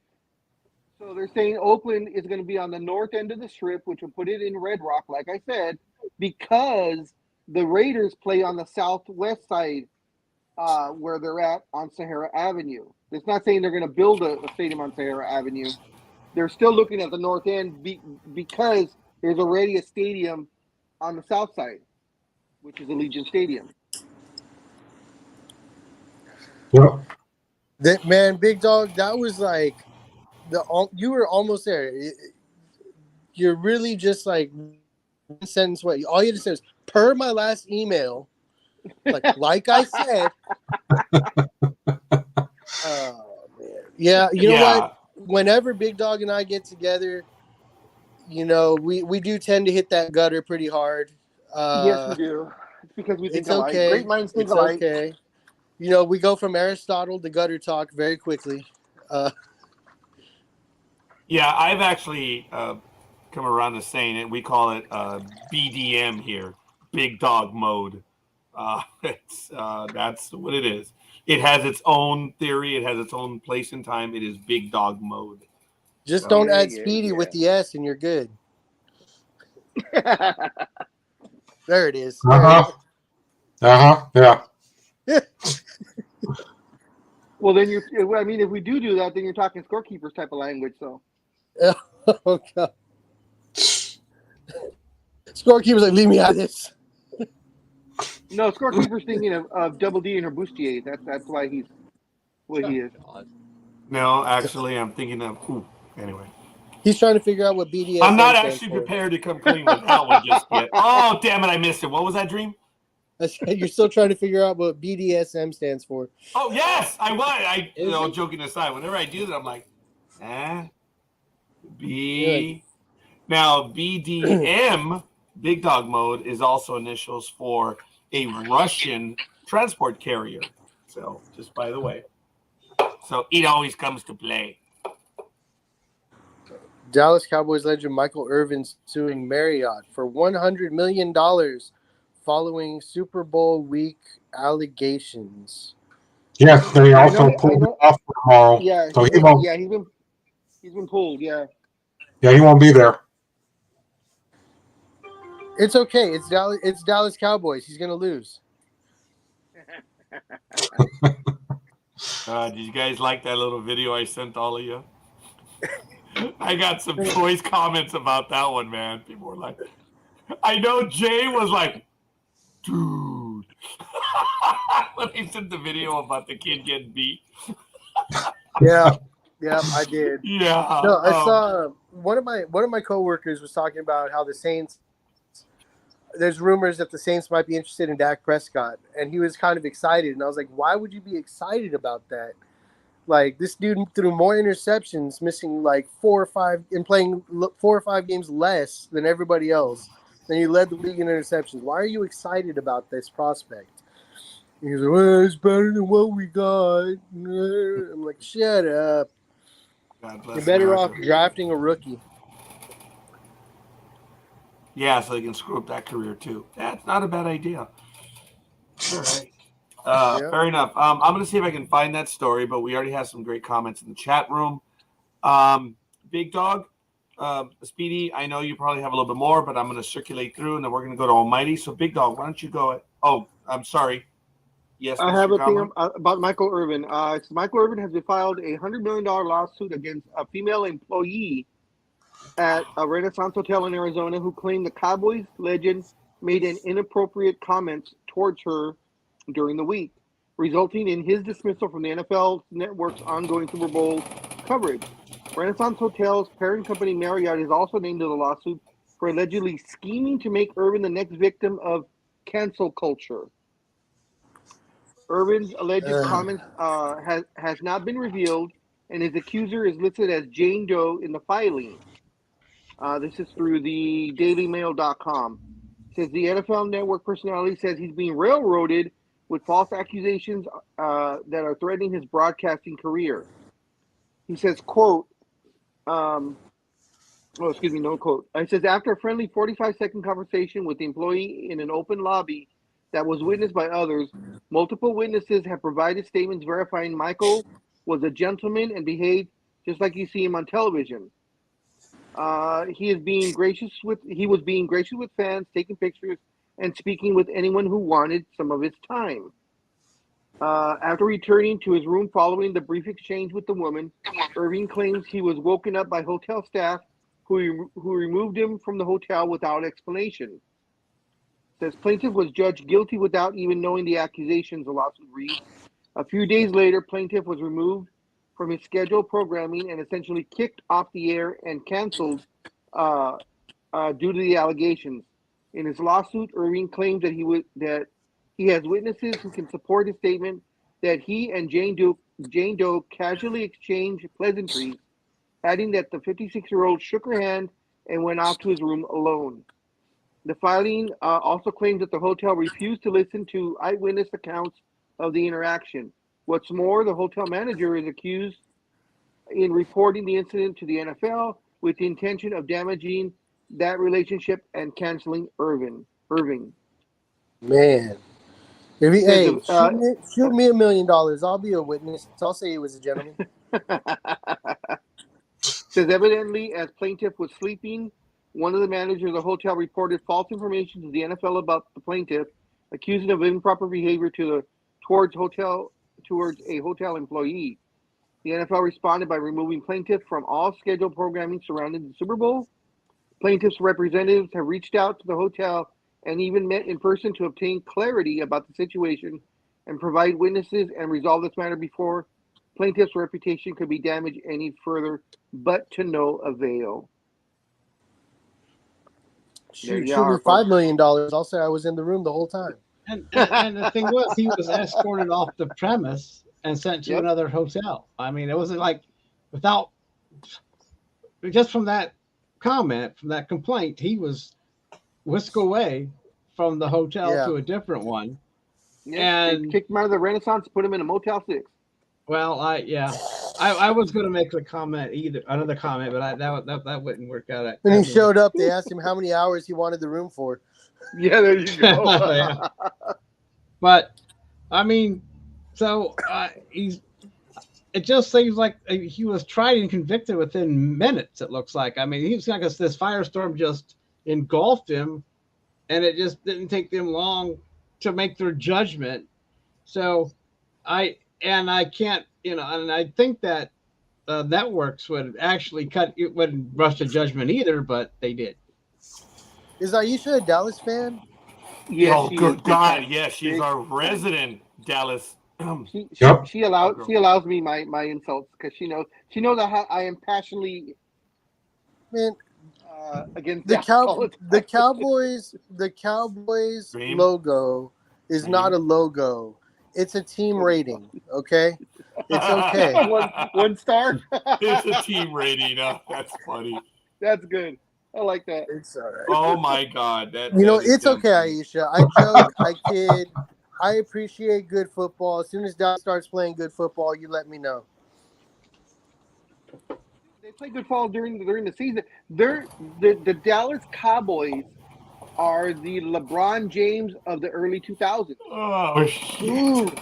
they're saying Oakland is going to be on the north end of the strip, which will put it in Red Rock, like I said, because the Raiders play on the southwest side, where they're at on Sahara Avenue. It's not saying they're going to build a stadium on Sahara Avenue. They're still looking at the north end because there's already a stadium on the south side, which is Allegiant Stadium. Well, Man, Big Dog, that was like you were almost there. You're really just like one sentence away. All you had to say is, per my last email, like I said. Oh man, yeah. You know what? Whenever Big Dog and I get together, we do tend to hit that gutter pretty hard. Yes, we do. It's because we think it's alike. okay. Great minds think alike. Okay. We go from Aristotle to gutter talk very quickly. Yeah, I've actually come around to saying it. We call it BDM here, Big Dog Mode. That's what it is. It has its own theory. It has its own place in time. It is Big Dog Mode. Just don't add Speedy with the S, and you're good. There it is. Yeah. Well, then if we do that, then you're talking Scorekeeper's type of language, so. Oh, God. Scorekeeper's like, leave me out of this. No, Scorekeeper's thinking of Double D and her bustier. That's why he's what he is. No, actually, I'm thinking of. Anyway. He's trying to figure out what BDS. I'm not actually prepared to come clean with that one just yet. Oh, damn it, I missed it. What was that, Dream? You're still trying to figure out what BDSM stands for. Oh, yes, I was. Joking aside, whenever I do that, I'm like, B. Now, BDM, Big Dog Mode, is also initials for a Russian transport carrier. So, just by the way. So, it always comes to play. Dallas Cowboys legend Michael Irvin suing Marriott for $100 million following Super Bowl week allegations. Yes, they also pulled it off tomorrow. Yeah, so he's been pulled. Yeah. Yeah, he won't be there. It's okay. It's Dallas Cowboys. He's gonna lose. Did you guys like that little video I sent all of you? I got some choice comments about that one, man. People were like, I know Jay was like, dude. When he sent the video about the kid getting beat. Yeah, I did. Yeah. No, I saw one of my coworkers was talking about how the Saints. There's rumors that the Saints might be interested in Dak Prescott, and he was kind of excited. And I was like, why would you be excited about that? Like, this dude threw more interceptions, missing like 4 or 5, and playing 4 or 5 games less than everybody else. Then he led the league in interceptions. Why are you excited about this prospect? And he's like, well, it's better than what we got. I'm like, shut up. You're better off drafting a rookie. Yeah, so they can screw up that career too. That's not a bad idea. All right. Fair enough. I'm going to see if I can find that story, but we already have some great comments in the chat room. Big Dog, Speedy, I know you probably have a little bit more, but I'm going to circulate through, and then we're going to go to Almighty. So, Big Dog, why don't you go? Oh, I'm sorry. Yes, I have a thing about Michael Irvin. Michael Irvin has filed a $100 million lawsuit against a female employee at a Renaissance Hotel in Arizona who claimed the Cowboys legend made an inappropriate comments towards her during the week, resulting in his dismissal from the NFL Network's ongoing Super Bowl coverage. Renaissance Hotel's parent company Marriott is also named in the lawsuit for allegedly scheming to make Irvin the next victim of cancel culture. Irvin's alleged comments has not been revealed, and his accuser is listed as Jane Doe in the filing. This is through the DailyMail.com. It says the NFL Network personality says he's being railroaded with false accusations that are threatening his broadcasting career. He says, quote, no quote. It says, after a friendly 45-second conversation with the employee in an open lobby that was witnessed by others, multiple witnesses have provided statements verifying Michael was a gentleman and behaved just like you see him on television. He was being gracious with fans, taking pictures, and speaking with anyone who wanted some of his time. After returning to his room following the brief exchange with the woman, Irving claims he was woken up by hotel staff who removed him from the hotel without explanation. Says plaintiff was judged guilty without even knowing the accusations, the lawsuit reads. A few days later, plaintiff was removed from his scheduled programming and essentially kicked off the air and canceled due to the allegations. In his lawsuit, Irving claims that he has witnesses who can support his statement that he and Jane Doe casually exchanged pleasantries, adding that the 56-year-old shook her hand and went off to his room alone. The filing also claims that the hotel refused to listen to eyewitness accounts of the interaction. What's more, the hotel manager is accused in reporting the incident to the NFL with the intention of damaging that relationship and canceling Irving. Man. If he, shoot me $1 million. I'll be a witness. I'll say he was a gentleman. Says evidently, as plaintiff was sleeping, one of the managers of the hotel reported false information to the NFL about the plaintiff, accusing of improper behavior towards a hotel employee. The NFL responded by removing plaintiff from all scheduled programming surrounding the Super Bowl. Plaintiff's representatives have reached out to the hotel and even met in person to obtain clarity about the situation and provide witnesses and resolve this matter before plaintiff's reputation could be damaged any further, but to no avail. Shoot me $5 million. I'll say I was in the room the whole time. And the thing was, he was escorted off the premise and sent to another hotel. I mean, it wasn't like just from that comment, from that complaint, he was whisked away from the hotel to a different one. Yeah, and kicked him out of the Renaissance, put him in a Motel 6. Well, I was going to make another comment, but that wouldn't work out. When he showed up, they asked him how many hours he wanted the room for. Yeah, there you go. Yeah. But I mean, so it just seems like he was tried and convicted within minutes. It looks like. I mean, he was like this firestorm just engulfed him, and it just didn't take them long to make their judgment. So I can't, and I think that networks would actually wouldn't rush to judgment either, but they did. Is Aisha a Dallas fan? Yes. Oh, good God! Yes, she's our resident Dallas. She allows me my insults because she knows how I am passionately against the Cowboys Dreem logo is Dreem. Not a logo. It's a team rating. Okay, it's okay. one star. It's a team rating. Oh, that's funny. That's good. I like that. It's all right. Oh my God! It's okay, Aisha. I joke. I kid. I appreciate good football. As soon as Dallas starts playing good football, you let me know. They play good football during the season. The Dallas Cowboys are the LeBron James of the early 2000s. Oh, shit.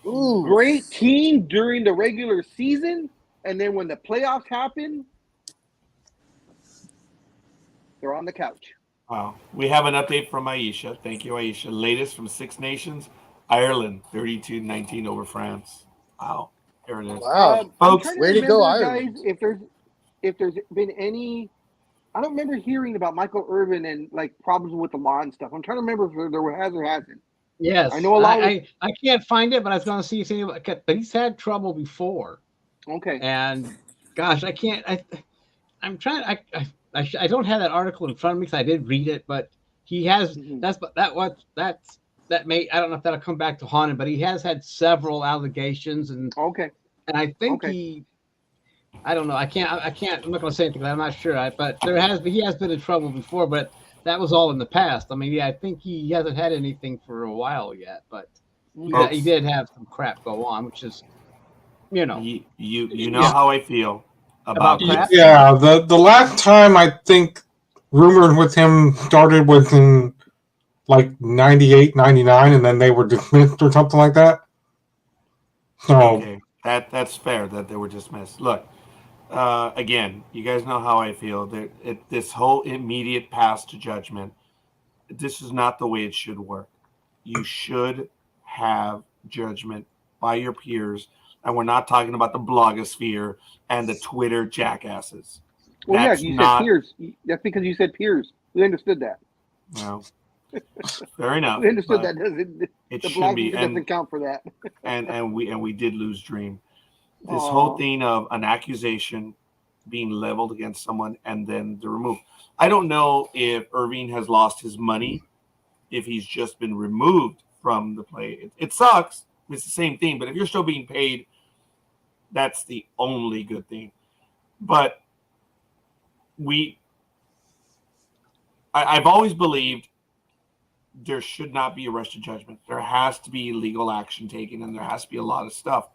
Ooh. Great team during the regular season, and then when the playoffs happen, they're on the couch. Wow. We have an update from Aisha. Thank you, Aisha. Latest from Six Nations. Ireland, 32-19 over France. Wow. Here it is. Wow. Folks, way to go, Ireland. Guys, if there's been any, I don't remember hearing about Michael Irvin and like problems with the law and stuff. I'm trying to remember if there has or hasn't. Yes. I know a lot. I can't find it, but I was going to see something about, but he's had trouble before. Okay. And gosh, I can't. I'm trying. I don't have that article in front of me because I did read it, but he has. That's that may, I don't know if that'll come back to haunt him, but he has had several allegations, and I think I don't know. I can't. I'm not going to say anything. I'm not sure. But he has been in trouble before, but that was all in the past. I mean, yeah, I think he hasn't had anything for a while yet, but he did have some crap go on, which is, you know how I feel about crap. Yeah, the last time I think rumors with him started within like 98, 99, and then they were dismissed or something like that. So okay, that's fair that they were dismissed. Look, again, you guys know how I feel. This whole immediate pass to judgment, this is not the way it should work. You should have judgment by your peers, and we're not talking about the blogosphere and the Twitter jackasses. Well, yeah, you said peers. That's because you said peers. We understood that. No, fair enough. We understood that. The should be, doesn't count for that. and we did lose Dreem. This whole thing of an accusation being leveled against someone and then the remove. I don't know if Irving has lost his money, if he's just been removed from the play. It sucks. It's the same thing. But if you're still being paid, that's the only good thing. But I've always believed there should not be a rush to judgment. There has to be legal action taken, and there has to be a lot of stuff.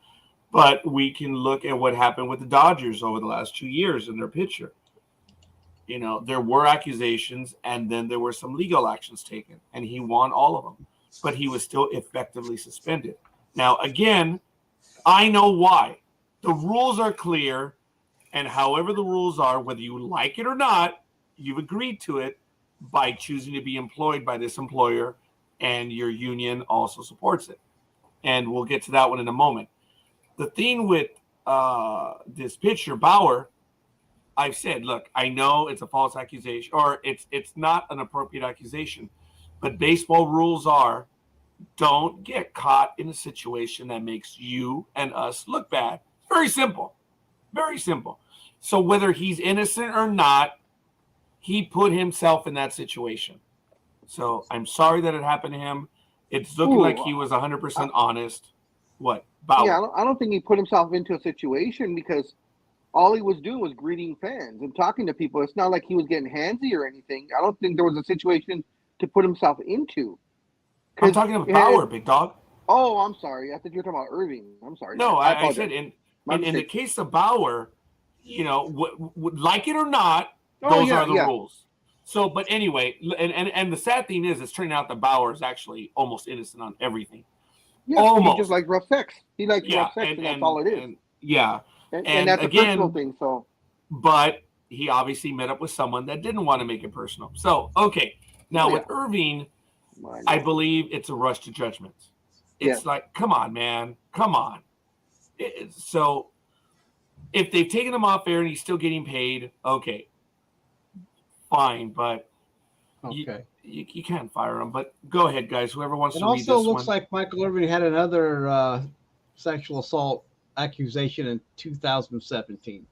But we can look at what happened with the Dodgers over the last 2 years in their pitcher. You know, there were accusations, and then there were some legal actions taken, and he won all of them. But he was still effectively suspended. Now, again, I know why. The rules are clear, and however the rules are, whether you like it or not, you've agreed to it by choosing to be employed by this employer, and your union also supports it. And we'll get to that one in a moment. The thing with this pitcher, Bauer, I've said, look, I know it's a false accusation, or it's not an appropriate accusation, but baseball rules are, don't get caught in a situation that makes you and us look bad. Very simple. Very simple. So whether he's innocent or not, he put himself in that situation. So I'm sorry that it happened to him. It's looking like he was 100% honest. What? Bauer. Yeah, I don't think he put himself into a situation, because all he was doing was greeting fans and talking to people. It's not like he was getting handsy or anything. I don't think there was a situation to put himself into. I'm talking about Bauer, big dog. Oh, I'm sorry. I thought you were talking about Irving. I'm sorry. No, I said in the case of Bauer, you know, like it or not, those are the rules. So, but anyway, and the sad thing is, it's turning out that Bauer is actually almost innocent on everything. Yeah, almost. He just like rough sex. He likes rough sex, and that's all it is. And that's again, a personal thing. So, but he obviously met up with someone that didn't want to make it personal. So, okay, now with Irving, I believe it's a rush to judgment. It's like, come on, man, come on. So, if they've taken him off air and he's still getting paid, okay, fine, but you can't fire him. But go ahead, guys. Whoever wants to read this one. It also looks like Michael Irving had another sexual assault accusation in 2017.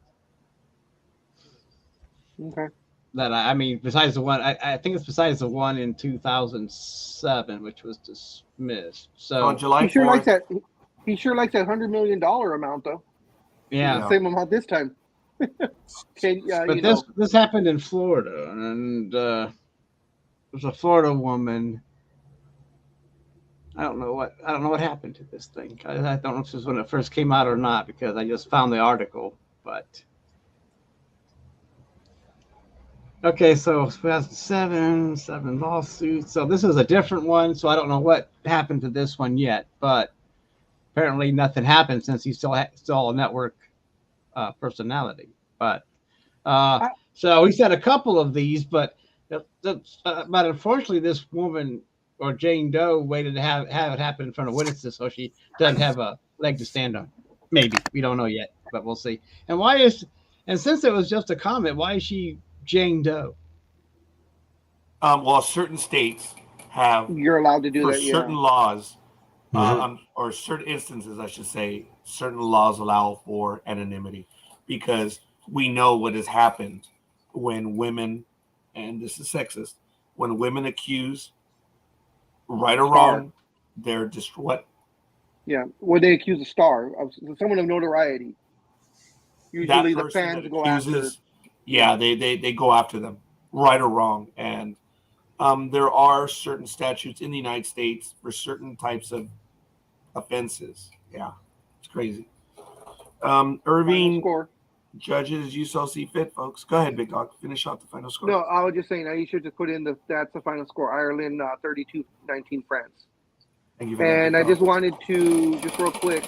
Okay. That I mean, besides the one, I think it's besides the one in 2007, which was dismissed. So on July 4th, he sure likes that $100 million amount, though. Yeah, same amount this time. But this happened in Florida, and there's a Florida woman. I don't know what happened to this thing. I don't know if this was when it first came out or not, because I just found the article. But okay, so 2007, 7 lawsuits. So this is a different one. So I don't know what happened to this one yet, but apparently nothing happened since he's still a network personality. But so he's had a couple of these, but unfortunately, this woman or Jane Doe waited to have it happen in front of witnesses, so she doesn't have a leg to stand on. Maybe, we don't know yet, but we'll see. And since it was just a comment, why is she Jane Doe? Well, certain states have, you're allowed to do that. Certain laws, or certain instances, I should say, certain laws allow for anonymity, because we know what has happened when women, and this is sexist, when women accuse Right or wrong, they're just what? Yeah, where they accuse a star of someone of notoriety. Usually the fans go after. Yeah, they go after them, right or wrong. And there are certain statutes in the United States for certain types of offenses. Yeah, it's crazy. Irving, judges, you so see fit, folks. Go ahead, Big Dog. Finish out the final score. No, I was just saying that you should just put in that's the final score. Ireland 32-19 France. Thank you for and that, I just wanted to, just real quick,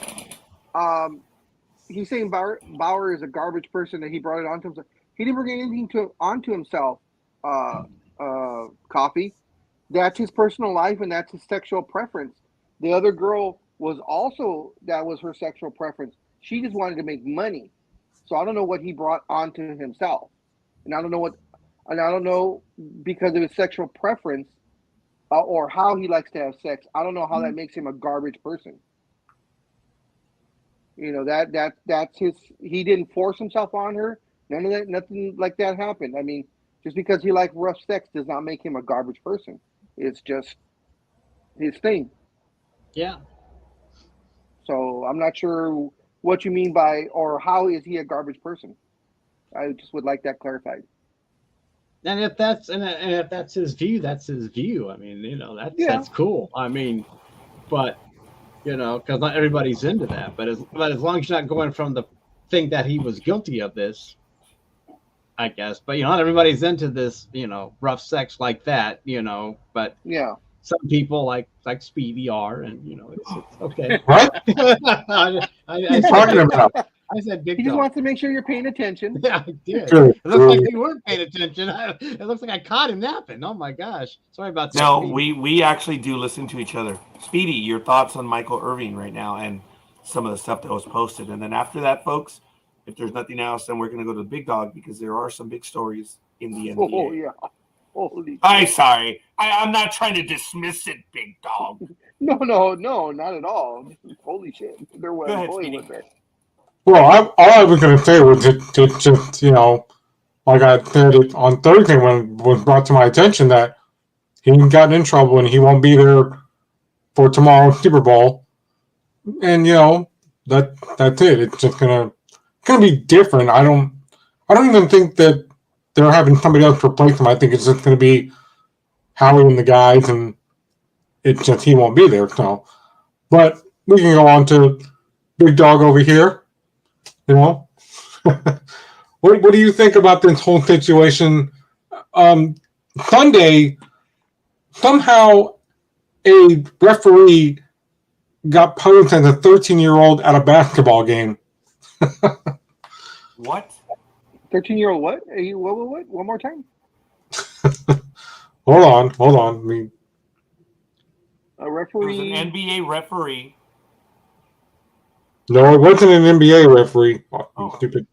he's saying Bauer is a garbage person that he brought it onto himself. He didn't bring anything onto himself, Coffee. That's his personal life and that's his sexual preference. The other girl that was her sexual preference. She just wanted to make money. So I don't know what he brought onto himself. And I don't know because of his sexual preference or how he likes to have sex. I don't know how that makes him a garbage person. You know, that's his, he didn't force himself on her. None of that, nothing like that happened. I mean, just because he liked rough sex does not make him a garbage person. It's just his thing. Yeah. So I'm not sure what you mean by, or how is he a garbage person? I just would like that clarified. And if that's his view, that's his view. I mean, you know, that's cool. I mean, but you know, because not everybody's into that. But as long as you're not going from the thing that he was guilty of this, I guess. But you know, not everybody's into this, you know, rough sex like that, you know. But yeah, some people like Speedy are, and you know, it's okay. What? I talking about? I said big. He just wants to make sure you're paying attention. Yeah, I did. It looks like you weren't paying attention. It looks like I caught him napping. Oh my gosh! Sorry about that. No, we actually do listen to each other. Speedy, your thoughts on Michael Irving right now and some of the stuff that was posted, and then after that, folks, if there's nothing else, then we're going to go to the Big Dog because there are some big stories in the NBA. Oh yeah. Holy. I'm sorry. I'm not trying to dismiss it, Big Dog. No, not at all. Holy shit. There was there. Well, all I was going to say was just, you know, like I said it on Thursday when it was brought to my attention that he got in trouble and he won't be there for tomorrow's Super Bowl. And, you know, that's it. It's just gonna be different. I don't even think that they're having somebody else replace him. I think it's just going to be Howie and the guys, and it's just he won't be there. So, but we can go on to Big Dog over here. You know, what do you think about this whole situation? Sunday, somehow a referee got posed as a 13-year-old at a basketball game. What? 13-year-old what? What? One more time? Hold on. I mean, a referee. It was an NBA referee. No, it wasn't an NBA referee. Stupid.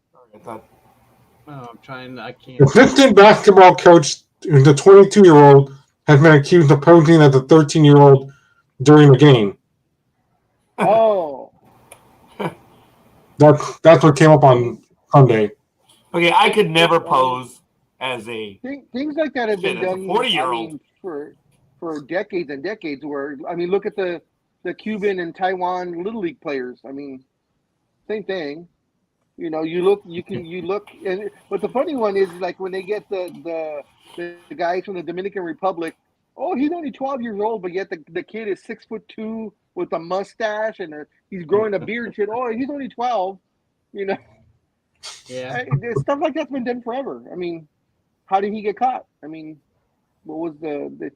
I'm trying. I can't. Assistant basketball coach, the 22-year-old, has been accused of posing as a 13-year-old during the game. Oh. That's what came up on Sunday. Okay, I could never pose as a things like that have been done 40-year-old. I mean, for decades and decades. Where I mean, look at the Cuban and Taiwan Little League players. I mean, same thing. You know, you look, and but the funny one is like when they get the guys from the Dominican Republic. Oh, he's only 12 years old, but yet the kid is 6'2" with a mustache and he's growing a beard and shit. Oh, he's only 12. You know. Yeah. Stuff like that's been done forever. I mean, how did he get caught? I mean, what was the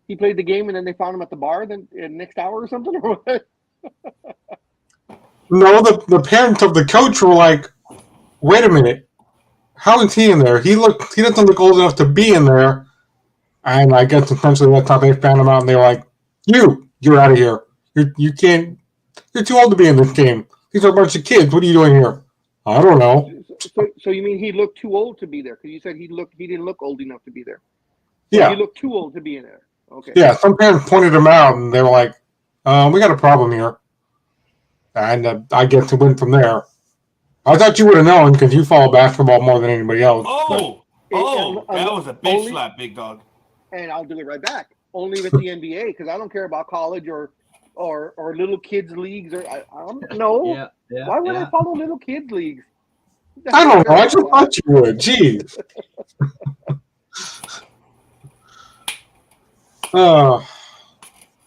he played the game and then they found him at the bar the next hour or something, or what? No, the parents of the coach were like, wait a minute, how is he in there? He doesn't look old enough to be in there. And I guess essentially that's how they found him out, and they were like, you're out of here. You're too old to be in this game. These are a bunch of kids. What are you doing here? I don't know. So you mean he looked too old to be there? Because you said he didn't look old enough to be there. Yeah. He looked too old to be in there. Okay. Yeah, some parents pointed him out, and they were like, we got a problem here. And I guess it went from there. I thought you would have known because you follow basketball more than anybody else. That was a big slap, Big Dog. And I'll do it right back. only with the NBA because I don't care about college or little kids leagues or no. Yeah. Why would I follow little kids leagues? I don't know. I just thought you would. Jeez.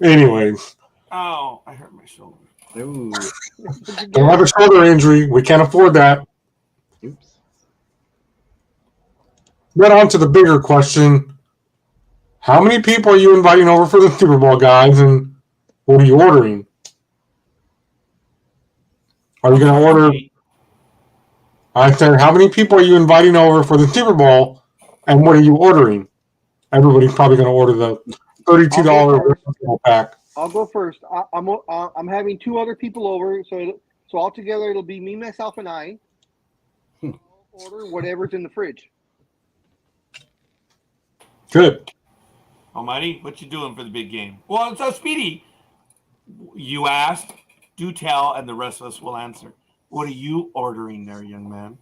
Anyways. Oh, I hurt my shoulder. Ooh. Don't have a shoulder injury. We can't afford that. Oops. But on to the bigger question. How many people are you inviting over for the Super Bowl, guys? And what are you ordering? Are you going to order... I said, how many people are you inviting over for the Super Bowl, and what are you ordering? Everybody's probably going to order the $32 pack. I'll go first. I'm having 2 other people over, so altogether it'll be me, myself, and I. Order whatever's in the fridge. Good. Almighty, what you doing for the big game? Well, so Speedy, you asked, do tell, and the rest of us will answer. What are you ordering there, young man?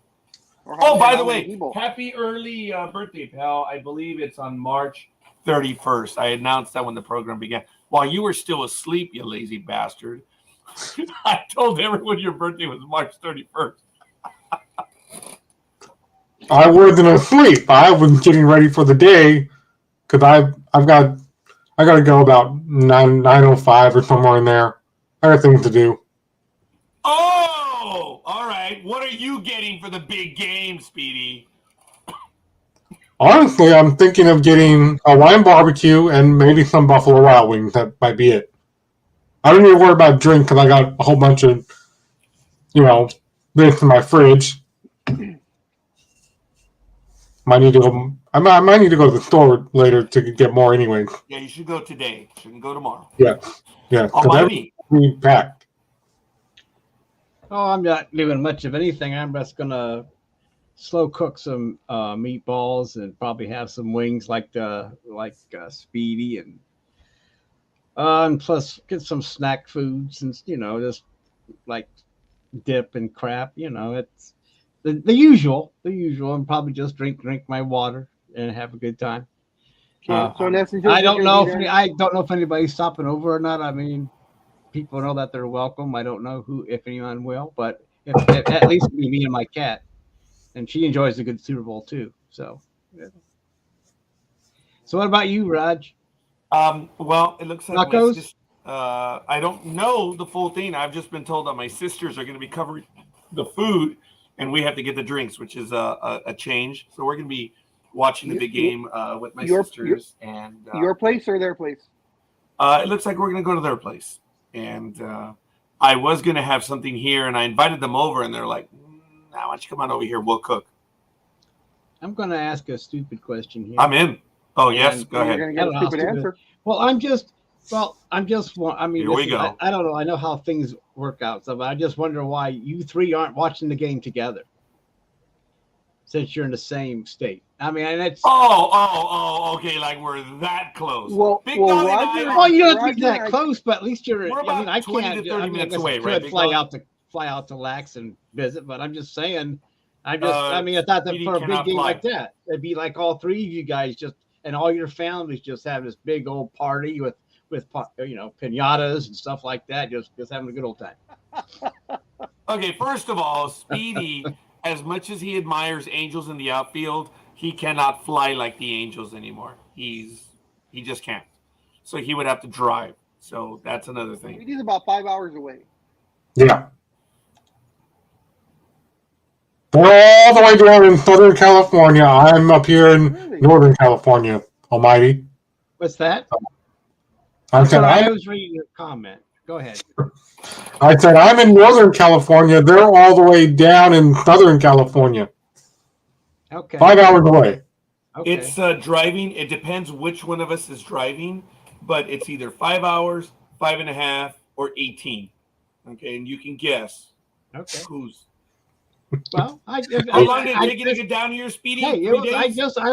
Oh, by the way, happy early birthday, pal. I believe it's on March 31st. I announced that when the program began. While you were still asleep, you lazy bastard. I told everyone your birthday was March 31st. I wasn't asleep. I was getting ready for the day because I got to go about 9:05 or somewhere in there. I got things to do. Oh, all right. What are you getting for the big game, Speedy? Honestly, I'm thinking of getting a Hawaiian barbecue and maybe some Buffalo Wild Wings. That might be it. I don't need to worry about drink because I got a whole bunch of, this in my fridge. I might need to go to the store later to get more anyway. Yeah, you should go today. Shouldn't go tomorrow. Yeah. Almighty. Packed. Oh, I'm not doing much of anything. I'm just gonna slow cook some meatballs and probably have some wings like Speedy and plus get some snack foods and just like dip and crap. It's the usual, and probably just drink my water and have a good time. So I don't know if anybody's stopping over or not. I mean, people know that they're welcome. I don't know if anyone will, but if at least me and my cat, and she enjoys a good Super Bowl too. So what about you, Raj? Well, it looks like tacos. I don't know the full thing. I've just been told that my sisters are going to be covering the food, and we have to get the drinks, which is a change. So we're going to be watching the big game with my sisters. And your place or their place? It looks like we're going to go to their place. And I was going to have something here, and I invited them over, and they're like, why don't you come on over here? We'll cook. I'm going to ask a stupid question here. I'm in. Oh, yes. Go ahead. You're going to get a stupid answer. Well, I mean, here we go. I don't know. I know how things work out. So I just wonder why you three aren't watching the game together since you're in the same state. I mean, and it's okay, like we're that close. Well, you don't think that close, but at least you're. I mean, I 20 can't. to 30 minutes away, I right? could fly out to Lax and visit, but I'm just saying. I thought that for a big game like that, it'd be like all three of you guys and all your families just have this big old party with pinatas and stuff like that, just having a good old time. Okay, first of all, Speedy, as much as he admires angels in the outfield, he cannot fly like the angels anymore. He just can't. So he would have to drive. So that's another thing. He's about 5 hours away. Yeah. They're all the way down in Southern California. I'm up here in Northern California. Almighty. What's that? I was reading your comment. Go ahead. I said I'm in Northern California. They're all the way down in Southern California. Okay. 5 hours away. Okay. It's driving. It depends which one of us is driving, but it's either 5 hours, 5.5, or 18. Okay, and you can guess. Okay. Who's? Well, how long did it take you to get down here, Speedy? Hey, I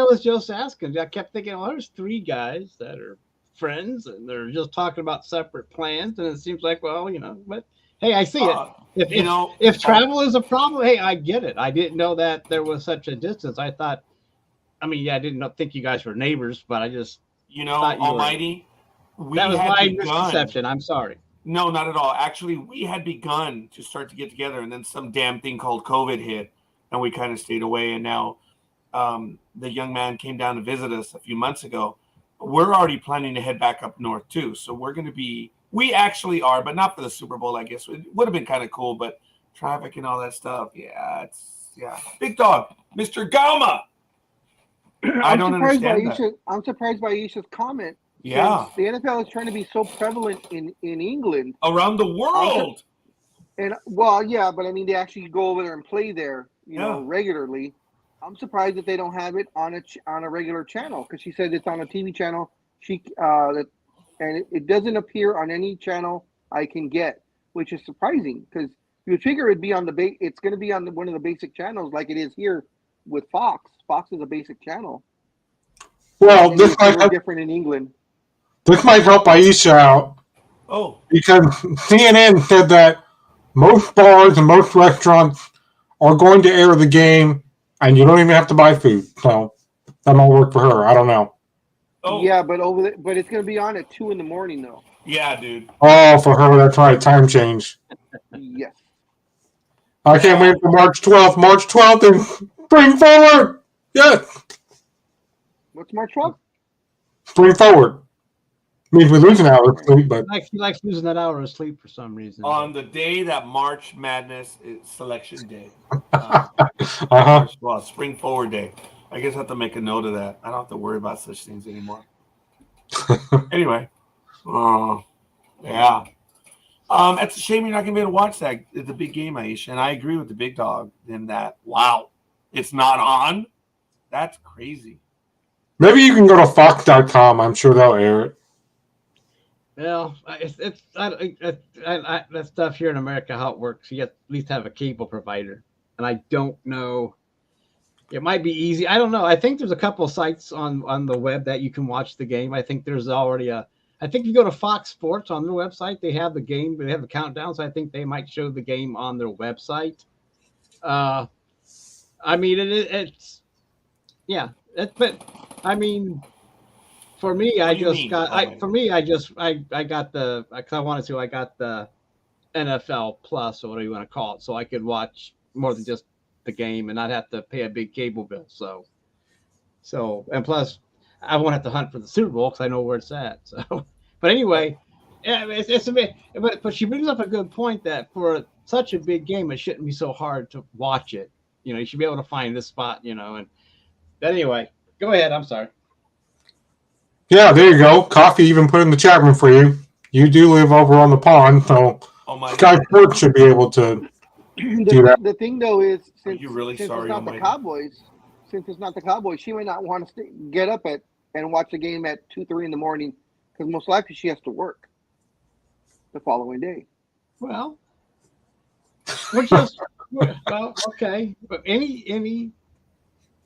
was just asking. I kept thinking, well, there's three guys that are friends, and they're just talking about separate plans, and it seems like, well, but hey, I see it. If travel is a problem, hey, I get it. I didn't know that there was such a distance. I thought, I didn't think you guys were neighbors, but I just You know, Almighty. That was my misconception. I'm sorry. No, not at all. Actually, we had begun to start to get together, and then some damn thing called COVID hit, and we kind of stayed away. And now the young man came down to visit us a few months ago. We're already planning to head back up north, too. So we're going to be – we actually are, but not for the Super Bowl, I guess. It would have been kind of cool, but traffic and all that stuff, yeah. Big Dog, Mr. Galma. I don't understand that. I'm surprised by Aisha's comment. Yeah. The NFL is trying to be so prevalent in England. Around the world. Yeah, but I mean, they actually go over there and play there, you know, regularly. I'm surprised that they don't have it on a regular channel, because she said it's on a TV channel. And it doesn't appear on any channel I can get, which is surprising, because you would figure it'd be on it's going to be on one of the basic channels like it is here with Fox. Fox is a basic channel. Well, this might be different in England. This might help Aisha out. Oh. Because CNN said that most bars and most restaurants are going to air the game, and you don't even have to buy food. So that might work for her. I don't know. Oh. Yeah, but it's going to be on at 2 in the morning, though. Yeah, dude. Oh, for her, that's right. Time change. Yes. I can't wait for March 12th. March 12th and spring forward. Yes. What's March 12th? Spring forward. Means we lose an hour of sleep, but he likes losing that hour of sleep for some reason. On the day that March Madness is Selection Day. Well, Spring Forward Day. I guess I have to make a note of that. I don't have to worry about such things anymore. Anyway. Yeah. It's a shame you're not going to be able to watch that. It's a big game, Aisha. And I agree with the Big Dog in that, wow, it's not on? That's crazy. Maybe you can go to Fox.com. I'm sure they'll air it. Well, that stuff here in America, how it works, you have to at least have a cable provider. And I don't know. It might be easy. I don't know. I think there's a couple of sites on the web that you can watch the game. I think there's already I think if you go to Fox Sports on their website, they have the game, they have the countdown. So I think they might show the game on their website. I mean, it's but I mean, for me, I got the, because I wanted to, I got the NFL Plus, or whatever you want to call it, so I could watch more than just the game and not have to pay a big cable bill. So, and plus, I won't have to hunt for the Super Bowl because I know where it's at. So, but anyway, yeah, it's a bit, but she brings up a good point that for such a big game, it shouldn't be so hard to watch it. You know, you should be able to find this spot, you know, but anyway, go ahead. I'm sorry. Yeah, there you go. Coffee even put in the chat room for you. You do live over on the pond, so Sky Sports should be able to do that. The thing, though, is since it's not the Cowboys, she might not want to get up and watch the game at 2-3 in the morning, because most likely she has to work the following day. Well, okay. But any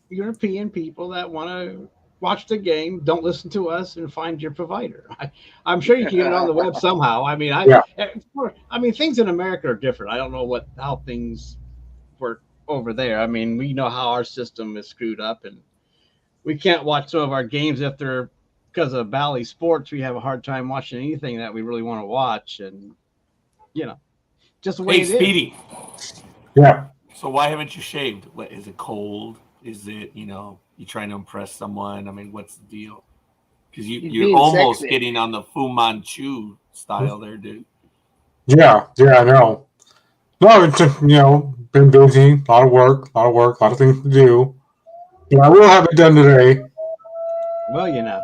European people that want to watch the game, don't listen to us and find your provider. I'm sure you can get it on the web somehow. I mean, I mean, things in America are different. I don't know how things work over there. I mean, we know how our system is screwed up, and we can't watch some of our games if they're, because of Bally Sports. We have a hard time watching anything that we really want to watch, and you know, just the way it Speedy. Is. Yeah. So why haven't you shaved? What, is it cold? Is it, you know, you trying to impress someone? I mean, what's the deal? Because you're almost sexy. Getting on the Fu Manchu style there, dude. Yeah, I know. No, it's just, you know, been busy, a lot of work, a lot of things to do. But I will have it done today. Well, you know.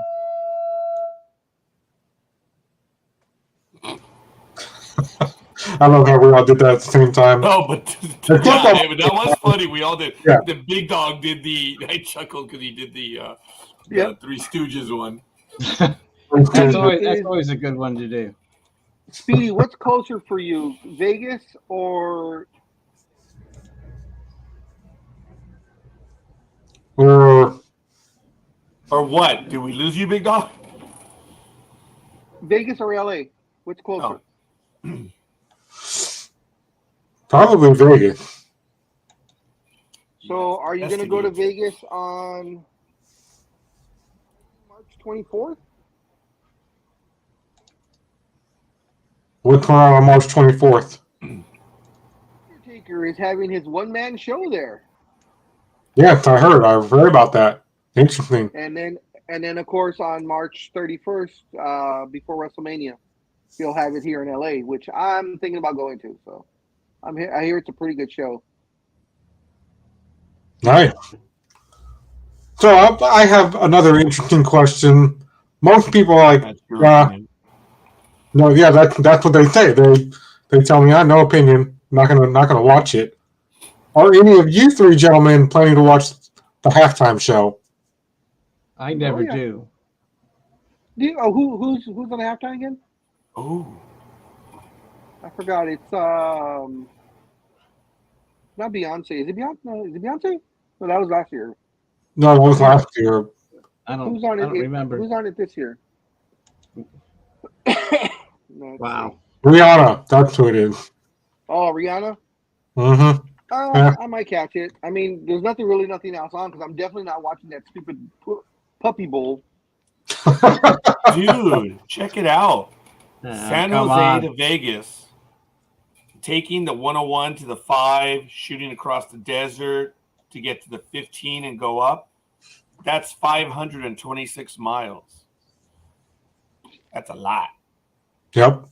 I love how we all did that at the same time. No, but that was funny. We all did. Yeah. The Big Dog did I chuckled because he did the Three Stooges one. That's always a good one to do. Speedy, what's closer for you, Vegas or what? Did we lose you, Big Dog? Vegas or LA? What's closer? Oh. Probably Vegas. So, are you going to go to Vegas on March 24th? What's going on March 24th? Undertaker is having his one-man show there. Yes, I heard. I heard about that. Interesting. And then of course on March 31st, before WrestleMania, he'll have it here in LA, which I'm thinking about going to. So I hear it's a pretty good show. Nice. So I have another interesting question. Most people are like, no, yeah, that's what they say. They tell me I have no opinion. Not gonna watch it. Are any of you three gentlemen planning to watch the halftime show? I never do. Who's on the halftime again? Oh, I forgot. It's not Beyonce. Is it Beyonce? No, is it Beyonce? No, that was last year. No, that was last year. I don't remember. Who's on it this year? Wow. Rihanna, that's who it is. Oh, Rihanna? Mm-hmm. Yeah. I might catch it. I mean, there's nothing else on because I'm definitely not watching that stupid Puppy Bowl. dude, check it out. San Jose to Vegas. Taking the 101 to the 5, shooting across the desert to get to the 15 and go up. That's 526 miles. That's a lot. Yep.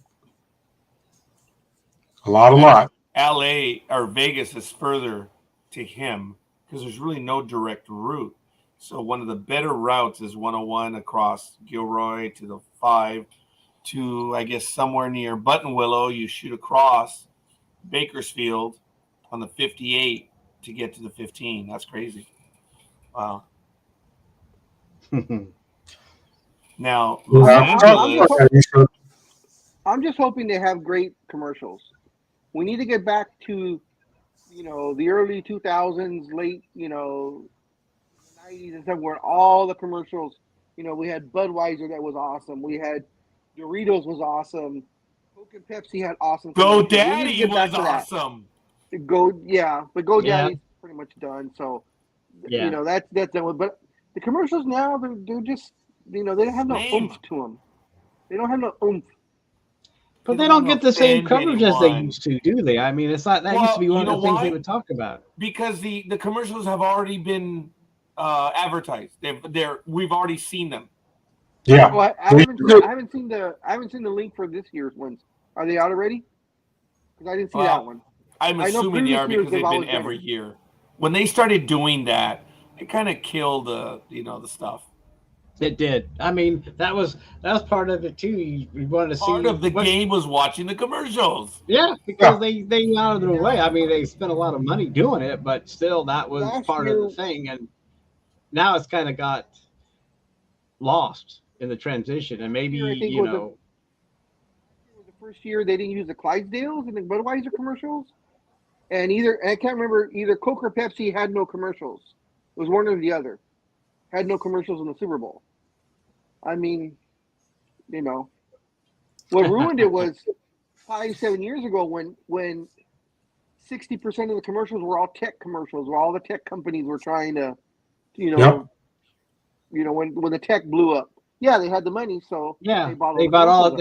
A lot. LA or Vegas is further to him because there's really no direct route. So one of the better routes is 101 across Gilroy to the 5 to, I guess, somewhere near Buttonwillow. You shoot across Bakersfield on the 58 to get to the 15. That's crazy. Wow. Now, I'm just hoping they have great commercials. We need to get back to, the early 2000s, late, 90s and stuff where all the commercials, we had Budweiser that was awesome. We had Doritos was awesome. Coke and Pepsi had awesome. GoDaddy was awesome. But GoDaddy's pretty much done. So, that's done. But the commercials now, they're just, they don't have no oomph to them. They don't have no oomph. But they don't get the same coverage as they used to, do they? I mean, it's not that used to be one of the things they would talk about. Because the commercials have already been advertised. We've already seen them. Yeah. Well, I haven't seen the link for this year's ones. Are they out already? Because I didn't see that one. I'm assuming they are because they've been every year. When they started doing that, it kind of killed the stuff. It did. I mean, that was part of it too. You wanted to see part of the game was watching the commercials. Yeah, because they went out of their way. I mean, they spent a lot of money doing it, but still, that was part of the thing. And now it's kind of got lost in the transition. And maybe it was the first year they didn't use the Clydesdales in the Budweiser commercials, and I can't remember, either Coke or Pepsi had no commercials. It was one or the other. Had no commercials in the Super Bowl. I mean, what ruined it was 5-7 years ago when 60% of the commercials were all tech commercials, where all the tech companies were trying to, when the tech blew up. Yeah, they had the money, so they bought all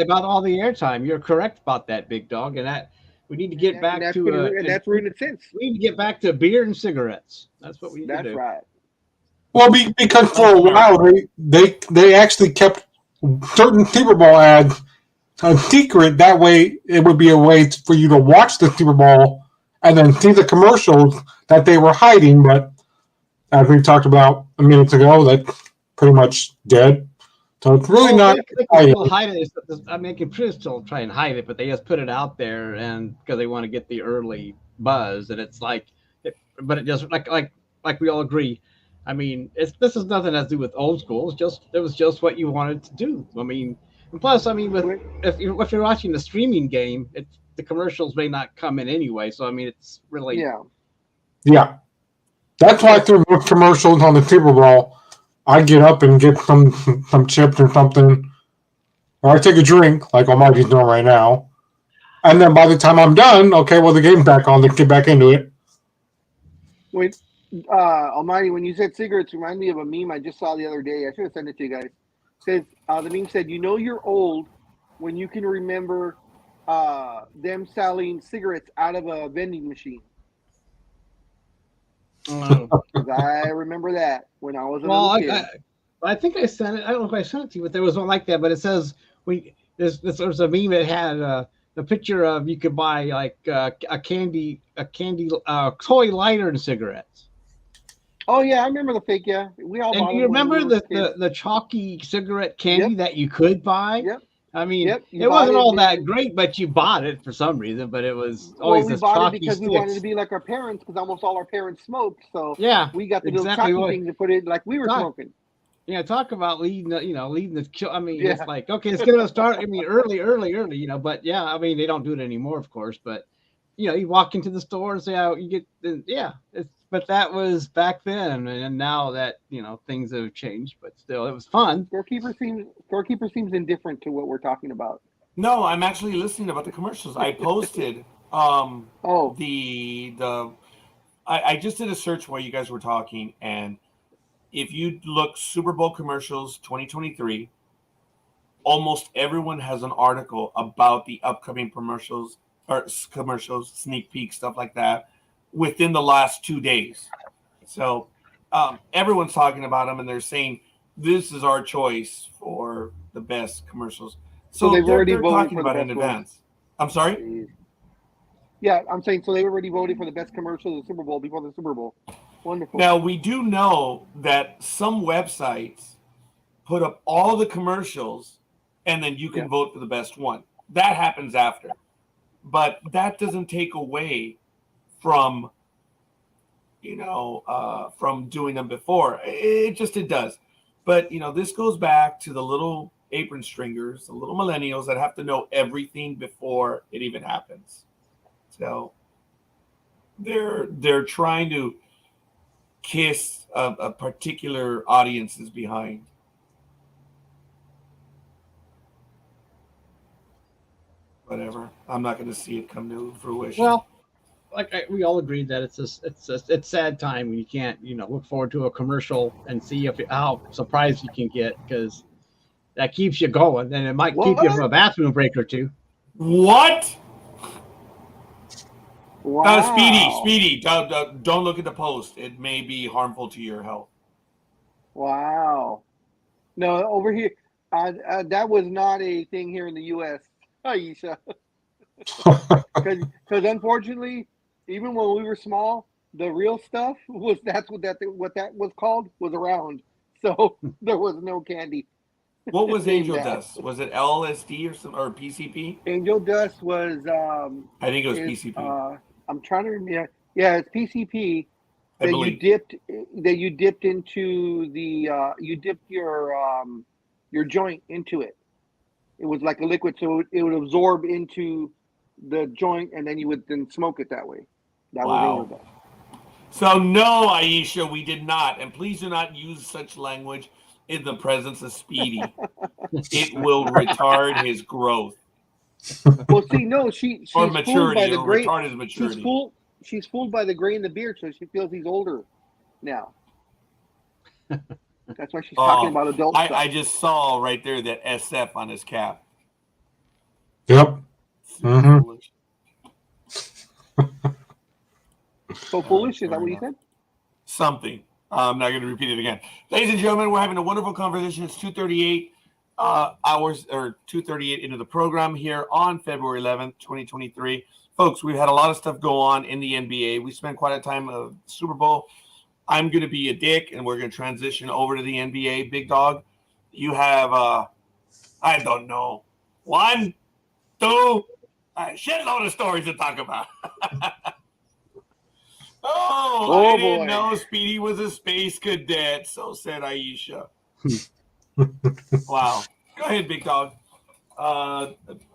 the airtime. You're correct about that, Big Dog, and that we need to get back to and that's ruined it since. We need to get back to beer and cigarettes. That's what we need to do. That's right. Well, because for a while they actually kept certain Super Bowl ads a secret. That way, it would be a way for you to watch the Super Bowl and then see the commercials that they were hiding. But as we talked about a minute ago, that's pretty much dead. So it's really not. They can still hide it. I mean, they can still try and hide it, but they just put it out there, and because they want to get the early buzz, and it's like, but it just like we all agree. I mean, this is nothing to do with old school. It was just what you wanted to do. I mean, and plus, I mean, if you're watching the streaming game, the commercials may not come in anyway. So I mean, it's really yeah. That's why through most commercials on the Super Bowl, I get up and get some chips or something, or I take a drink like Almighty's doing right now, and then by the time I'm done, okay, well the game's back on. Let's get back into it. Wait. Almighty, when you said cigarettes, remind me of a meme I just saw the other day. I should have sent it to you guys. It says the meme said, "You know you're old when you can remember them selling cigarettes out of a vending machine. Oh. 'Cause I remember that when I was a Well, little kid. I think I sent it. I don't know if I sent it to you, but there was one like that. But it says there's a meme that had the picture of you could buy like a candy toy lighter and cigarettes. Oh yeah, I remember the fake. Yeah, we all. And bought do you them when we remember were kids. the chalky cigarette candy that you could buy? Yep. I mean, Yep, you it bought wasn't it, all and that then- great, but you bought it for some reason. But it was Well, always we this bought it chalky because we sticks. wanted to be like our parents, because almost all our parents smoked. So Yeah, we got the little exactly chalky what- things to put in like we were Talk- smoking. Yeah, talk about leading the. I mean, Yeah. it's like, okay, it's gonna start. I mean, early, but yeah, I mean, they don't do it anymore, of course. But you walk into the store and say, "Oh, you get." But that was back then, and now that things have changed, but still, it was fun. Scorekeeper seems indifferent to what we're talking about. No, I'm actually listening about the commercials. I posted I just did a search while you guys were talking, and if you look Super Bowl commercials 2023, almost everyone has an article about the upcoming commercials, sneak peek, stuff like that, within the last 2 days. So everyone's talking about them, and they're saying this is our choice for the best commercials. So they've already they're voted talking for the about it in best ones. advance. I'm sorry? Jeez. Yeah, I'm saying so they already voted for the best commercial of the Super Bowl before the Super Bowl. Wonderful. Now, we do know that some websites put up all the commercials, and then you can vote for the best one. That happens after. But that doesn't take away from, from doing them before. It does. But, this goes back to the little apron stringers, the little millennials that have to know everything before it even happens. So they're trying to kiss a particular audience's behind. Whatever. I'm not going to see it come to fruition. Well, we all agreed that it's sad time when you can't look forward to a commercial and see how surprised you can get, because that keeps you going, and it might keep you from a bathroom break or two. What? Wow. Speedy, don't look at the post. It may be harmful to your health. Wow. No, over here, that was not a thing here in the U.S., Aisha. Because unfortunately, even when we were small, the real stuff what that was called was around. So there was no candy. What was angel dust? Was it LSD or PCP? Angel dust was. I think it was PCP. I'm trying to remember. Yeah, it's PCP I that believe. you dipped into the you dipped your joint into it. It was like a liquid, so it would absorb into the joint, and then you would then smoke it that way. That was angel dust. So no, Aisha, we did not, and please do not use such language in the presence of Speedy. It will retard his growth. Well, see, no, she's or fooled maturity. by the It'll grain. retard his maturity. She's fooled by the gray in the beard, so she feels he's older now. That's why she's talking about adult stuff. I just saw right there that SF on his cap. Yep. Mm-hmm. So foolish, is that what you said? Something. I'm not going to repeat it again. Ladies and gentlemen, we're having a wonderful conversation. It's 2:38 hours or 2:38 into the program here on February 11th, 2023. Folks, we've had a lot of stuff go on in the NBA. We spent quite a time of Super Bowl. I'm going to be a dick, and we're going to transition over to the NBA. Big Dog, you have, I don't know, 1, 2, a shitload of stories to talk about. I didn't know Speedy was a space cadet, so said Aisha. Wow. Go ahead, Big Dog.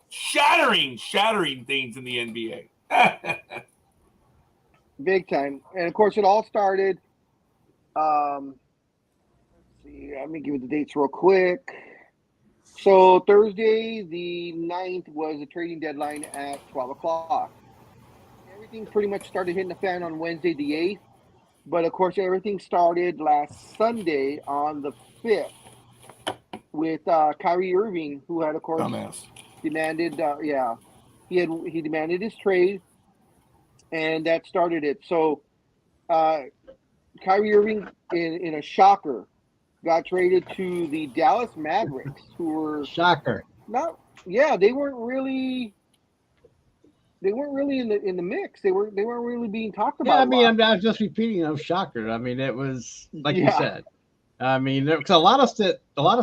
Shattering things in the NBA. Big time. And, of course, it all started, let's see, let me give you the dates real quick. So Thursday, the 9th, was the trading deadline at 12 o'clock. Everything pretty much started hitting the fan on Wednesday, the 8th. But, of course, everything started last Sunday on the 5th with Kyrie Irving, who had, of course, demanded, He demanded his trade, and that started it. So Kyrie Irving, in a shocker, got traded to the Dallas Mavericks, who were shocker. They weren't really in the mix. They weren't really being talked about. Yeah, I mean, I was just repeating. Shocker. I mean, it was like you said. I mean, because a lot of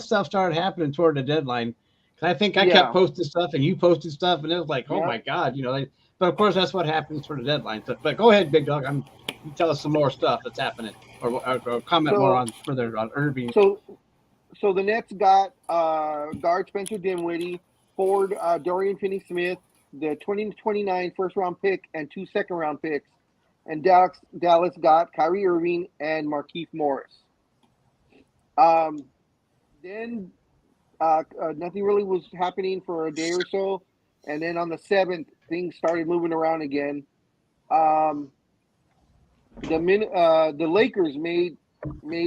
stuff started happening toward the deadline. I think I kept posting stuff, and you posted stuff, and it was like, oh my god, but of course, that's what happens for the deadline. So, but go ahead, Big Dog. You tell us some more stuff that's happening, or comment more on further on Irving. So the Nets got guard Spencer Dinwiddie, forward Dorian Finney-Smith, the 2029 first-round pick and 2 second-round picks, and Dallas got Kyrie Irving and Markieff Morris. Then nothing really was happening for a day or so, and then on the 7th, things started moving around again. The Lakers made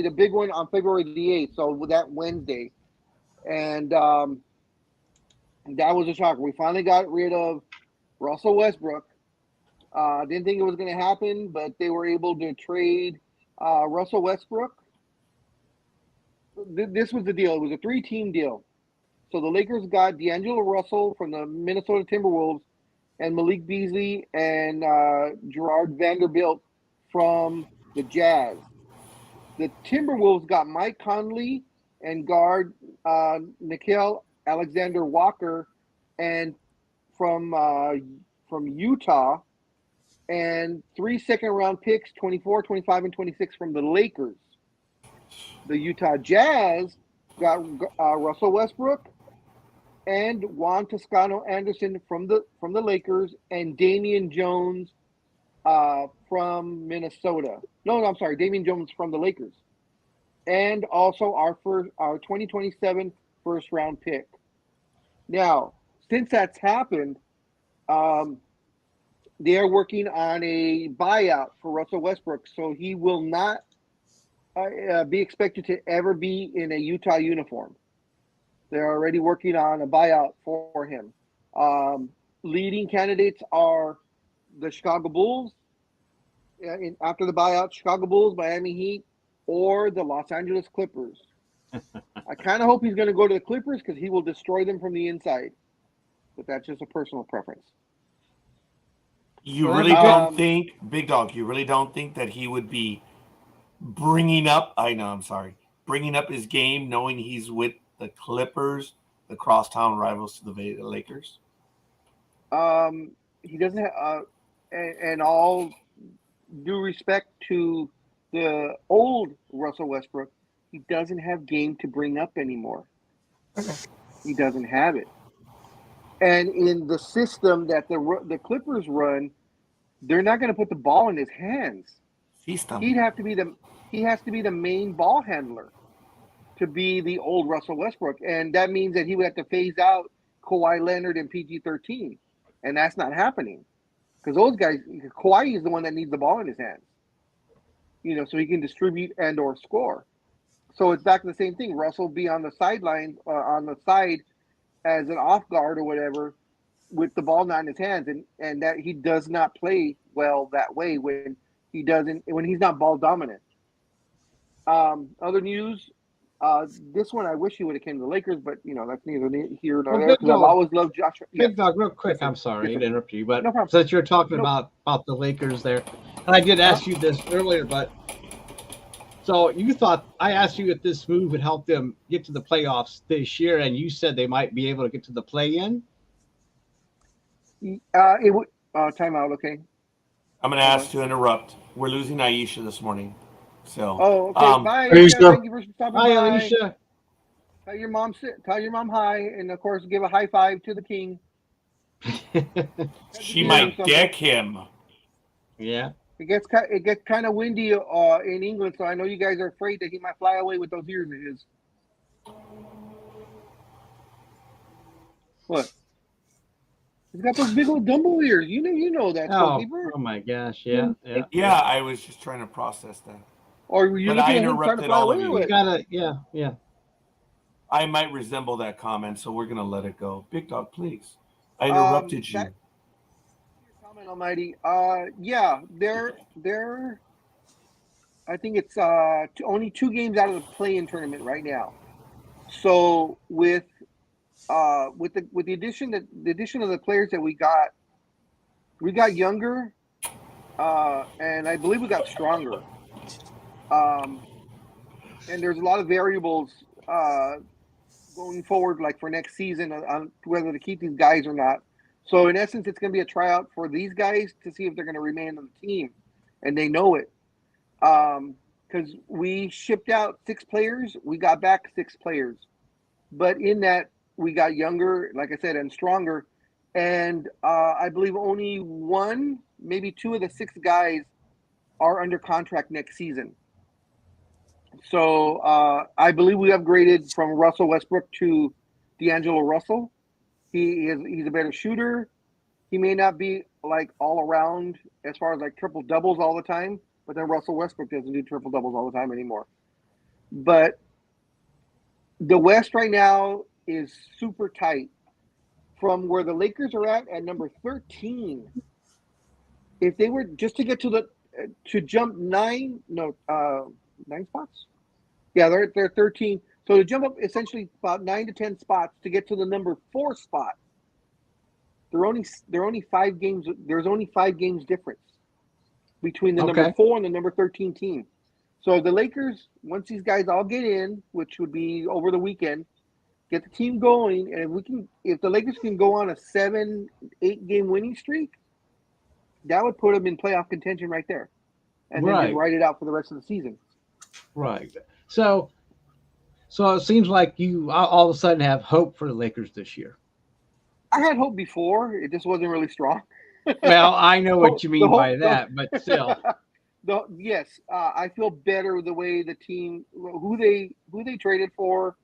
a big one on February the 8th, so that Wednesday, and that was a shocker. We finally got rid of Russell Westbrook. Didn't think it was going to happen, but they were able to trade Russell Westbrook. This was the deal. It was a 3-team deal. So the Lakers got D'Angelo Russell from the Minnesota Timberwolves and Malik Beasley and Gerard Vanderbilt from the Jazz. The Timberwolves got Mike Conley and guard Nickeil Alexander-Walker and from Utah, and 3 second-round picks, 24, 25, and 26 from the Lakers. The Utah Jazz got Russell Westbrook and Juan Toscano Anderson from the Lakers and Damian Jones from Minnesota. No, I'm sorry, Damian Jones from the Lakers. And also our 2027 first-round pick. Now, since that's happened, they are working on a buyout for Russell Westbrook, so he will not be expected to ever be in a Utah uniform. They're already working on a buyout for him. Leading candidates are the Chicago Bulls, after the buyout, Chicago Bulls, Miami Heat, or the Los Angeles Clippers. I kind of hope he's going to go to the Clippers because he will destroy them from the inside. But that's just a personal preference. You really don't think, Big Dog, you really don't think that he would be bringing up his game knowing he's with the Clippers, the crosstown rivals to the Lakers? He doesn't have, and all due respect to the old Russell Westbrook, he doesn't have game to bring up anymore. Okay. He doesn't have it. And in the system that the Clippers run, they're not going to put the ball in his hands. He has to be the main ball handler to be the old Russell Westbrook, and that means that he would have to phase out Kawhi Leonard and PG-13, and that's not happening because those guys, Kawhi is the one that needs the ball in his hands, so he can distribute and or score. So it's back to the same thing. Russell be on the sideline, on the side as an off guard or whatever, with the ball not in his hands, and that he does not play well that way when he's not ball dominant. Other news, this one I wish he would have came to the Lakers, but that's neither here nor there because I've always loved Josh. Big Dog, real quick, I'm sorry to interrupt you, but since you're talking about the Lakers there, and I did ask you this earlier, but so you thought I asked you if this move would help them get to the playoffs this year, and you said they might be able to get to the play-in. It would timeout. Okay, I'm going to ask to interrupt. We're losing Aisha this morning, so. Oh, okay. Bye, Aisha. Thank you for stopping by. Aisha. Tell your mom hi, and of course give a high five to the king. She might deck him. Yeah. It gets kind of windy in England, so I know you guys are afraid that he might fly away with those ears of his. What? He's got those big old Dumbo ears. You know that. Oh my gosh! Yeah. I was just trying to process that. Or were you looking at him trying to fly away with it? Yeah. I might resemble that comment, so we're gonna let it go. Big Dog, please. I interrupted you. Comment Almighty. Yeah, they're. I think it's only 2 games out of the play-in tournament right now. So with the addition of the players that we got younger, and I believe we got stronger. And there's a lot of variables going forward, like for next season, on whether to keep these guys or not. So in essence, it's going to be a tryout for these guys to see if they're going to remain on the team, and they know it. Because we shipped out 6 players, we got back 6 players, but in that we got younger, like I said, and stronger. And I believe only 1, maybe 2 of the 6 guys are under contract next season. So I believe we upgraded from Russell Westbrook to D'Angelo Russell. He's a better shooter. He may not be like all around as far as like triple doubles all the time, but then Russell Westbrook doesn't do triple doubles all the time anymore. But the West right now is super tight. From where the Lakers are at number 13, if they were just to get to jump 9 spots. Yeah, they're 13. So to jump up essentially about 9 to 10 spots to get to the number 4 spot. They're only 5 games. There's only 5 games difference between the number 4 and the number 13 team. So the Lakers, once these guys all get in, which would be over the weekend, get the team going, and if the Lakers can go on a 7-8 game winning streak, that would put them in playoff contention right there, and then just ride it out for the rest of the season. Right. So it seems like you all of a sudden have hope for the Lakers this year. I had hope before; it just wasn't really strong. Well, I know what you mean by that, but still. Yes, I feel better the way the team, who they traded for,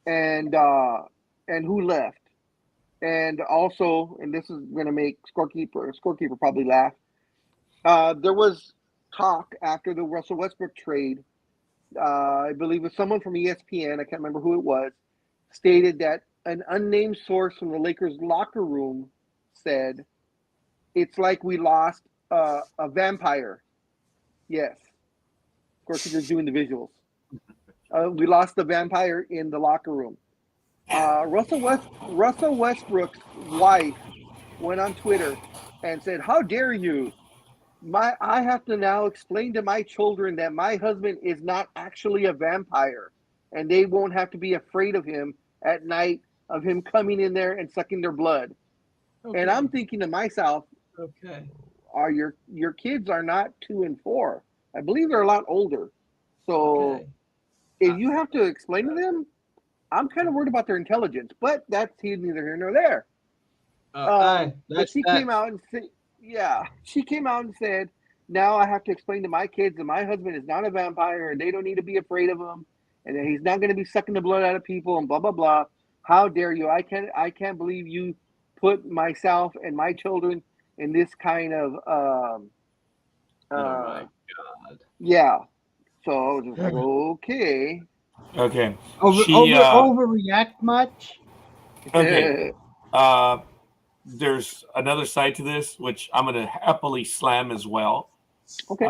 and who left, and also, and this is going to make Scorekeeper probably laugh. There was talk after the Russell Westbrook trade. I believe it was someone from ESPN. I can't remember who it was. Stated that an unnamed source from the Lakers locker room said, "It's like we lost a vampire." Yes, Scorekeeper's doing the visuals. We lost the vampire in the locker room. Russell Westbrook's wife went on Twitter and said, "How dare you? I have to now explain to my children that my husband is not actually a vampire, and they won't have to be afraid of him at night, of him coming in there and sucking their blood." Okay. And I'm thinking to myself, okay, are your kids are not 2 and 4? I believe they're a lot older. So if you have to explain to them, I'm kind of worried about their intelligence, but that's neither here nor there. But she came out and said, now I have to explain to my kids that my husband is not a vampire and they don't need to be afraid of him, and that he's not going to be sucking the blood out of people and blah blah blah. How dare you? I can't believe you put myself and my children in this kind of oh my God. Yeah. So I was just like, okay. Okay. Overreact much? Okay. There's another side to this, which I'm going to happily slam as well. Okay.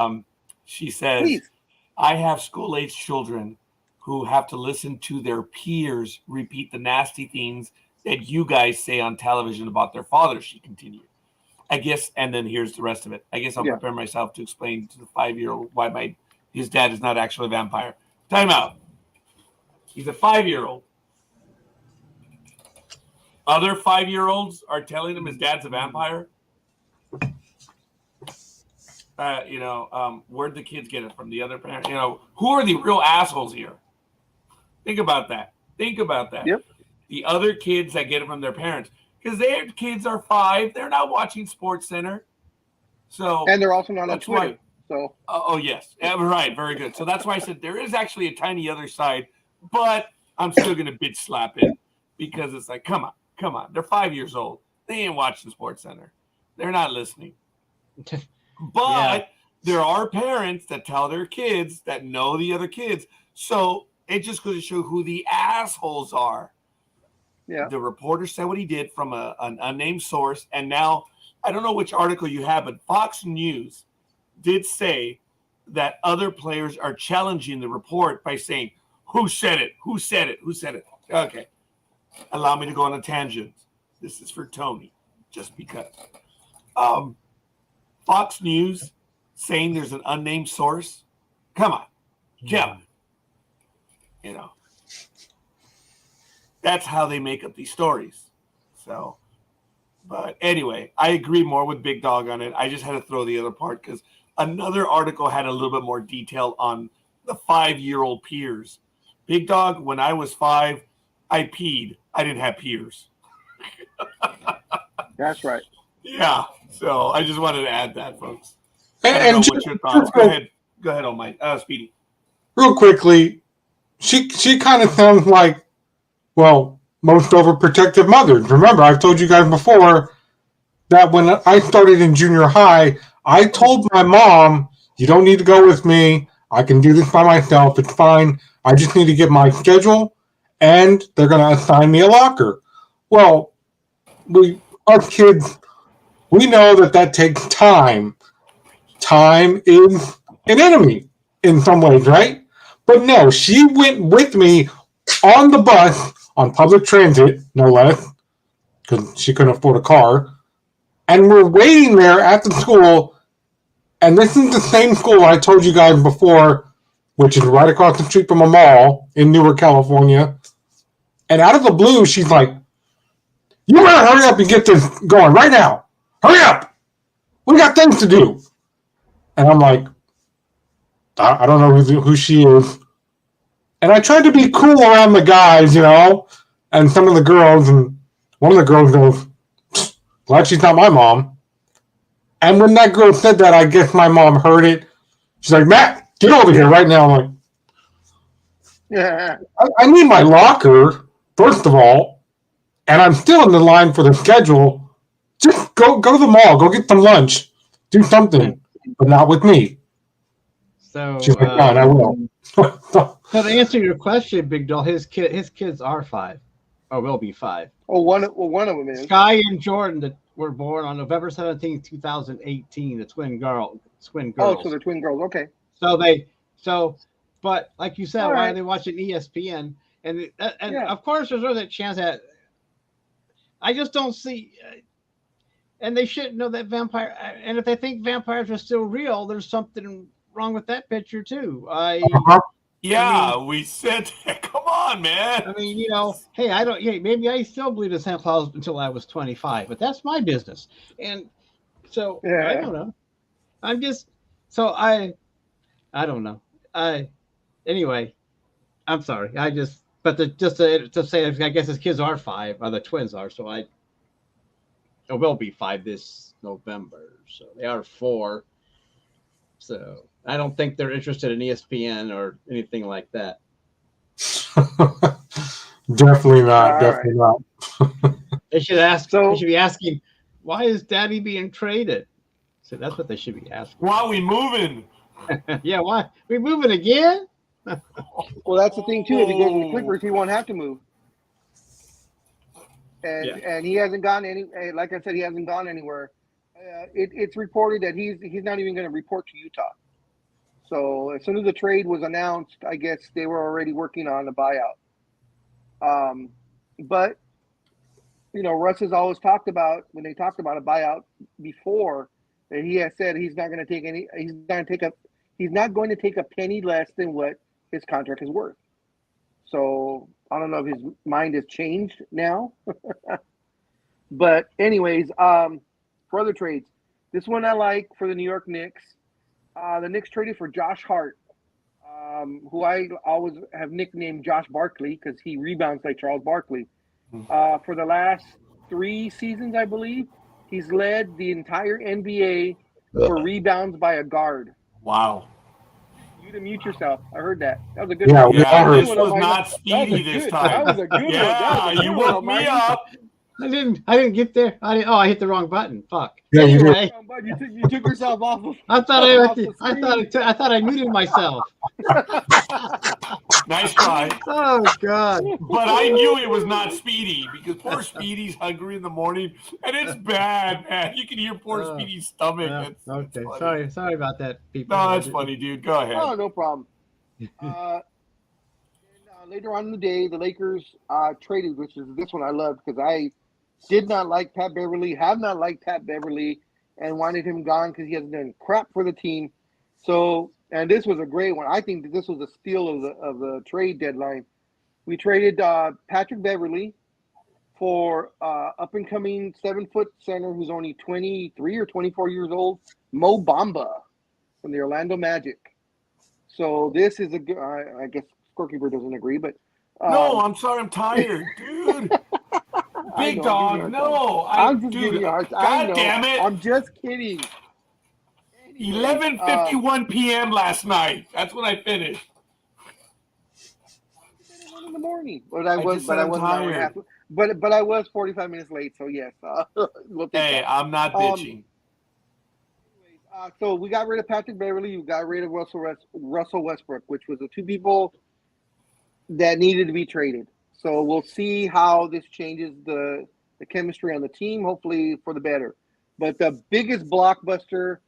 She says, please. I have school-age children who have to listen to their peers repeat the nasty things that you guys say on television about their father, she continued. I guess, and then here's the rest of it. I guess I'll prepare myself to explain to the 5-year-old why his dad is not actually a vampire. Time out. He's a 5-year-old. Other 5-year-olds are telling him his dad's a vampire. Where'd the kids get it from? The other parent? Who are the real assholes here? Think about that. Yep. The other kids that get it from their parents. Because their kids are 5. They're not watching SportsCenter. So, and they're also not on Twitter. So. Oh, yes. Right. Very good. So that's why I said there is actually a tiny other side, but I'm still going to bitch slap it because it's like, come on. They're 5 years old. They ain't watching SportsCenter. They're not listening. But there are parents that tell their kids that know the other kids. So it just goes to show who the assholes are. Yeah. The reporter said what he did from an unnamed source, and now I don't know which article you have, but Fox News did say that other players are challenging the report by saying, who said it? Who said it? Who said it? Okay. Allow me to go on a tangent. This is for Tony, just because. Fox News saying there's an unnamed source. Come on. Jim. You know. That's how they make up these stories. So, but anyway, I agree more with Big Dog on it. I just had to throw the other part because another article had a little bit more detail on the 5-year-old peers. Big Dog, when I was 5, I peed. I didn't have peers. That's right. Yeah. So I just wanted to add that, folks. And what's your thoughts? Go ahead. Go ahead, on Mike. Speedy. Real quickly, she kind of sounds like, well, most overprotective mothers. Remember, I've told you guys before that when I started in junior high, I told my mom, you don't need to go with me. I can do this by myself. It's fine. I just need to get my schedule, and they're going to assign me a locker. Well, us kids, we know that takes time. Time is an enemy in some ways, right? But no, she went with me on the bus, on public transit, no less, because she couldn't afford a car. And we're waiting there at the school, and this is the same school I told you guys before, which is right across the street from a mall in Newark, California. And out of the blue, she's like, you better hurry up and get this going right now. Hurry up. We got things to do. And I'm like, I don't know who she is. And I tried to be cool around the guys, you know, and some of the girls. And one of the girls goes, glad she's not my mom. And when that girl said that, I guess my mom heard it. She's like, Matt, get over here right now. I'm like, Yeah. I need my locker, first of all. And I'm still in the line for the schedule. Just go to the mall. Go get some lunch. Do something. But not with me. So, she's like, fine, I will. So to answer your question, Big Doll, his kids are 5, or will be 5. Oh, one of them is Sky and Jordan that were born on November 17, 2018. The twin girls. Oh, so they're twin girls. Okay. But like you said, why are they watching ESPN? And of course, there's always that chance that I just don't see. And they shouldn't know that vampire. And if they think vampires are still real, there's something wrong with that picture too. We said that. Come on, man. I mean, you know, hey, maybe I still believe in Santa Claus until I was 25, but that's my business. And so I don't know. I'm just I don't know. Anyway, I'm sorry. But to say, I guess his kids are 5, or the twins are. So it will be 5 this November. So they are 4. So I don't think they're interested in ESPN or anything like that. Definitely not. Definitely not. They should ask. They should be asking, why is Daddy being traded? So that's what they should be asking. Why are we moving? Yeah, why we moving again? Well, that's the thing too. If he goes to the Clippers, he won't have to move. And he hasn't gone like I said, he hasn't gone anywhere. It's reported that he's not even going to report to Utah. So as soon as the trade was announced, I guess they were already working on a buyout. But you know, Russ has always talked about, when they talked about a buyout before, that he has said he's not going to take a penny less than what his contract is worth. So I don't know if his mind has changed now. But anyways, for other trades, this one I like for the New York Knicks. The Knicks traded for Josh Hart, who I always have nicknamed Josh Barkley because he rebounds like Charles Barkley. For the last 3 seasons, I believe, he's led the entire NBA for rebounds by a guard. Wow. You to mute yourself. I heard that. That was a good one. Yeah, this was not Speedy this time. That was a good one. Yeah, you woke me up. I didn't get there. I hit the wrong button. Fuck. Yeah, you did. Anyway, You took yourself off of. I thought off the I thought I muted myself. Nice try. Oh God. But I knew it was not Speedy because poor Speedy's hungry in the morning, and it's bad, man. You can hear poor Speedy's stomach. Okay, sorry about that, people. No, that's funny, dude. Go ahead. Oh, no problem. Later on in the day, the Lakers traded, which is this one I love because I did not like Pat Beverly, have not liked Pat Beverly, and wanted him gone because he hasn't done crap for the team. So, and this was a great one. I think that this was a steal of the trade deadline. We traded Patrick Beverly for up and coming 7-foot center who's only 23 or 24 years old, Mo Bamba from the Orlando Magic. So this is a good. I guess Scorekeeper doesn't agree, but no, I'm sorry, I'm tired, dude. Big Dog, no, I'm just giving you a hard time. God damn it! I'm just kidding. 11:51 p.m. last night. That's when I finished. In the morning, but I wasn't tired. But I was 45 minutes late, so yes. We'll take that. I'm not bitching. So we got rid of Patrick Beverly. We got rid of Russell Westbrook, which was the two people that needed to be traded. So we'll see how this changes the chemistry on the team, hopefully for the better. But the biggest blockbuster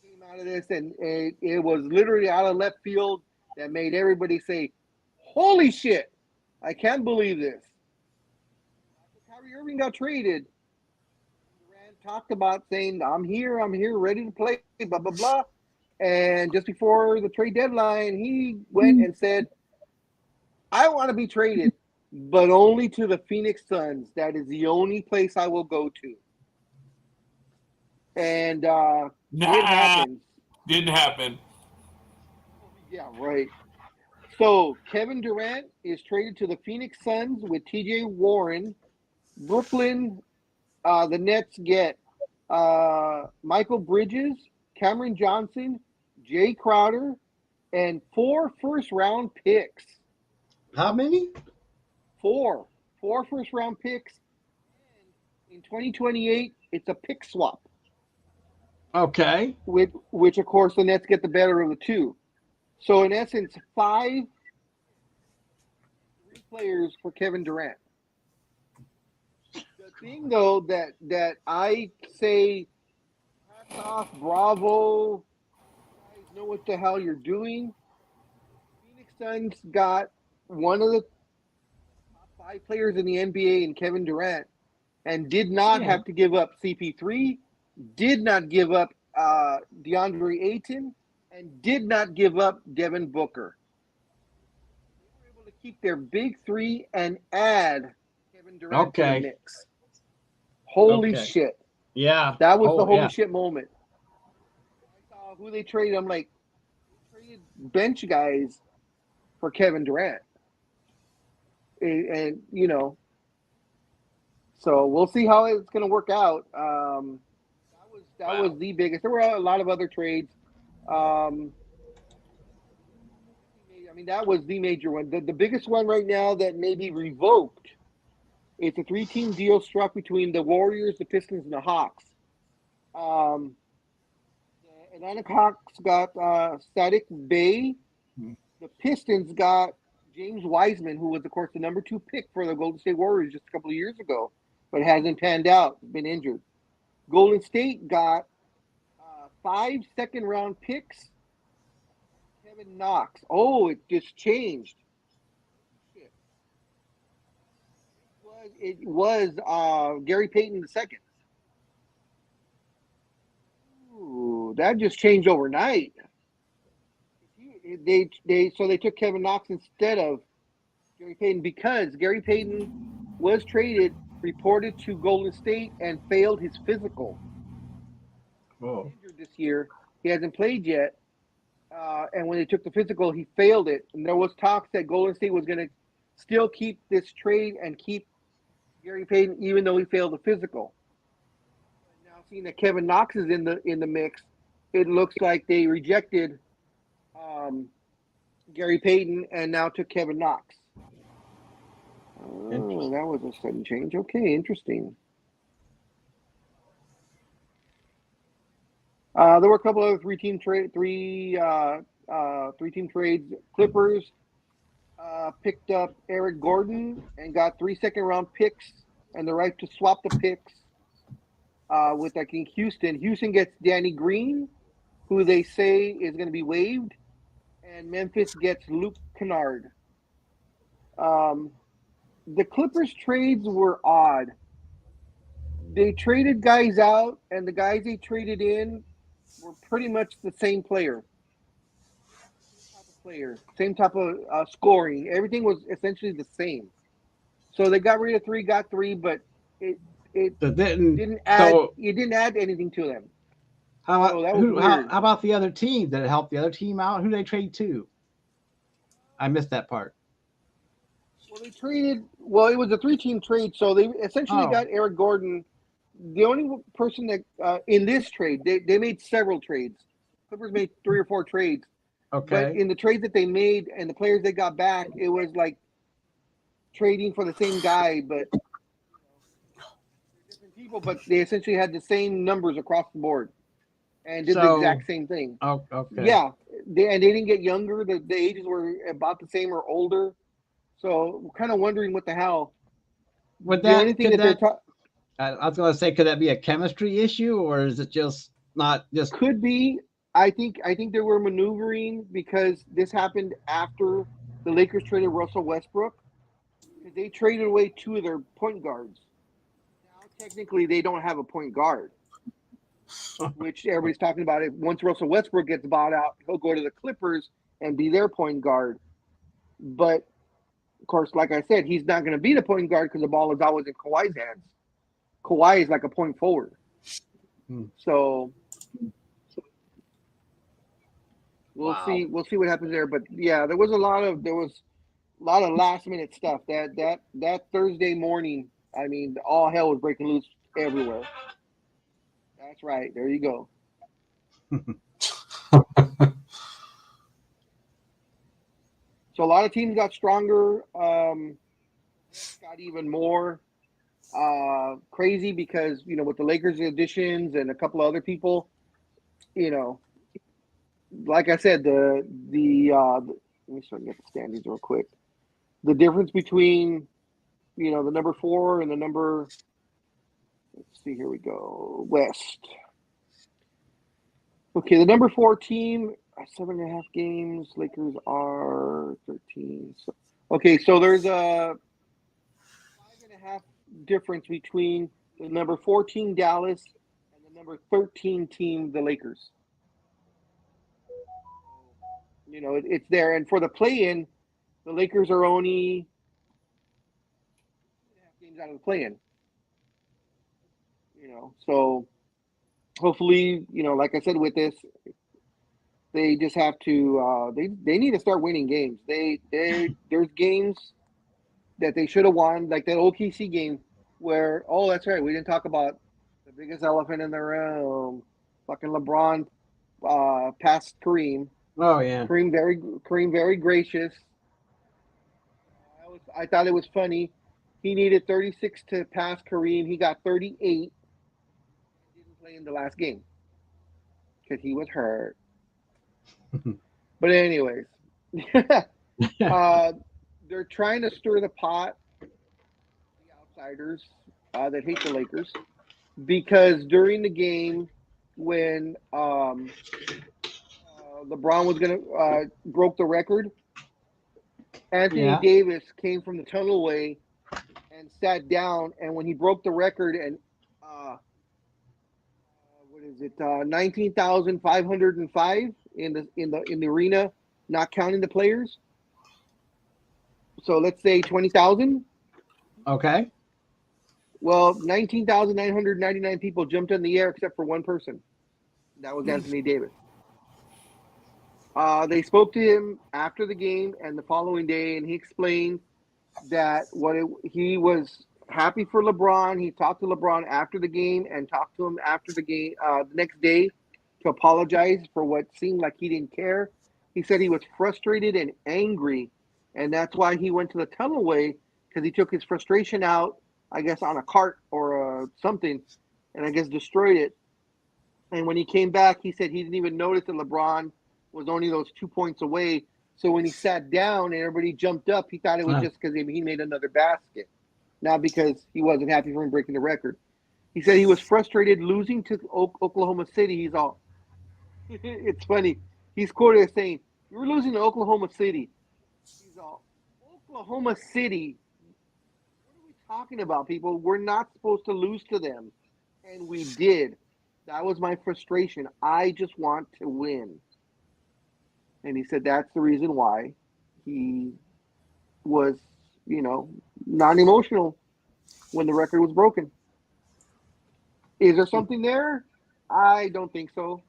came out of this, and it was literally out of left field that made everybody say, holy shit, I can't believe this. Kyrie Irving got traded. Durant talked about saying, I'm here, ready to play, blah, blah, blah. And just before the trade deadline, he went and said, I want to be traded, but only to the Phoenix Suns. That is the only place I will go to. And it happens. Didn't happen. Yeah, right. So Kevin Durant is traded to the Phoenix Suns with T.J. Warren. Brooklyn, the Nets get Michael Bridges, Cameron Johnson, Jay Crowder, and 4 first-round picks. How many? 4 first-round picks. In 2028, it's a pick swap. Okay. Which, of course, the Nets get the better of the two. So, in essence, 3 players for Kevin Durant. The thing, though, that I say, hats off, bravo, you guys know what the hell you're doing. Phoenix Suns got one of the top 5 players in the NBA in Kevin Durant and did not have to give up CP3, did not give up DeAndre Ayton, and did not give up Devin Booker. They were able to keep their big 3 and add Kevin Durant to the mix. Holy shit. Yeah. That was the holy shit moment. I saw who they traded. I'm like, they traded bench guys for Kevin Durant. And you know, so we'll see how it's going to work out. That was the biggest. There were a lot of other trades. I mean, that was the major one. The biggest one right now that may be revoked. It's a 3-team deal struck between the Warriors, the Pistons, and the Hawks. The Atlanta Hawks got Saddiq Bey. The Pistons got James Wiseman, who was, of course, the number 2 pick for the Golden State Warriors just a couple of years ago, but hasn't panned out, been injured. Golden State got 5 second-round picks. Kevin Knox. Oh, it just changed. It was Gary Payton II. Ooh, that just changed overnight. They took Kevin Knox instead of Gary Payton because Gary Payton was reported to Golden State and failed his physical. Oh. Injured this year. He hasn't played yet. And when they took the physical, he failed it. And there was talks that Golden State was going to still keep this trade and keep Gary Payton even though he failed the physical. Now seeing that Kevin Knox is in the mix, it looks like they rejected Gary Payton and now took Kevin Knox. Oh, that was a sudden change. Okay, interesting. There were a couple of three-team trades. Clippers picked up Eric Gordon and got 3 second-round picks and the right to swap the picks with, I think, Houston. Houston gets Danny Green, who they say is going to be waived, and Memphis gets Luke Kennard. The Clippers trades were odd. They traded guys out, and the guys they traded in were pretty much the same player. Same type of scoring. Everything was essentially the same. So they got rid of 3, got 3, but it didn't add anything to them. How about the other team? Did it help the other team out? Who did they trade to? I missed that part. Well, they traded. Well, it was a 3-team trade, so they essentially got Eric Gordon. The only person that in this trade, they made several trades. Clippers made 3 or 4 trades. Okay. But in the trades that they made and the players they got back, it was like trading for the same guy, but different people. But they essentially had the same numbers across the board and did the exact same thing. Oh, okay. Yeah, they didn't get younger. The ages were about the same or older. So we're kind of wondering what the hell. I was going to say, could that be a chemistry issue, or is it just not just? Could be. I think they were maneuvering because this happened after the Lakers traded Russell Westbrook. They traded away 2 of their point guards. Now, technically, they don't have a point guard, which everybody's talking about. It once Russell Westbrook gets bought out, he'll go to the Clippers and be their point guard. But of course, like I said, he's not going to be the point guard because the ball is always in Kawhi's hands. Kawhi is like a point forward. So we'll see. We'll see what happens there. But yeah, there was a lot of last minute stuff that Thursday morning. I mean, all hell was breaking loose everywhere. That's right. There you go. So a lot of teams got stronger. Got even more crazy because, with the Lakers additions and a couple of other people, like I said, let me start to get the standings real quick. The difference between, the number 4 and the number, let's see, here we go, West. Okay, the number 4 team, 7.5 games. Lakers are 13. So there's a 5.5 difference between the number 14 Dallas and the number 13 team, the Lakers. It's there. And for the play-in, the Lakers are only 2.5 games out of the play-in. So hopefully, like I said with this, they just have to they need to start winning games. There's games that they should have won, like that OKC game where, that's right, we didn't talk about the biggest elephant in the room. Fucking LeBron passed Kareem. Oh yeah. Kareem very gracious. I thought it was funny. He needed 36 to pass Kareem. He got 38. Didn't play in the last game because he was hurt. But anyways, they're trying to stir the pot, the outsiders that hate the Lakers, because during the game when LeBron was gonna broke the record, Anthony Davis came from the tunnelway and sat down, and when he broke the record and 19,505 in the arena, not counting the players. So let's say 20,000. Okay. Well, 19,999 people jumped in the air except for one person. That was Anthony Davis. They spoke to him after the game and the following day, and he explained that he was happy for LeBron. He talked to LeBron after the game and talked to him after the game the next day to apologize for what seemed like he didn't care. He said he was frustrated and angry, and that's why he went to the tunnelway, because he took his frustration out, I guess, on a cart or something, and I guess destroyed it. And when he came back, he said he didn't even notice that LeBron was only those 2 points away. So when he sat down and everybody jumped up, he thought it was just because he made another basket, not because he wasn't happy for him breaking the record. He said he was frustrated losing to Oklahoma City. He's all, it's funny. He's quoted as saying, "We were losing to Oklahoma City." He's all, Oklahoma City? What are we talking about, people? We're not supposed to lose to them. And we did. That was my frustration. I just want to win. And he said that's the reason why he was, non-emotional when the record was broken. Is there something there? I don't think so.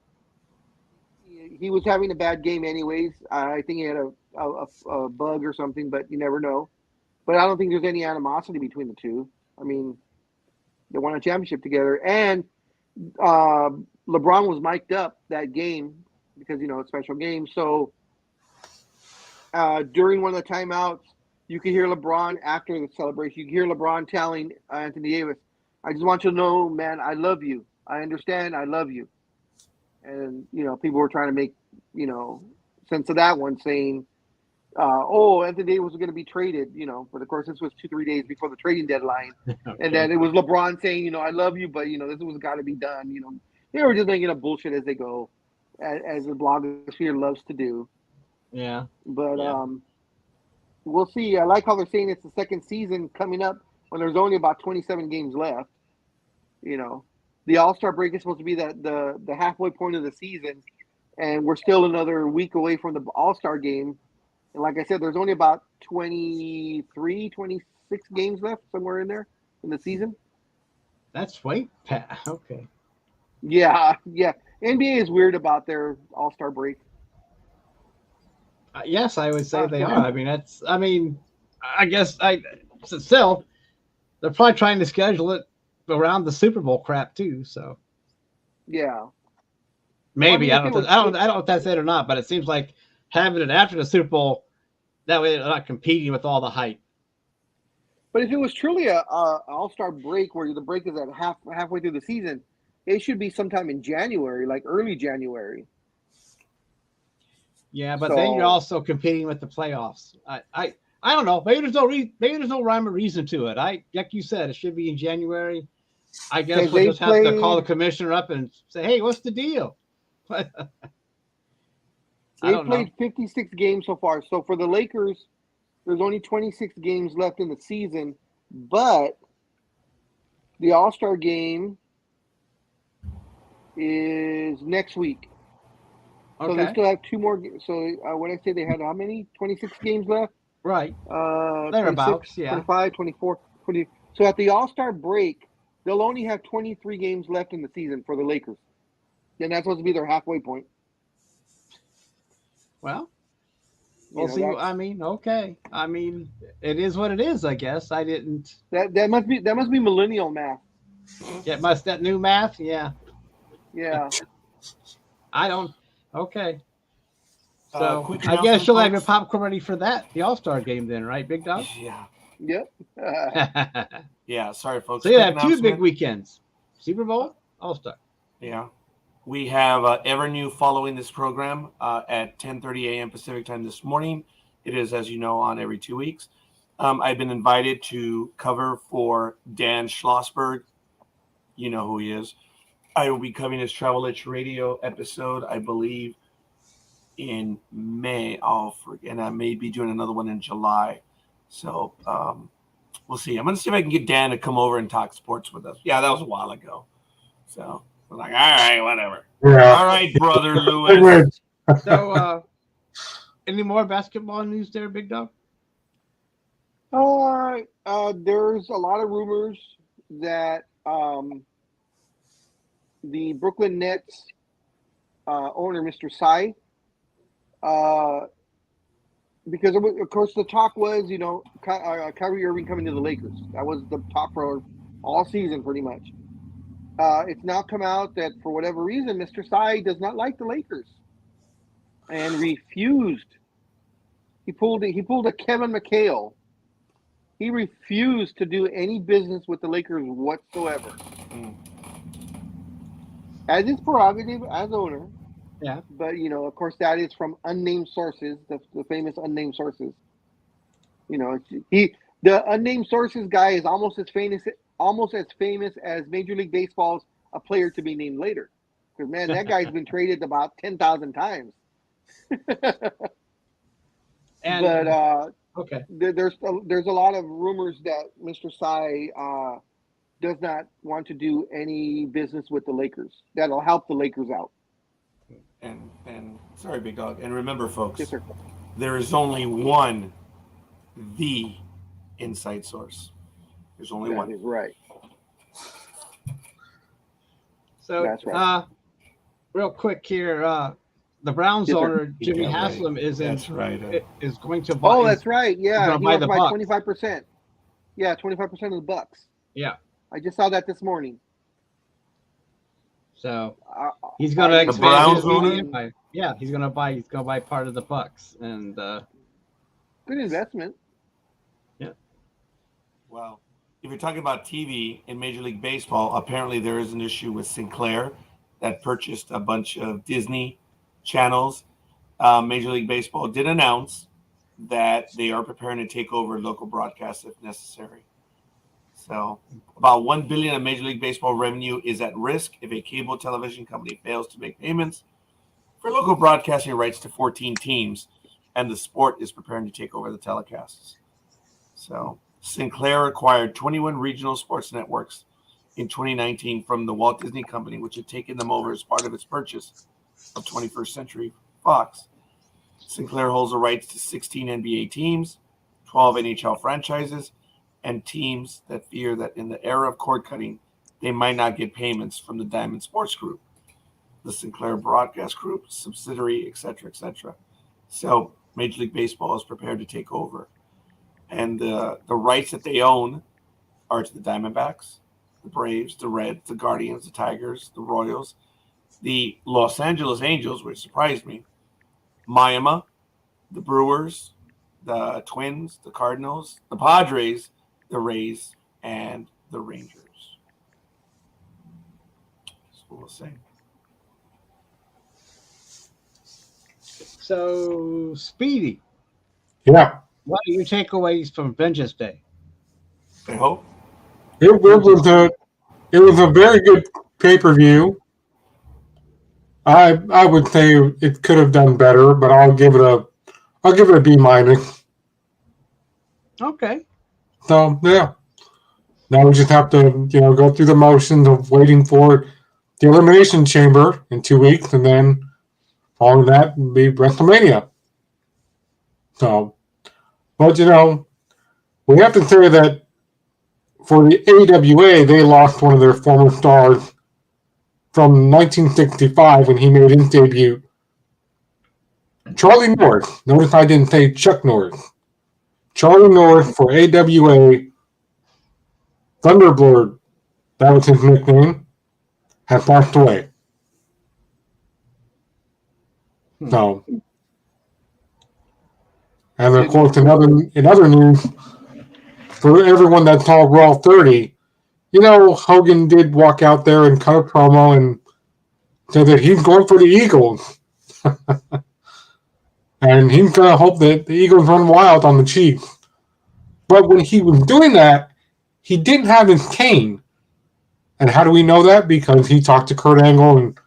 He was having a bad game anyways. I think he had a bug or something, but you never know. But I don't think there's any animosity between the two. I mean, they won a championship together. And LeBron was mic'd up that game because, it's a special game. So during one of the timeouts, you could hear LeBron after the celebration. You could hear LeBron telling Anthony Davis, "I just want you to know, man, I love you. I understand. I love you." And, people were trying to make, sense of that one, saying, Anthony Davis was going to be traded, but of course this was 2-3 days before the trading deadline. Okay. And then it was LeBron saying, I love you, but, this was got to be done. They were just making up bullshit as they go, as the blogosphere loves to do. Yeah. But we'll see. I like how they're saying it's the second season coming up when there's only about 27 games left. The All-Star break is supposed to be the halfway point of the season, and we're still another week away from the All-Star game. And like I said, there's only about 23, 26 games left, somewhere in there in the season. That's way past. Okay. Yeah. NBA is weird about their All-Star break. Yes, I would say they are. I guess still, they're probably trying to schedule it around the Super Bowl crap too. So yeah, maybe I don't know if that's it or not, but it seems like having it after the Super Bowl, that way they're not competing with all the hype. But if it was truly a All-Star break where the break is at halfway through the season, it should be sometime in January, like early January. Yeah, but then you're also competing with the playoffs. I don't know. Maybe there's no rhyme or reason to it. Like you said, it should be in January. I guess we'll just have to call the commissioner up and say, "Hey, what's the deal?" They played 56 games so far. So for the Lakers, there's only 26 games left in the season, but the All-Star game is next week. So they still have 2 more. So what I say, they had how many? 26 games left? Right. Thereabouts, 25, 24, 20. So at the All-Star break, they'll only have 23 games left in the season for the Lakers. And that's supposed to be their halfway point. Well, we'll see. Okay. It is what it is, I guess. I didn't. That must be millennial math. That new math? Yeah. Yeah. I don't. Okay. So I guess you'll have your popcorn ready for that, the All-Star game then, right, Big Dog? Yeah. Yep. Yeah, sorry, folks. So you have 2 big weekends, Super Bowl, All-Star. Yeah. We have Ever New following this program at 10:30 a.m. Pacific time this morning. It is, as you know, on every 2 weeks. I've been invited to cover for Dan Schlossberg. You know who he is. I will be covering his Travel Itch Radio episode, I believe, in May. And I may be doing another one in July. So we'll see. I'm going to see if I can get Dan to come over and talk sports with us. Yeah, that was a while ago. So we're like, all right, whatever. Yeah. All right, brother Lewis. So any more basketball news there, Big Dog? There's a lot of rumors that the Brooklyn Nets owner, Mr. Tsai, because of course the talk was, Kyrie Irving coming to the Lakers. That was the talk for all season, pretty much. It's now come out that for whatever reason, Mr. Tsai does not like the Lakers and refused. He pulled a Kevin McHale He refused to do any business with the Lakers whatsoever. As his prerogative as owner. Yeah. But, of course, that is from unnamed sources, the famous unnamed sources. The unnamed sources guy is almost as famous as Major League Baseball's a player to be named later. Because, man, that guy's been traded about 10,000 times. Okay. There's a lot of rumors that Mr. Tsai does not want to do any business with the Lakers. That'll help the Lakers out. And sorry, Big Dog. And remember, folks, Yes, sir. there is only one, the inside source. There's only one. That is right. So, that's right. Real quick here, the Browns owner Jimmy Haslam is going to buy. Oh, that's right. Yeah, he wants to buy Bucks. 25%. Yeah, 25% of the Bucks. Yeah, I just saw that this morning. So he's going to expand Browns his owner? empire. Yeah, he's going to buy part of the Bucks, and good investment. Yeah. Well, if you're talking about TV in Major League Baseball, apparently there is an issue with Sinclair that purchased a bunch of Disney channels. Major League Baseball did announce that they are preparing to take over local broadcasts if necessary. So about $1 billion of Major League Baseball revenue is at risk if a cable television company fails to make payments for local broadcasting rights to 14 teams, and the sport is preparing to take over the telecasts. So Sinclair acquired 21 regional sports networks in 2019 from the Walt Disney Company, which had taken them over as part of its purchase of 21st Century Fox. Sinclair holds the rights to 16 NBA teams, 12 NHL franchises, and teams that fear that in the era of cord cutting, they might not get payments from the Diamond Sports Group, the Sinclair Broadcast Group, subsidiary, etc., etc. So Major League Baseball is prepared to take over. And the rights that they own are to the Diamondbacks, the Braves, the Reds, the Guardians, the Tigers, the Royals, the Los Angeles Angels, which surprised me, Miami, the Brewers, the Twins, the Cardinals, the Padres, the Rays, and the Rangers. That's what we'll say. so Speedy. Yeah. What are your takeaways from Vengeance Day? I hope. It was a very good pay-per-view. I would say it could have done better, but I'll give it a B minus. Okay. So yeah. Now we just have to, go through the motions of waiting for the Elimination Chamber in 2 weeks, and then following that will be WrestleMania. So, but we have to say that for the AWA, they lost one of their former stars from 1965 when he made his debut. Charlie North. Notice I didn't say Chuck North. Charlie North for AWA. Thunderbird, that was his nickname, has passed away. So, and of course, in other news, for everyone that saw Raw 30, Hogan did walk out there and cut a promo and said that he's going for the Eagles. And he's going to hope that the Eagles run wild on the Chiefs. But when he was doing that, he didn't have his cane. And how do we know that? Because he talked to Kurt Angle, and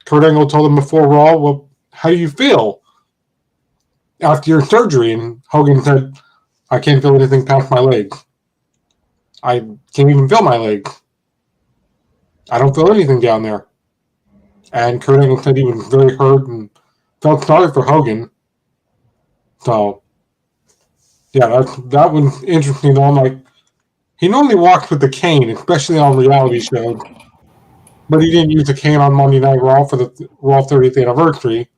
Kurt Angle told him before Raw, well, how do you feel after your surgery? And Hogan said, I can't feel anything past my legs. I can't even feel my legs. I don't feel anything down there. And Kurt Angle said he was very hurt and felt sorry for Hogan. So, yeah, that was interesting. Though. I'm like, he normally walks with the cane, especially on reality shows. But he didn't use the cane on Monday Night Raw for the Raw 30th anniversary.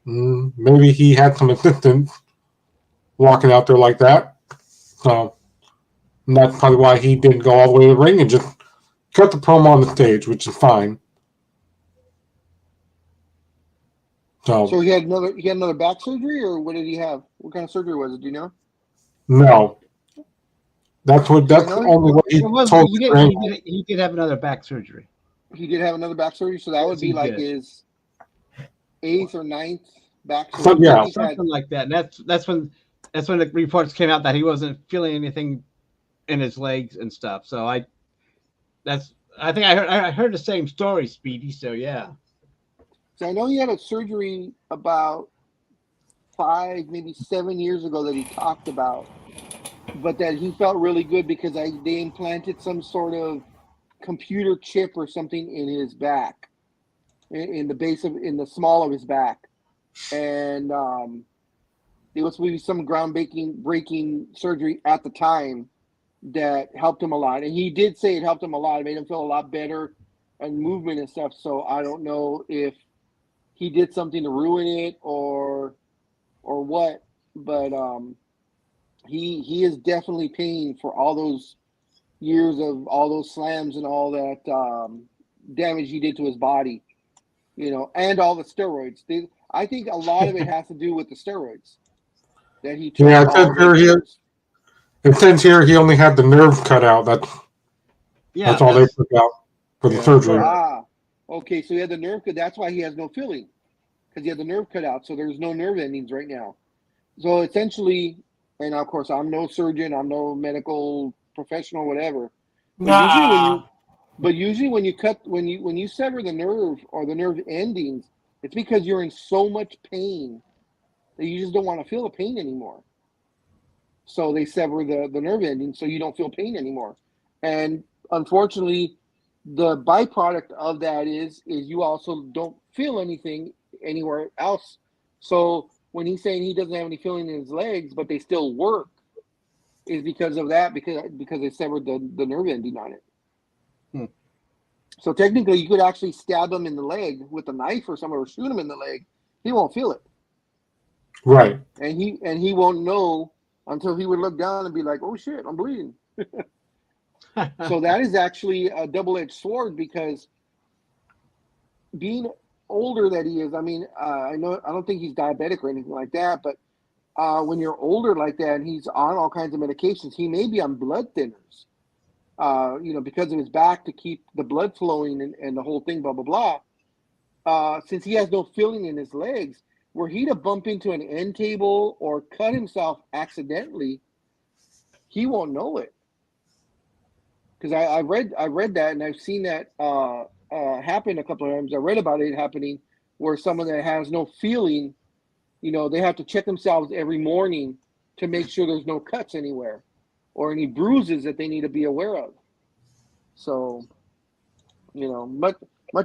Maybe he had some assistance walking out there like that. So, and that's probably why he didn't go all the way to the ring and just cut the promo on the stage, which is fine. So he had another back surgery, or what did he have? What kind of surgery was it? Do you know? No. That's only what he told me. He did have another back surgery. He did have another back surgery, so that would be like his 8th or 9th back surgery. So, yeah, something like that. And that's when the reports came out that he wasn't feeling anything in his legs and stuff. So I think I heard the same story, Speedy. So yeah. So I know he had a surgery about 5, maybe 7 years ago that he talked about, but that he felt really good because they implanted some sort of computer chip or something in his back, in the small of his back, and it was maybe some breaking surgery at the time that helped him a lot. And he did say it helped him a lot. It made him feel a lot better and movement and stuff. So I don't know if he did something to ruin it or what, but he is definitely paying for all those years of all those slams and all that damage he did to his body, and all the steroids. I think a lot of it has to do with the steroids that he took. Yeah, it says here he only had the nerve cut out. That's all they took out for the surgery. Okay, so he had the nerve cut. That's why he has no feeling, because he had the nerve cut out. So there's no nerve endings right now. So essentially, and of course, I'm no surgeon, I'm no medical professional, whatever. But usually when you sever the nerve or the nerve endings, it's because you're in so much pain that you just don't want to feel the pain anymore. So they sever the nerve ending so you don't feel pain anymore. And unfortunately, the byproduct of that is you also don't feel anything anywhere else. So when he's saying he doesn't have any feeling in his legs, but they still work, is because of that, because they severed the nerve ending on it. So technically, you could actually stab him in the leg with a knife or something, or shoot him in the leg. He won't feel it. Right. And he won't know until he would look down and be like, "Oh shit, I'm bleeding." So that is actually a double-edged sword, because being older that he is, I mean, I don't think he's diabetic or anything like that, but when you're older like that and he's on all kinds of medications, he may be on blood thinners, because of his back, to keep the blood flowing and the whole thing, blah, blah, blah. Since he has no feeling in his legs, were he to bump into an end table or cut himself accidentally, he won't know it. Because I read that, and I've seen that happen a couple of times. I read about it happening where someone that has no feeling, they have to check themselves every morning to make sure there's no cuts anywhere or any bruises that they need to be aware of. So, much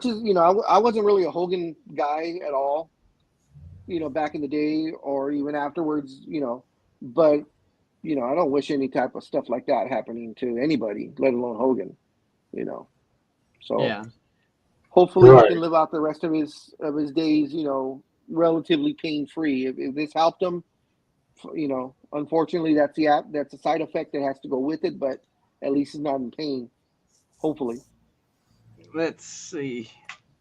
as, I wasn't really a Hogan guy at all, back in the day or even afterwards, but, I don't wish any type of stuff like that happening to anybody, let alone Hogan, So yeah. Hopefully he can live out the rest of his days, relatively pain-free. If this helped him, unfortunately that's a side effect that has to go with it, but at least he's not in pain. Hopefully. Let's see.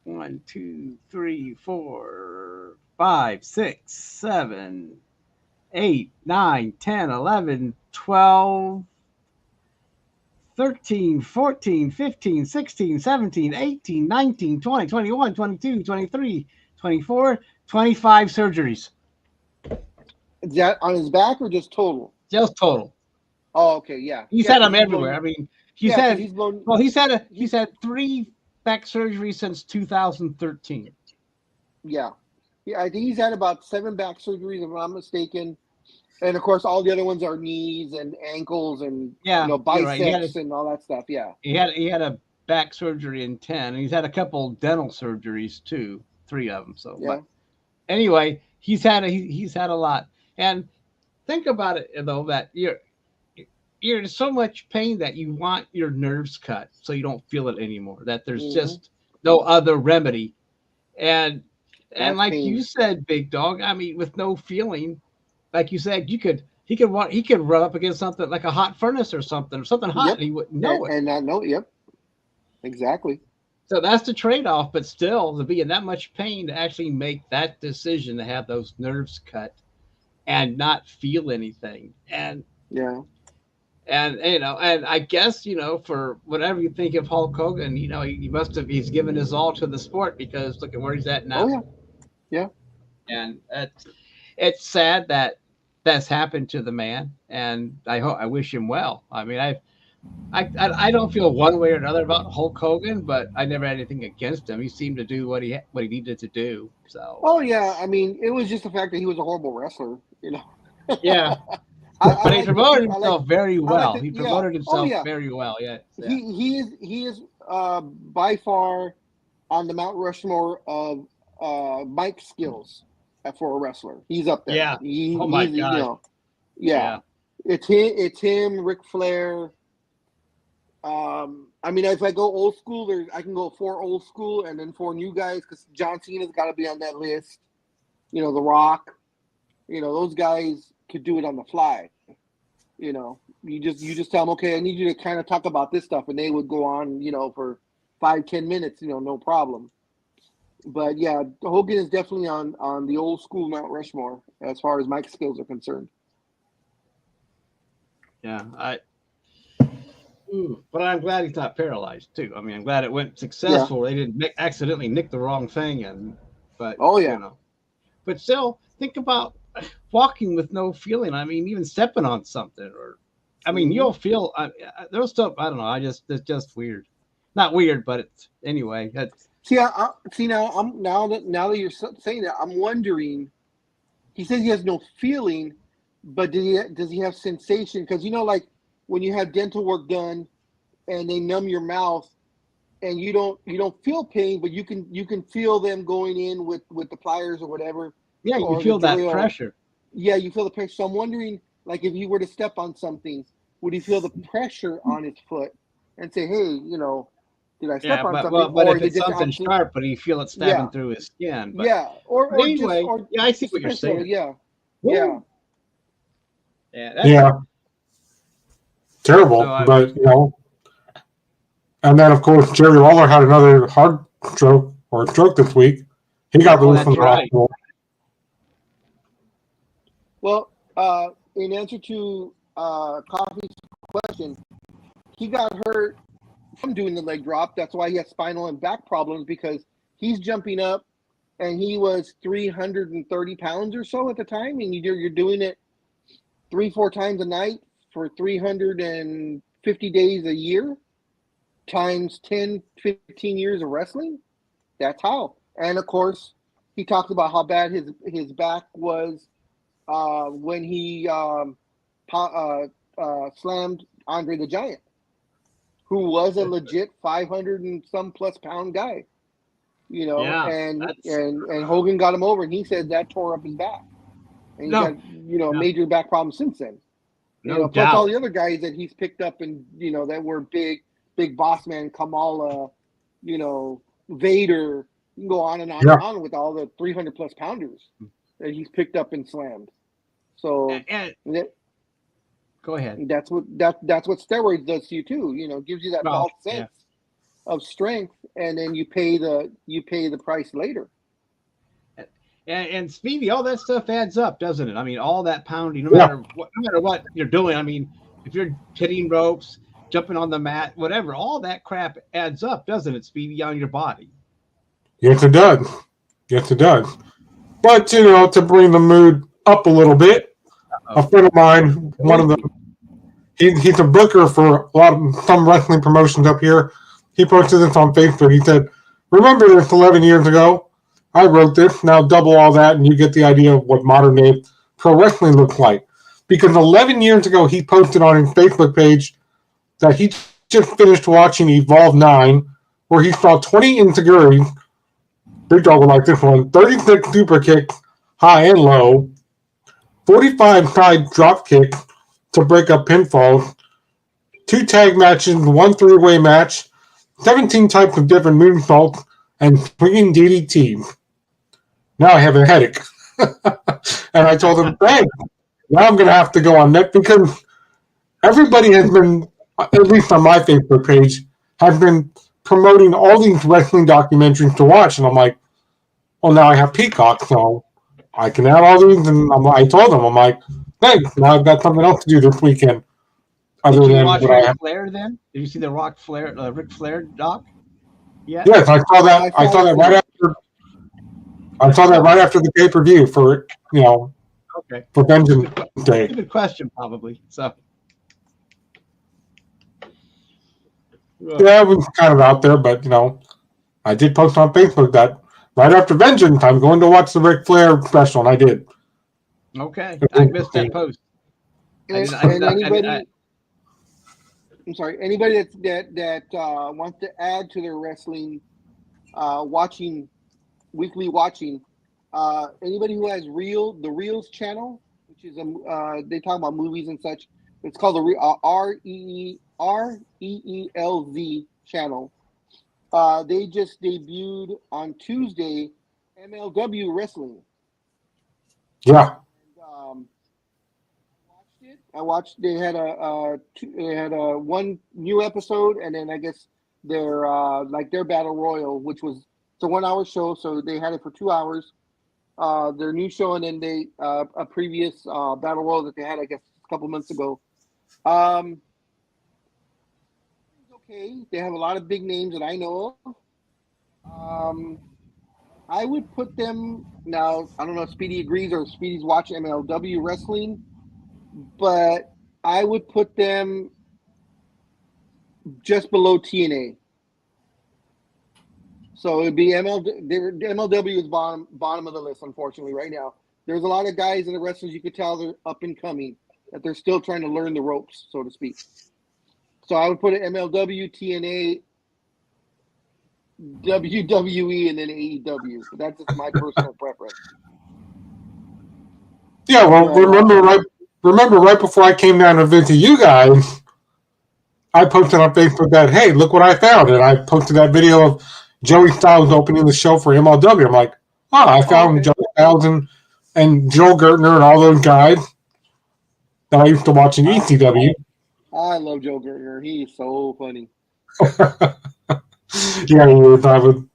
1, 2, 3, 4, 5, 6, 7, 8, 9, 10, 11, 12, 13, 14, 15, 16, 17, 18, 19, 20, 21, 22, 23, 24, 25 surgeries. Is that on his back or just total? Just total. Oh, okay, yeah. He's had them everywhere. I mean, he's had 3 back surgeries since 2013. Yeah. I think he's had about 7 back surgeries, if I'm not mistaken. And of course, all the other ones are knees and ankles and biceps and all that stuff. Yeah, he had a back surgery in 10, and he's had a couple dental surgeries too, 3 of them. So, but anyway, he's had a lot. And think about it though, that you're in so much pain that you want your nerves cut so you don't feel it anymore. That there's just no other remedy. And like you said, Big Dog, I mean, with no feeling. Like you said, he could rub up against something like a hot furnace or something hot, and he wouldn't know it. And not know, exactly. So that's the trade-off. But still, to be in that much pain to actually make that decision to have those nerves cut and not feel anything, and Yeah. And and I guess for whatever you think of Hulk Hogan, he's given his all to the sport, because look at where he's at now. Oh yeah. Yeah. And it's sad that that's happened to the man, and I wish him well. I mean, I don't feel one way or another about Hulk Hogan, but I never had anything against him. He seemed to do what he needed to do. So. Oh yeah, I mean, it was just the fact that he was a horrible wrestler, Yeah. But he promoted himself very well. He promoted himself very well. Yeah. He is by far on the Mount Rushmore of mic skills for a wrestler. He's up there. Yeah. Oh my God. Yeah. It's him, Ric Flair. I mean, if I go old school, I can go 4 old school and then 4 new guys, because John Cena's got to be on that list. The Rock. Those guys could do it on the fly. You just tell them, okay, I need you to kind of talk about this stuff, and they would go on, for 5-10 minutes, no problem. But yeah, Hogan is definitely on the old school Mount Rushmore as far as mic skills are concerned. Yeah, but I'm glad he's not paralyzed too. I mean, I'm glad it went successful. Yeah. They didn't accidentally nick the wrong thing, but but still, think about walking with no feeling. I mean, even stepping on something, or you'll feel there's stuff. I don't know. It's just weird. Not weird, but it's anyway. Now that you're saying that, I'm wondering. He says he has no feeling, but does he have sensation? Because like when you have dental work done and they numb your mouth, and you don't feel pain, but you can feel them going in with the pliers or whatever. Yeah, you feel that pressure. Yeah, you feel the pressure. So I'm wondering, like, if you were to step on something, would he feel the pressure on his foot and say, hey, did I step on something? But if it's something sharp, but you feel it stabbing through his skin. But or anyway, I see what you're saying. Yeah. Terrible, but and then of course Jerry Lawler had another heart stroke this week. He got released from the hospital. Well, in answer to Coffee's question, he got hurt from doing the leg drop. That's why he has spinal and back problems, because he's jumping up, and he was 330 pounds or so at the time, and you're doing it 3-4 times a night for 350 days a year times 10, 15 years of wrestling. That's how. And of course, he talked about how bad his back was when he slammed Andre the Giant, who was a legit 500 and some plus pound guy, and Hogan got him over, and he said that tore up his back, and he got major back problems since then. Plus all the other guys that he's picked up, and that were big boss man, Kamala, Vader. You can go on and on and on with all the 300 plus pounders that he's picked up and slammed. So go ahead. That's what steroids does to you too. Gives you that false sense of strength, and then you pay the price later. And Speedy, all that stuff adds up, doesn't it? I mean, all that pounding, no matter what you're doing. I mean, if you're hitting ropes, jumping on the mat, whatever, all that crap adds up, doesn't it, Speedy, on your body? Yes, it does. But to bring the mood up a little bit, a friend of mine, he's a booker for some wrestling promotions up here. He posted this on Facebook. He said, "Remember this 11 years ago? I wrote this. Now double all that, and you get the idea of what modern day pro wrestling looks like." Because 11 years ago, he posted on his Facebook page that he just finished watching Evolve 9, where he saw 20 enziguris. Big Dog would like this one. 36 super kicks, high and low. 45 side drop kicks to break up pinfalls. 2 tag matches, 1 3-way match. 17 types of different moonsaults, and 3 DDTs. Now I have a headache. And I told him, hey, now I'm going to have to go on net, because everybody has been, at least on my Facebook page, has been promoting all these wrestling documentaries to watch. And I'm like, well, now I have Peacock, so I can add all these. And I told them, I'm like, thanks. Now I've got something else to do this weekend. Other Did you than watch what I Ric have. Flair then? Did you see the Ric Flair doc? Yeah. Yes, I saw that. I saw that right after. I saw that right after the pay-per-view for Okay. for Vengeance Day. Good question, probably. So. Yeah, it was kind of out there, but I did post on Facebook that right after Vengeance, I'm going to watch the Ric Flair special, and I did. Okay, I missed that post. Anybody? I'm sorry. Anybody that wants to add to their wrestling weekly watching. Anybody who has the Reels channel, which is they talk about movies and such. It's called the REELZ channel. They just debuted on Tuesday MLW Wrestling. Yeah. And, I watched. They had a one new episode, and then I guess their battle royal, which was it's a 1 hour show, so they had it for 2 hours. Their new show, and then a previous battle royal that they had, I guess, a couple months ago. Okay, they have a lot of big names that I know of. I would put them now. I don't know if Speedy agrees or if Speedy's watching MLW Wrestling, but I would put them just below TNA. So it'd be MLW is bottom of the list, unfortunately, right now. There's a lot of guys in the wrestlers you could tell they're up and coming, that they're still trying to learn the ropes, so to speak. So I would put it MLW, TNA, WWE, and then AEW. But that's just my personal preference. Yeah, well, remember right before I came down to visit you guys, I posted on Facebook that, hey, look what I found. And I posted that video of Joey Styles opening the show for MLW. I'm like, I found Joey Styles and Joe Gertner and all those guys that I used to watch in ECW. I love Joe Gertner. He's so funny. Yeah, he is. I would,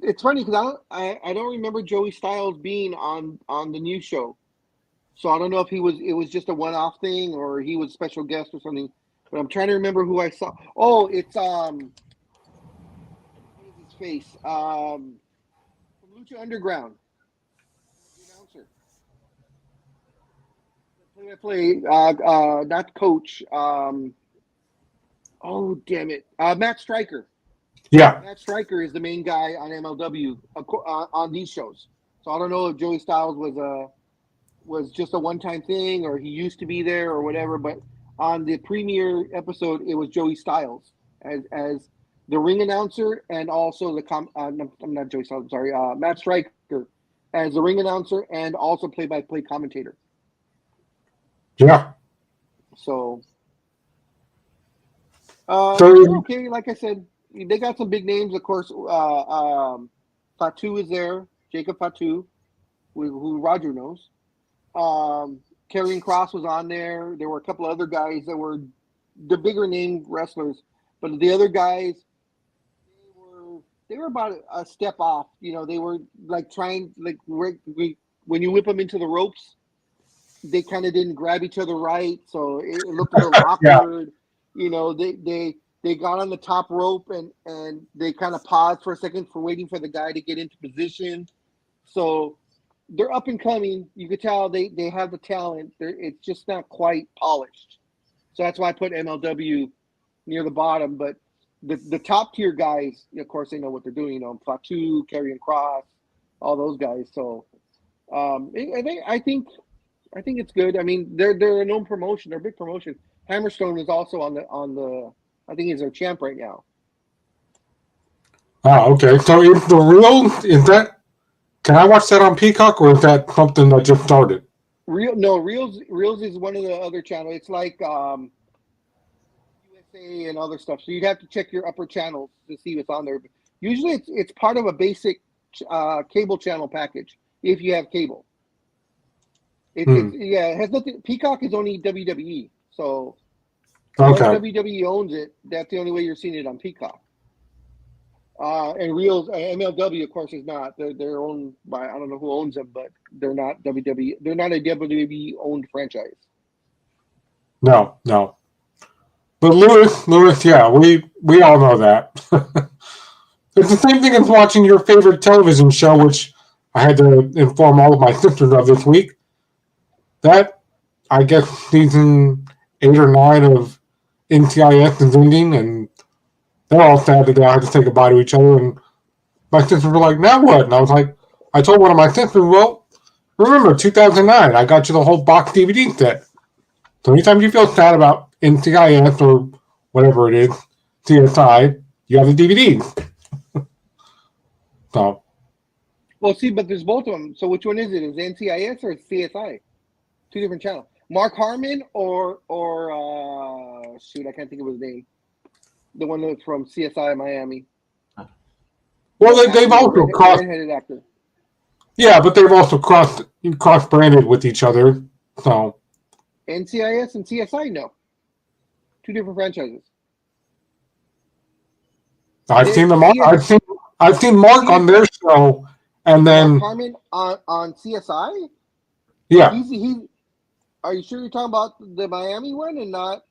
It's funny because I don't remember Joey Styles being on the new show, so I don't know if it was just a one-off thing or he was a special guest or something. But I'm trying to remember who I saw. Oh, it's what is his face? From Lucha Underground, the announcer. Play not coach. Oh damn it, Matt Stryker. Yeah. Matt Stryker is the main guy on MLW on these shows. So I don't know if Joey Styles was just a one-time thing or he used to be there or whatever. But on the premiere episode, it was Joey Styles as the ring announcer and also I'm not Joey Styles. I'm sorry, Matt Stryker as the ring announcer and also play-by-play commentator. Yeah. So. Okay, like I said, they got some big names, of course. Fatu is there, Jacob Fatu, who Roger knows. Karrion Kross was on there. There were a couple of other guys that were the bigger name wrestlers, but the other guys, they were about a step off. They were like trying, like when you whip them into the ropes, they kind of didn't grab each other right, so it looked a little awkward. They got on the top rope and they kind of paused for a second for waiting for the guy to get into position. So they're up and coming. You could tell they have the talent. It's just not quite polished. So that's why I put MLW near the bottom. But the top tier guys, of course, they know what they're doing. Fatu, Karrion Kross, all those guys. So I think it's good. I mean, they're a known promotion. They're a big promotion. Hammerstone is also on the. I think he's their champ right now. Okay. So is the Reels, can I watch that on Peacock or is that something that just started? Reels is one of the other channels. It's like USA and other stuff. So you'd have to check your upper channels to see what's on there. But usually it's part of a basic cable channel package if you have cable. It has nothing. Peacock is only WWE. So okay. WWE owns it. That's the only way you're seeing it on Peacock. And Reels, MLW, of course, is not. They're owned by, I don't know who owns them, but they're not WWE. They're not a WWE owned franchise. No. But Lewis, yeah, we all know that. It's the same thing as watching your favorite television show, which I had to inform all of my sisters of this week. That, I guess, season 8 or 9 of NCIS is ending, and they're all sad that they had to say goodbye to each other. And my sisters were like, now what? And I was like, I told one of my sisters, well, remember 2009, I got you the whole box DVD set. So anytime you feel sad about NCIS or whatever it is, CSI, you have the DVDs. So. Well, see, but there's both of them. So which one is it? Is it NCIS or CSI? Two different channels. Mark Harmon or shoot, I can't think of his name. The one that's from CSI Miami. Well, they've also crossed. Actor. Yeah, but they've also cross-branded with each other. So. NCIS and CSI, no. Two different franchises. I've seen them all. I've seen Mark on their show, and then Mark Harmon on CSI. Yeah. Are you sure you're talking about the Miami one and not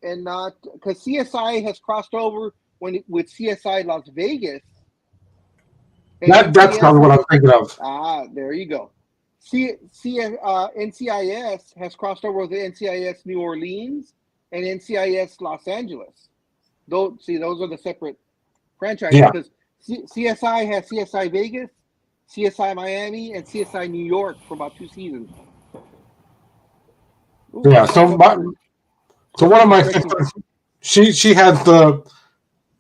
because CSI has crossed over with CSI Las Vegas? That's not what I'm thinking of. There you go. NCIS has crossed over with NCIS New Orleans and NCIS Los Angeles. Those are the separate franchises. Yeah. Because CSI has CSI Vegas, CSI Miami, and CSI New York for about 2 seasons. Ooh, yeah. So one of my sisters, she has the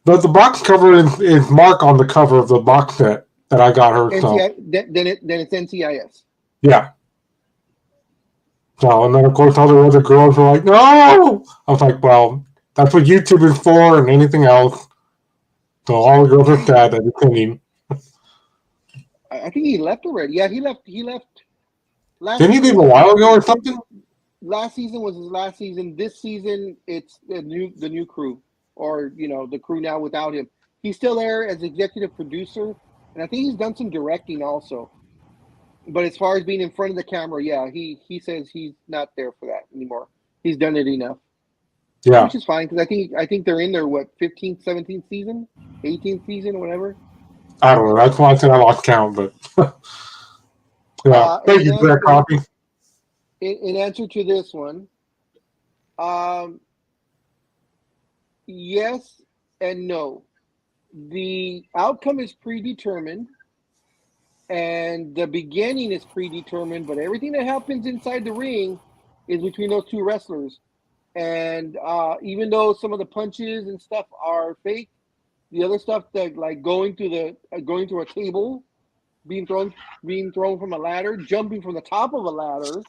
box cover is Mark on the cover of the box set that I got her. Then it's NCIS. Yeah. So, and then of course all the other girls were like, no! I was like, well, that's what YouTube is for and anything else. So all the girls are sad that it's ending. I think he left already. Yeah, he left. Didn't he leave a while ago or something? Last season was his last season. This season, it's the new crew, or the crew now without him. He's still there as executive producer, and I think he's done some directing also. But as far as being in front of the camera, yeah, he says he's not there for that anymore. He's done it enough. Yeah, which is fine because I think they're in their 15th, 17th season, 18th season, whatever. I don't know. That's why I said I lost count, but yeah. Thank you for that copy. In answer to this one, yes and no. The outcome is predetermined, and the beginning is predetermined, but everything that happens inside the ring is between those two wrestlers. And even though some of the punches and stuff are fake, the other stuff that like going through a table, being thrown from a ladder, jumping from the top of a ladder,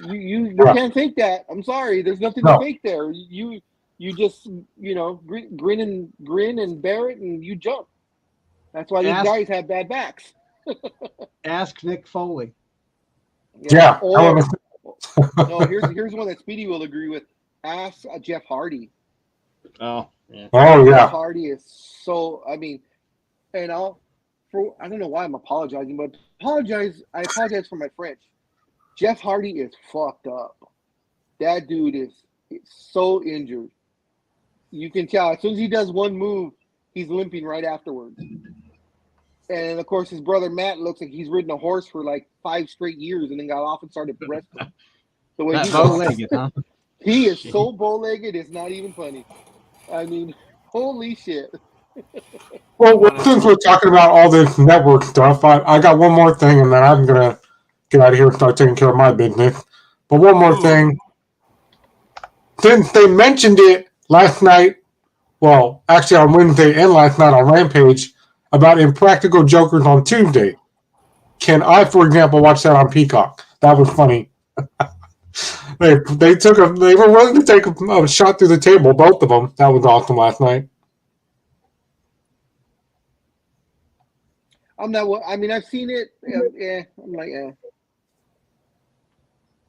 you can't fake that. I'm sorry, there's nothing to fake there. You just grin and bear it, and you jump. That's why these guys have bad backs. Ask Nick Foley. Yeah. No, here's one that Speedy will agree with. Ask Jeff Hardy. Oh, yeah. Oh, yeah. Jeff Hardy is so. I mean, and I don't know why I'm apologizing, but I apologize for my French. Jeff Hardy is fucked up. That dude is so injured. You can tell as soon as he does one move, he's limping right afterwards. And of course, his brother Matt looks like he's ridden a horse for like 5 straight years and then got off and started wrestling. The way he's bow-legged, huh? He is so bow-legged, it's not even funny. I mean, holy shit. Well, since we're talking about all this network stuff, I got one more thing, and then I'm gonna get out of here and start taking care of my business. But one more thing, since they mentioned it last night, well, actually on Wednesday and last night on Rampage, about Impractical Jokers on Tuesday. Can I, for example, watch that on Peacock? That was funny. They were willing to take a shot through the table, both of them. That was awesome last night. I'm not. I mean, I've seen it. Yeah, I'm like, yeah.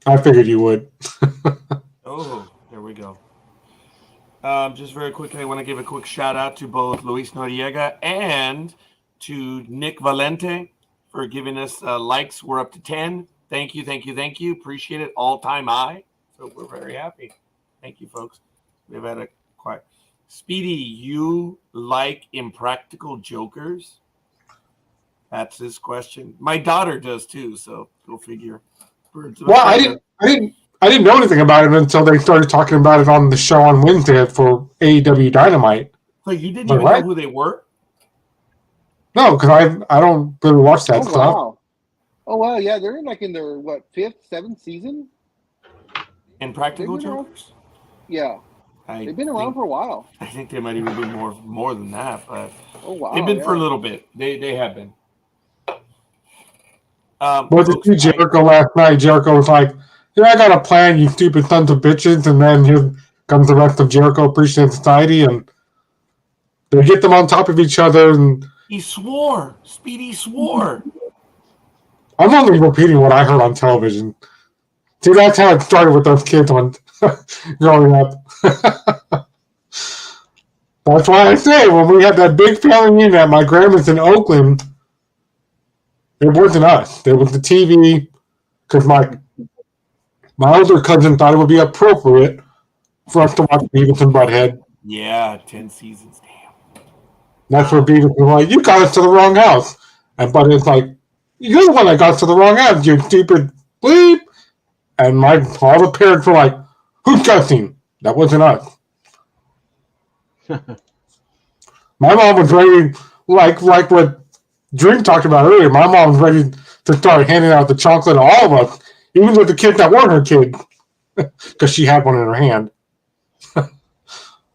I figured you would. Oh, there we go. Just very quickly, I want to give a quick shout out to both Luis Noriega and to Nick Valente for giving us likes. We're up to 10. Thank you. Appreciate it. All-time high. So we're very happy. Thank you, folks. We've had a quiet. Speedy, you like Impractical Jokers? That's his question. My daughter does too, so go figure. Well, I didn't know anything about it until they started talking about it on the show on Wednesday for AEW Dynamite. So you didn't even know who they were? No, because I don't really watch that stuff. Wow. Oh wow, yeah, they're like in their fifth, seventh season. Impractical Jokers? Yeah. They've been around for a while. I think they might even be more than that, but they've been for a little bit. They have been. Was it Jericho last night? Jericho was like, "Yeah, I got a plan, you stupid sons of bitches," and then here comes the rest of Jericho Appreciation Society, and they get them on top of each other. And he swore. Speedy swore. I'm only repeating what I heard on television. See, that's how it started with those kids on growing up. That's why I say when we had that big family meeting at my grandma's in Oakland, it wasn't us. It was the TV, because my older cousin thought it would be appropriate for us to watch Beavis and Butthead. Yeah, 10 seasons. Damn. That's where Beavis was like, "You got us to the wrong house," and Butthead's like, "You're the one that got us to the wrong house, you stupid bleep." And all the parents were like, "Who's cussing? That wasn't us." My mom was ready, like what Dreem talked about earlier. My mom was ready to start handing out the chocolate to all of us, even with the kids that weren't her kids, because she had one in her hand.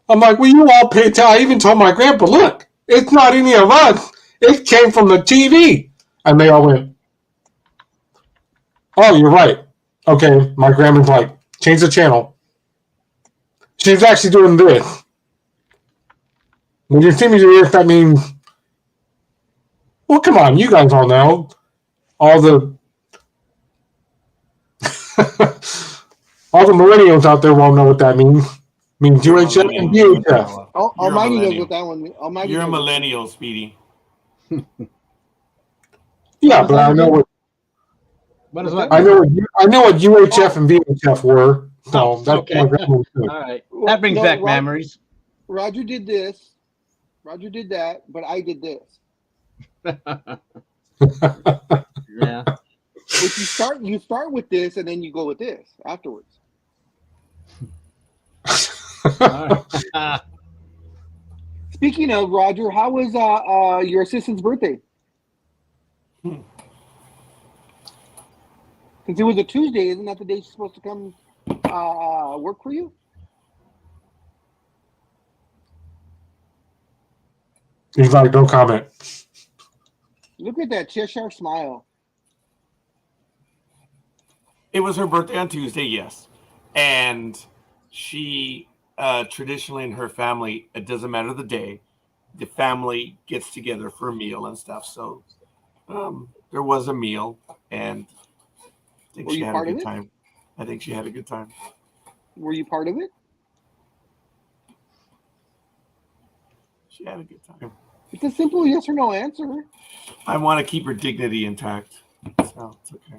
I'm like, "Well, you all pay attention." I even told my grandpa, "Look, it's not any of us. It came from the TV." And they all went, "Oh, you're right." Okay, my grandma's like, "Change the channel." She's actually doing this. When you see me do this, that means, well, come on, you guys all know. All the all the millennials out there won't know what that means. It means UHF and VHF. Almighty knows what that one means. You're a millennial, Speedy. Yeah, but I know what. What is that? I know what UHF and VHF were. So that's okay. my grandma was doing. All right. That brings back memories. Roger did this. Roger did that, but I did this. Yeah. But you start with this, and then you go with this afterwards. Speaking of Roger, how was your assistant's birthday? Since it was a Tuesday, isn't that the day she's supposed to come work for you? He's like, "No comment." Look at that Cheshire smile. It was her birthday on Tuesday, yes. And she, traditionally in her family, it doesn't matter the day, the family gets together for a meal and stuff. So there was a meal, and I think she had a good time. I think she had a good time. Were you part of it? She had a good time. It's a simple yes or no answer. I want to keep her dignity intact, so it's okay.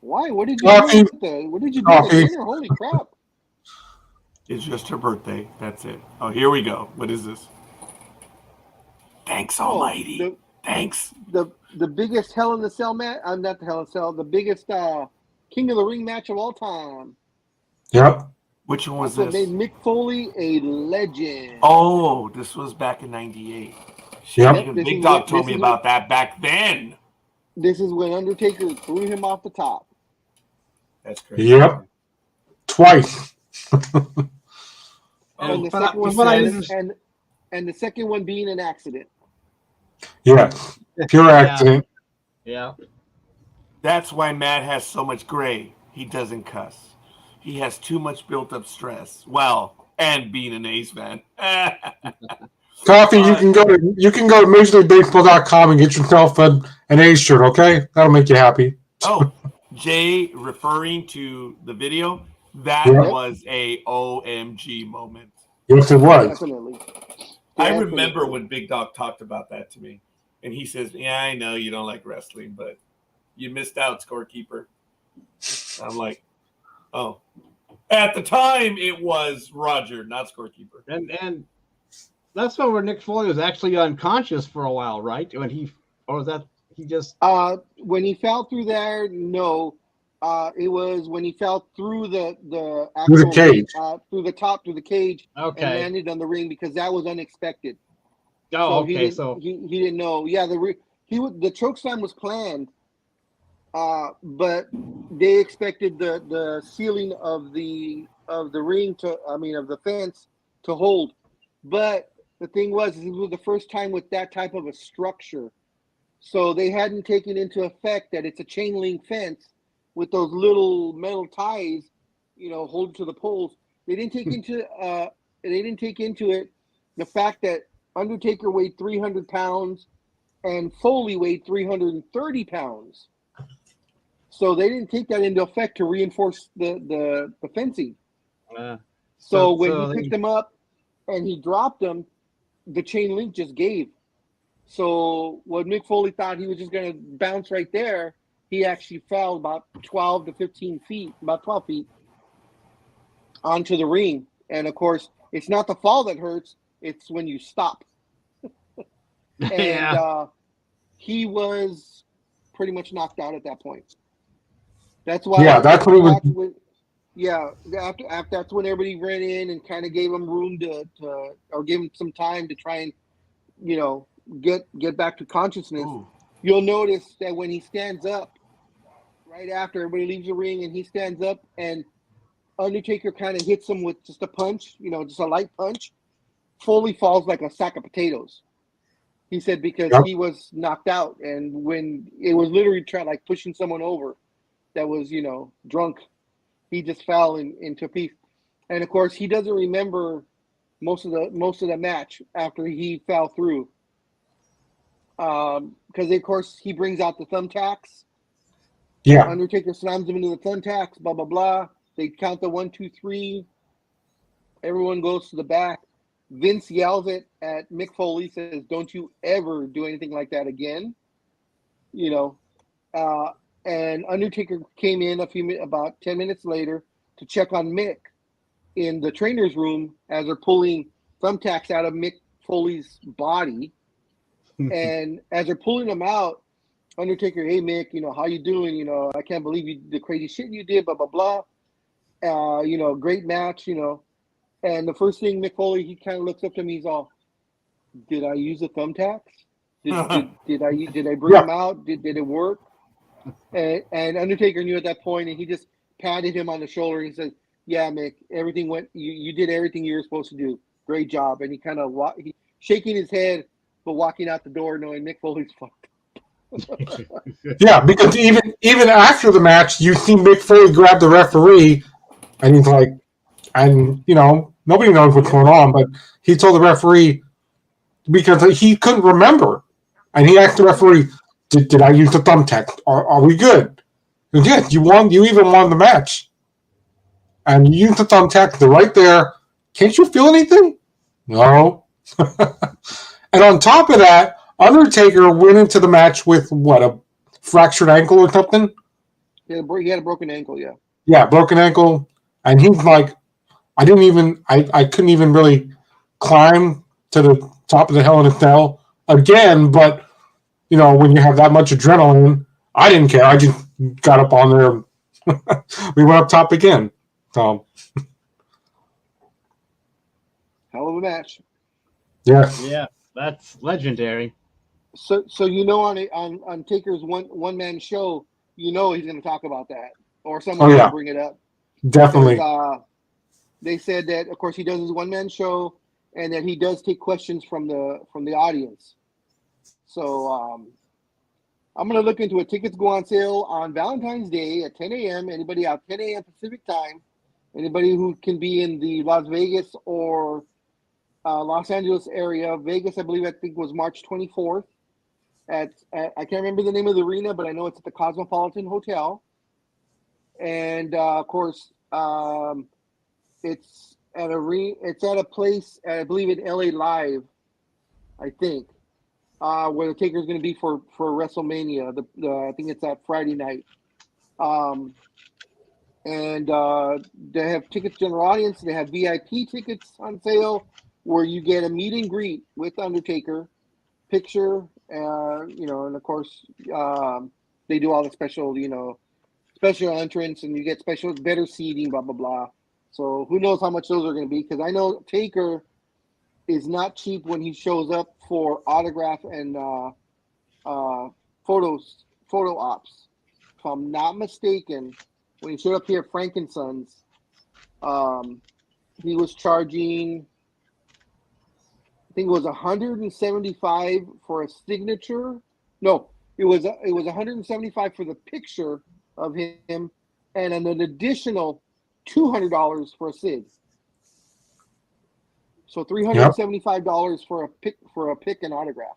Why? What did you do? What did you do at dinner? Holy crap! It's just her birthday. That's it. Oh, here we go. What is this? Thanks, Almighty. Thanks. The biggest Hell in the Cell match. Not the Hell in the Cell. The biggest King of the Ring match of all time. Yep. Which one was this? This? Made Mick Foley a legend. Oh, this was back in '98. Yep. Big Dog told me about that back then. This is when Undertaker threw him off the top. That's crazy. Yep. Twice. And the second one being an accident. Yeah. Pure accident. Yeah. That's why Matt has so much gray. He doesn't cuss. He has too much built up stress. Well, and being an A's fan. Coffee, you can go to MajorLeagueBaseball.com and get yourself an A's shirt, okay? That'll make you happy. Oh, Jay, referring to the video, that was a OMG moment. Yes, it was. Definitely. I remember when Big Dog talked about that to me, and he says, "Yeah, I know you don't like wrestling, but you missed out, Scorekeeper." I'm like, "Oh." At the time, it was Roger, not Scorekeeper. And that's where Nick Foley was actually unconscious for a while, right? When he, or was that he just? When he fell through there, no. It was when he fell through the actual Through the cage. Through the cage, Okay. and landed on the ring because that was unexpected. Oh, so okay. He didn't know. Yeah, the choke slam was planned, but they expected the ceiling of the ring of the fence to hold. But the thing was, it was the first time with that type of a structure. So they hadn't taken into effect that it's a chain link fence with those little metal ties, hold to the poles. They didn't take into it the fact that Undertaker weighed 300 pounds and Foley weighed 330 pounds. So they didn't take that into effect to reinforce the fencing. So when he picked them up and he dropped them, the chain link just gave. So what Mick Foley thought he was just going to bounce right there, he actually fell about 12 to 15 feet, about 12 feet onto the ring. And, of course, it's not the fall that hurts. It's when you stop. And he was pretty much knocked out at that point. That's why. Yeah, that's what it was. After that's when everybody ran in and kind of gave him room or gave him some time to try and, get back to consciousness. Ooh. You'll notice that when he stands up, right after everybody leaves the ring, and he stands up, and Undertaker kind of hits him with just a punch, just a light punch, Foley falls like a sack of potatoes. He said because he was knocked out, and when it was literally like pushing someone over that was, drunk, he just fell into a piece. And of course, he doesn't remember most of the match after he fell through. Because of course he brings out the thumbtacks. Yeah. Undertaker slams him into the thumbtacks, blah blah blah. They count the 1, 2, 3. Everyone goes to the back. Vince yells at Mick Foley, says, "Don't you ever do anything like that again." And Undertaker came in about 10 minutes later to check on Mick in the trainer's room as they're pulling thumbtacks out of Mick Foley's body. And as they're pulling them out, Undertaker, "Hey Mick, how you doing? I can't believe the crazy shit you did, blah blah blah. Great match, And the first thing Mick Foley, he kind of looks up to me, he's all, "Did I use the thumbtacks? Did I bring them out? Did it work?" And Undertaker knew at that point, and he just patted him on the shoulder and said, "Yeah, Mick, everything went. You did everything you were supposed to do. Great job." And he kind of shaking his head, but walking out the door, knowing Mick Foley's fucked. Yeah, because even after the match, you see Mick Foley grab the referee, and he's like, and nobody knows what's going on, but he told the referee because he couldn't remember, and he asked the referee, "Did I use the thumbtack? Are we good?" And yeah, you won. You even won the match, and you used the thumbtack. They're right there. Can't you feel anything? No. And on top of that, Undertaker went into the match with a fractured ankle or something? He had a broken ankle, yeah. Yeah, broken ankle. And he's like, I couldn't even really climb to the top of the Hell in a Cell again, but, when you have that much adrenaline, I didn't care. I just got up on there. We went up top again. So. Hell of a match. Yeah. Yeah, that's legendary. So on Taker's one man show, he's going to talk about that, or someone's going to bring it up. Definitely. Because, they said that, of course, he does his one man show, and that he does take questions from the audience. So I'm going to look into it. Tickets go on sale on Valentine's Day at 10 a.m. Anybody out 10 a.m. Pacific time, anybody who can be in the Las Vegas or Los Angeles area. Vegas, I think was March 24th. I can't remember the name of the arena, but I know it's at the Cosmopolitan Hotel. And of course, it's It's at a place, I believe, in LA I think, where the Taker's going to be for WrestleMania. I think it's that Friday night. And they have tickets general audience. They have VIP tickets on sale where you get a meet and greet with Undertaker, picture, and of course, they do all the special entrance, and you get better seating, blah, blah, blah. So who knows how much those are going to be, because I know Taker is not cheap when he shows up for autograph and photo ops. If I'm not mistaken, when he showed up here at Frankenson's, he was charging, I think it was $175 for a signature. No, it was $175 for the picture of him, and an additional $200 for a sig. So $375 for a pick and autograph.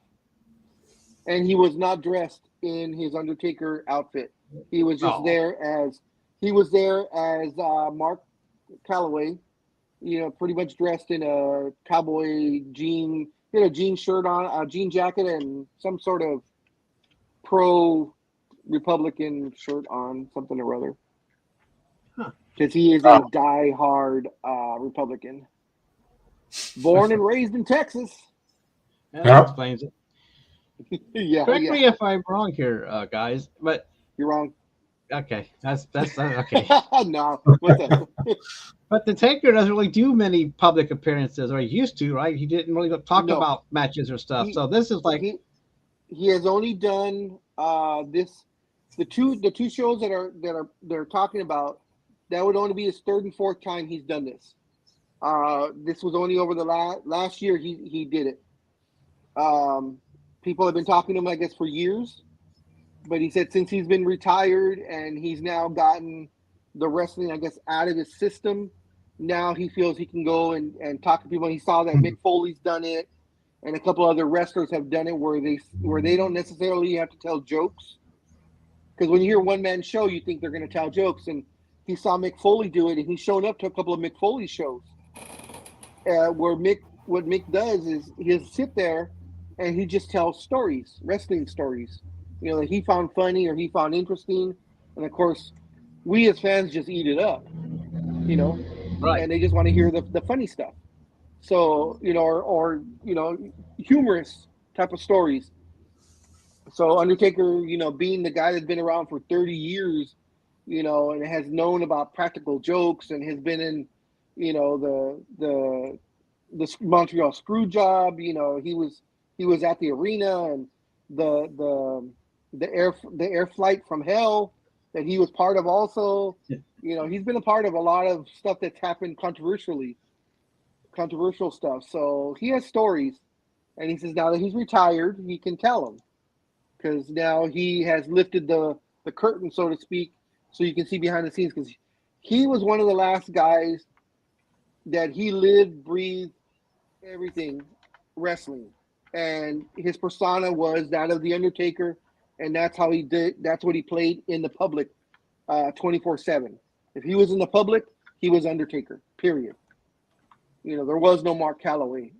And he was not dressed in his Undertaker outfit. He was just there as Mark Calloway, pretty much dressed in a cowboy jean shirt on, a jean jacket, and some sort of pro-Republican shirt on, something or other. Because he is a die-hard Republican. Born and raised in Texas. That explains it. Yeah. Correct me if I'm wrong here, guys, but you're wrong. Okay, that's okay. No, what's up? But the Taker doesn't really do many public appearances, or he used to, right? He didn't really talk about matches or stuff. So this is like he has only done the two shows that they're talking about. That would only be his third and fourth time he's done this. This was only over the last year he did it. People have been talking to him, I guess, for years. But he said since he's been retired and he's now gotten the wrestling, I guess, out of his system, now he feels he can go and talk to people. And he saw that Mick Foley's done it, and a couple other wrestlers have done it where they don't necessarily have to tell jokes. Because when you hear a one-man show, you think they're going to tell jokes. And he saw Mick Foley do it, and he's shown up to a couple of Mick Foley shows where what Mick does is he'll sit there and he just tells stories, wrestling stories, that he found funny or he found interesting. And of course, we as fans just eat it up, right? And they just want to hear the funny stuff. So, or humorous type of stories. So Undertaker, being the guy that's been around for 30 years, and has known about practical jokes and has been in, the Montreal screw job, he was at the arena, and the air flight from hell that he was part of also. He's been a part of a lot of stuff that's happened controversial stuff. So he has stories, and he says now that he's retired, he can tell them, because now he has lifted the curtain, so to speak, so you can see behind the scenes, because he was one of the last guys that he lived, breathed, everything wrestling. And his persona was that of the Undertaker, and that's how he did. That's what he played in the public, 24/7. If he was in the public, he was Undertaker. Period. There was no Mark Calloway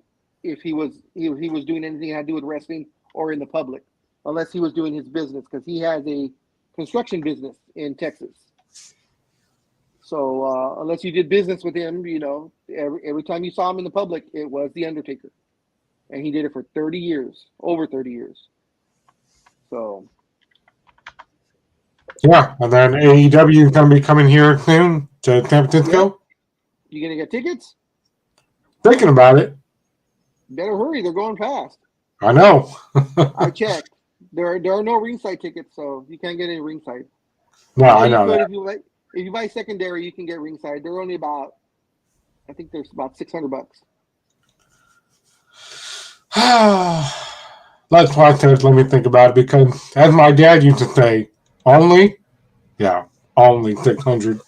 if he was doing anything that had to do with wrestling or in the public, unless he was doing his business, because he has a construction business in Texas. So unless you did business with him, every time you saw him in the public, it was the Undertaker. And he did it for 30 years, over 30 years. So. Yeah, and then AEW is going to be coming here soon to San Francisco. Yep. You going to get tickets? Thinking about it. Better hurry, they're going fast. I know. I checked. There are no ringside tickets, so you can't get any ringside. No, I know that. If you buy secondary, you can get ringside. They're only about, I think there's about $600. That's why I said let me think about it, because as my dad used to say, only 600.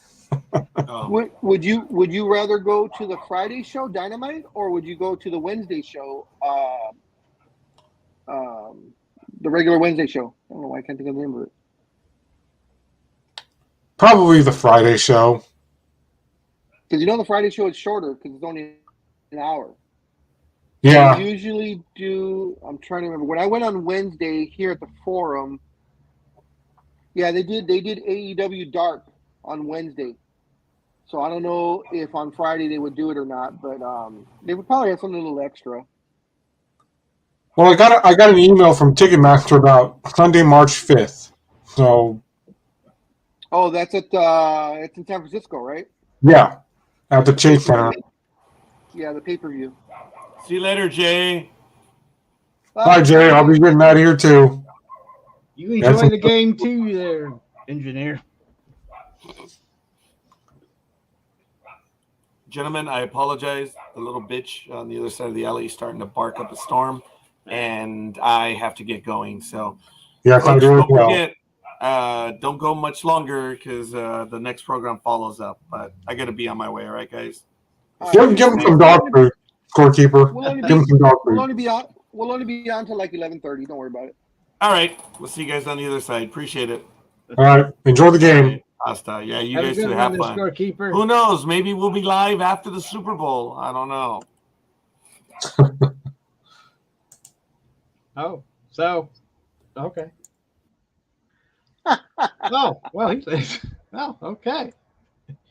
Would you rather go to the Friday show, Dynamite, or would you go to the Wednesday show, the regular Wednesday show? I don't know why I can't think of the name of it. Probably the Friday show. Because the Friday show is shorter because it's only an hour. Yeah. They usually do. I'm trying to remember when I went on Wednesday here at the Forum. Yeah, they did AEW Dark on Wednesday. So I don't know if on Friday they would do it or not, but they would probably have something a little extra. Well, I got an email from Ticketmaster about Sunday, March 5th. So. Oh, that's it's in San Francisco, right? Yeah, at the Chase Center. Yeah, the pay-per-view. See you later, Jay. Bye, Jay. I'll be getting out of here too. You enjoy the game too, there, engineer. Gentlemen, I apologize. The little bitch on the other side of the alley is starting to bark up a storm, and I have to get going. So, yes, folks, don't forget, don't go much longer because the next program follows up. But I got to be on my way. All right, guys. Give him some dog food, Scorekeeper. Give him some dog food. We'll only be on till like 11:30. Don't worry about it. All right. We'll see you guys on the other side. Appreciate it. All right. Enjoy the game. Hasta. Yeah, you guys should have fun. Scorekeeper. Who knows? Maybe we'll be live after the Super Bowl. I don't know. Oh, so okay. Oh, well, he says, oh, okay.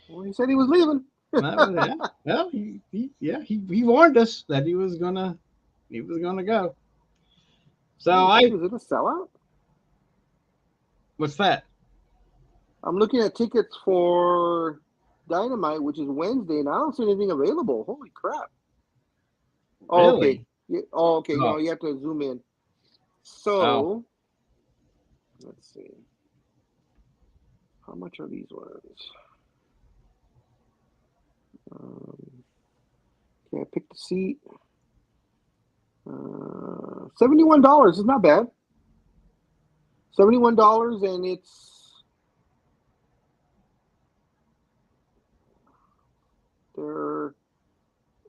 Well, he said he was leaving. Well, he warned us that he was gonna go. So was it a sellout? What's that? I'm looking at tickets for Dynamite, which is Wednesday, and I don't see anything available. Holy crap! Oh, Really? okay. Yeah, oh, okay. Oh. No, you have to zoom in. So, let's see. How much are these ones? Okay, I picked the seat. $71 is not bad. $71, and it's they're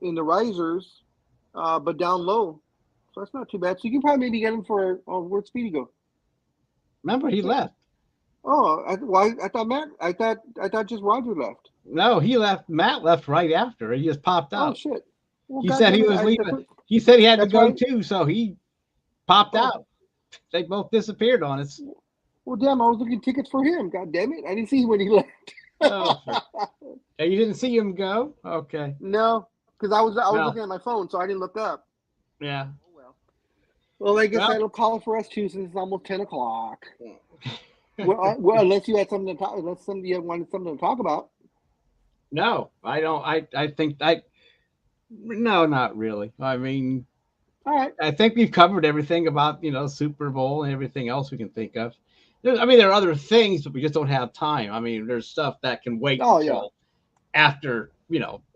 in the risers, but down low, so that's not too bad. So you can probably maybe get them for where'd Speedy go? Remember, he left. Oh, I thought just Roger left. No, he left. Matt left right after. He just popped out. Oh shit! Well, He said he was leaving. He said he had to go too, so he popped out. They both disappeared on us. Well, damn! I was looking tickets for him. God damn it! I didn't see him when he left. Oh, you didn't see him go? Okay. No, because I was looking at my phone, so I didn't look up. Yeah. Oh, well, I guess that'll call for us too, since it's almost 10 o'clock. well, unless you had something to talk, unless you wanted something to talk about. No, I don't. I think no, not really. I mean, all right. I think we've covered everything about Super Bowl and everything else we can think of. There are other things, but we just don't have time. I mean, there's stuff that can wait until after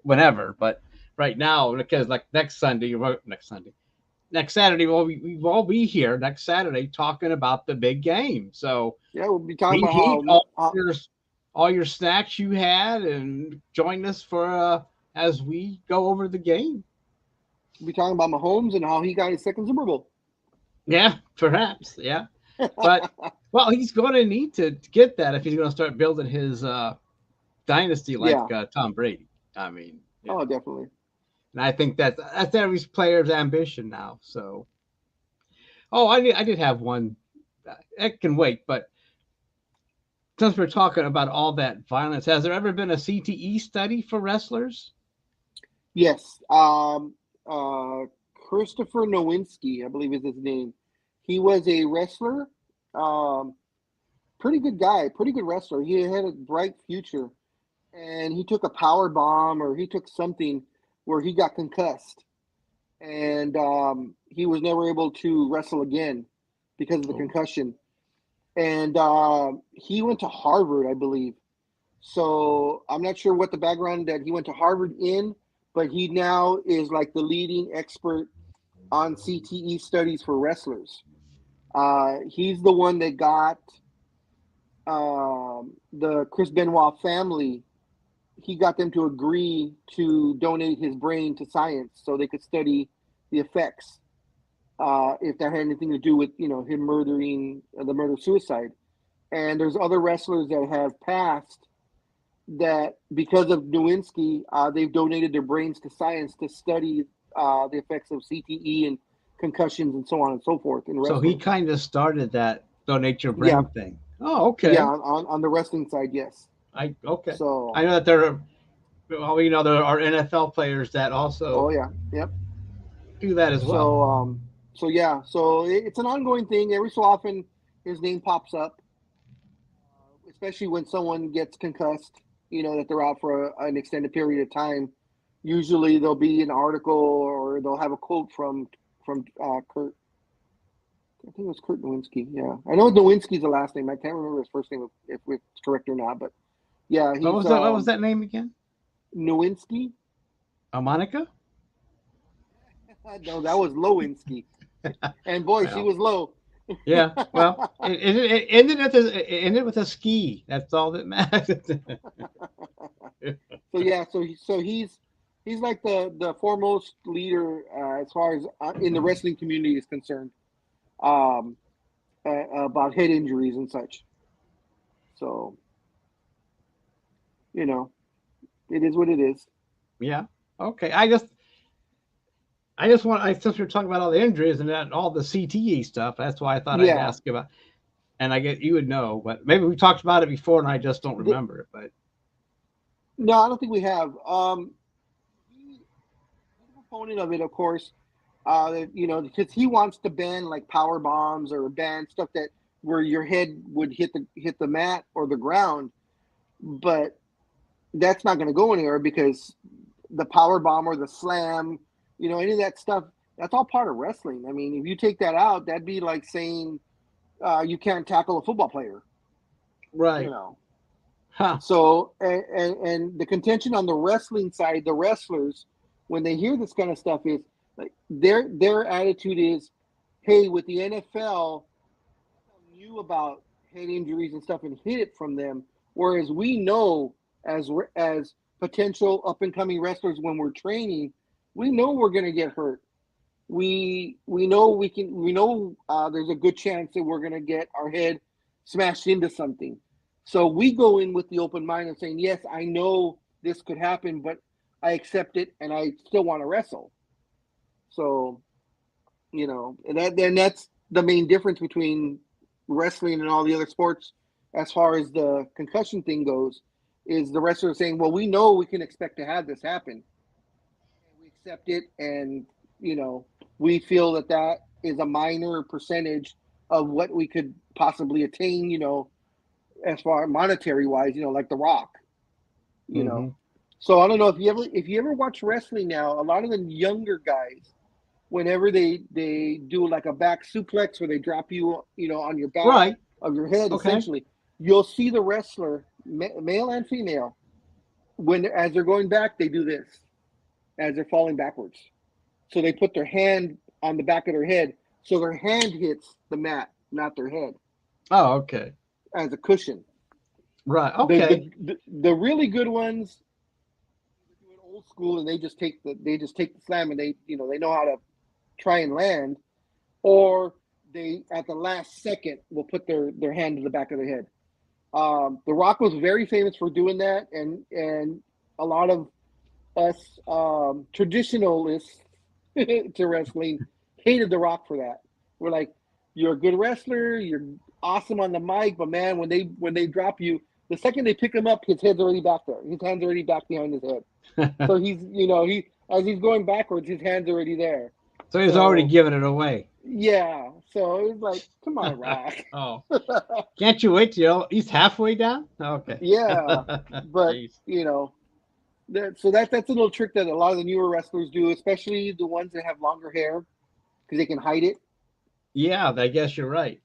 whenever. But right now, because like next Saturday, we will be here next Saturday talking about the big game. So yeah, we'll be talking about all your snacks you had, and join us for as we go over the game. We'll be talking about Mahomes and how he got his second Super Bowl. Yeah, perhaps. Yeah, but well, he's going to need to get that if he's going to start building his dynasty like Tom Brady. I mean, oh, definitely. And I think that's every player's ambition now. So, I did have one. It can wait, but since we're talking about all that violence, has there ever been a CTE study for wrestlers? Yes. Christopher Nowinski, I believe is his name. He was a wrestler. Pretty good guy, pretty good wrestler. He had a bright future, and he took a power bomb, or he took something where he got concussed, and he was never able to wrestle again because of the concussion. And he went to Harvard, I believe. So I'm not sure what the background that he went to Harvard in, but he now is like the leading expert on CTE studies for wrestlers. He's the one that got the Chris Benoit family. He got them to agree to donate his brain to science so they could study the effects, if that had anything to do with him murdering the murder-suicide. And there's other wrestlers that have passed that because of Nowinski, they've donated their brains to science to study the effects of CTE and concussions and so on and so forth. So he kind of started that donate your brain thing. Oh, okay. Yeah, on the wrestling side, yes. Okay. So I know that there are, well, there are NFL players that also. Oh yeah, yep. Do that as well. So it's an ongoing thing. Every so often, his name pops up, especially when someone gets concussed. That they're out for an extended period of time. Usually, there'll be an article or they'll have a quote from Kurt. I think it was Kurt Nowinski. Yeah, I know Nowinski's the last name. I can't remember his first name if it's correct or not. But yeah, what was that name again? Nowinski. Monica? No, that was Lewinsky. And boy, she was low. Yeah, well, it ended with a ski. That's all that matters. So he's like the foremost leader as far as in the wrestling community is concerned, about head injuries and such. So, it is what it is. Yeah. Okay. I just since we're talking about all the injuries and all the CTE stuff, that's why I thought I'd ask about. And I get you would know, but maybe we talked about it before and I just don't remember it. But no, I don't think we have. He's a proponent of it, of course. Because he wants to ban like power bombs or ban stuff that where your head would hit the mat or the ground, but that's not going to go anywhere because the power bomb or the slam, any of that stuff, that's all part of wrestling. I mean, if you take that out, that'd be like saying you can't tackle a football player. Right. Huh. So, and the contention on the wrestling side, the wrestlers, when they hear this kind of stuff is like their attitude is, hey, with the NFL, knew about head injuries and stuff and hid it from them. Whereas we know as potential up and coming wrestlers when we're training, we know we're going to get hurt. We know there's a good chance that we're going to get our head smashed into something. So we go in with the open mind and saying, yes, I know this could happen, but I accept it and I still want to wrestle. So, and that's the main difference between wrestling and all the other sports as far as the concussion thing goes, is the wrestler saying, well, we know we can expect to have this happen. We accept it and, we feel that is a minor percentage of what we could possibly attain, as far monetary wise, like The Rock, So I don't know if you ever watch wrestling now, a lot of the younger guys, whenever they do like a back suplex where they drop you, on your back of your head, essentially, you'll see the wrestler, male and female, as they're going back, they do this as they're falling backwards. So they put their hand on the back of their head, so their hand hits the mat, not their head. Oh, okay. As a cushion. Right. Okay. The really good ones do it old school, and they just take the slam, and they know how to try and land, or they at the last second will put their hand to the back of their head. The Rock was very famous for doing that, and a lot of us traditionalists to wrestling hated The Rock for that. We're like, you're a good wrestler, you're awesome on the mic, but man, when they drop you, the second they pick him up, his head's already back there. His hand's already back behind his head. So he's as he's going backwards, his hand's already there. So he's already giving it away. Yeah. So it was like, come on, Rock. Oh. Can't you wait till he's halfway down? Okay. Yeah. But so that's a little trick that a lot of the newer wrestlers do, especially the ones that have longer hair, because they can hide it. Yeah, I guess you're right.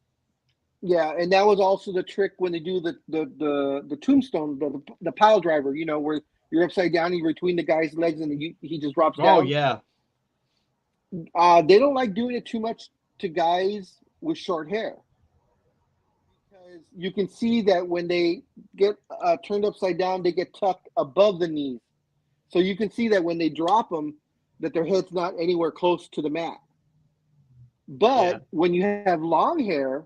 Yeah, and that was also the trick when they do the tombstone, the pile driver, where you're upside down, you're between the guy's legs, and he just drops down. Oh yeah. They don't like doing it too much to guys with short hair, because you can see that when they get turned upside down, they get tucked above the knees. So you can see that when they drop them, that their head's not anywhere close to the mat. But when you have long hair,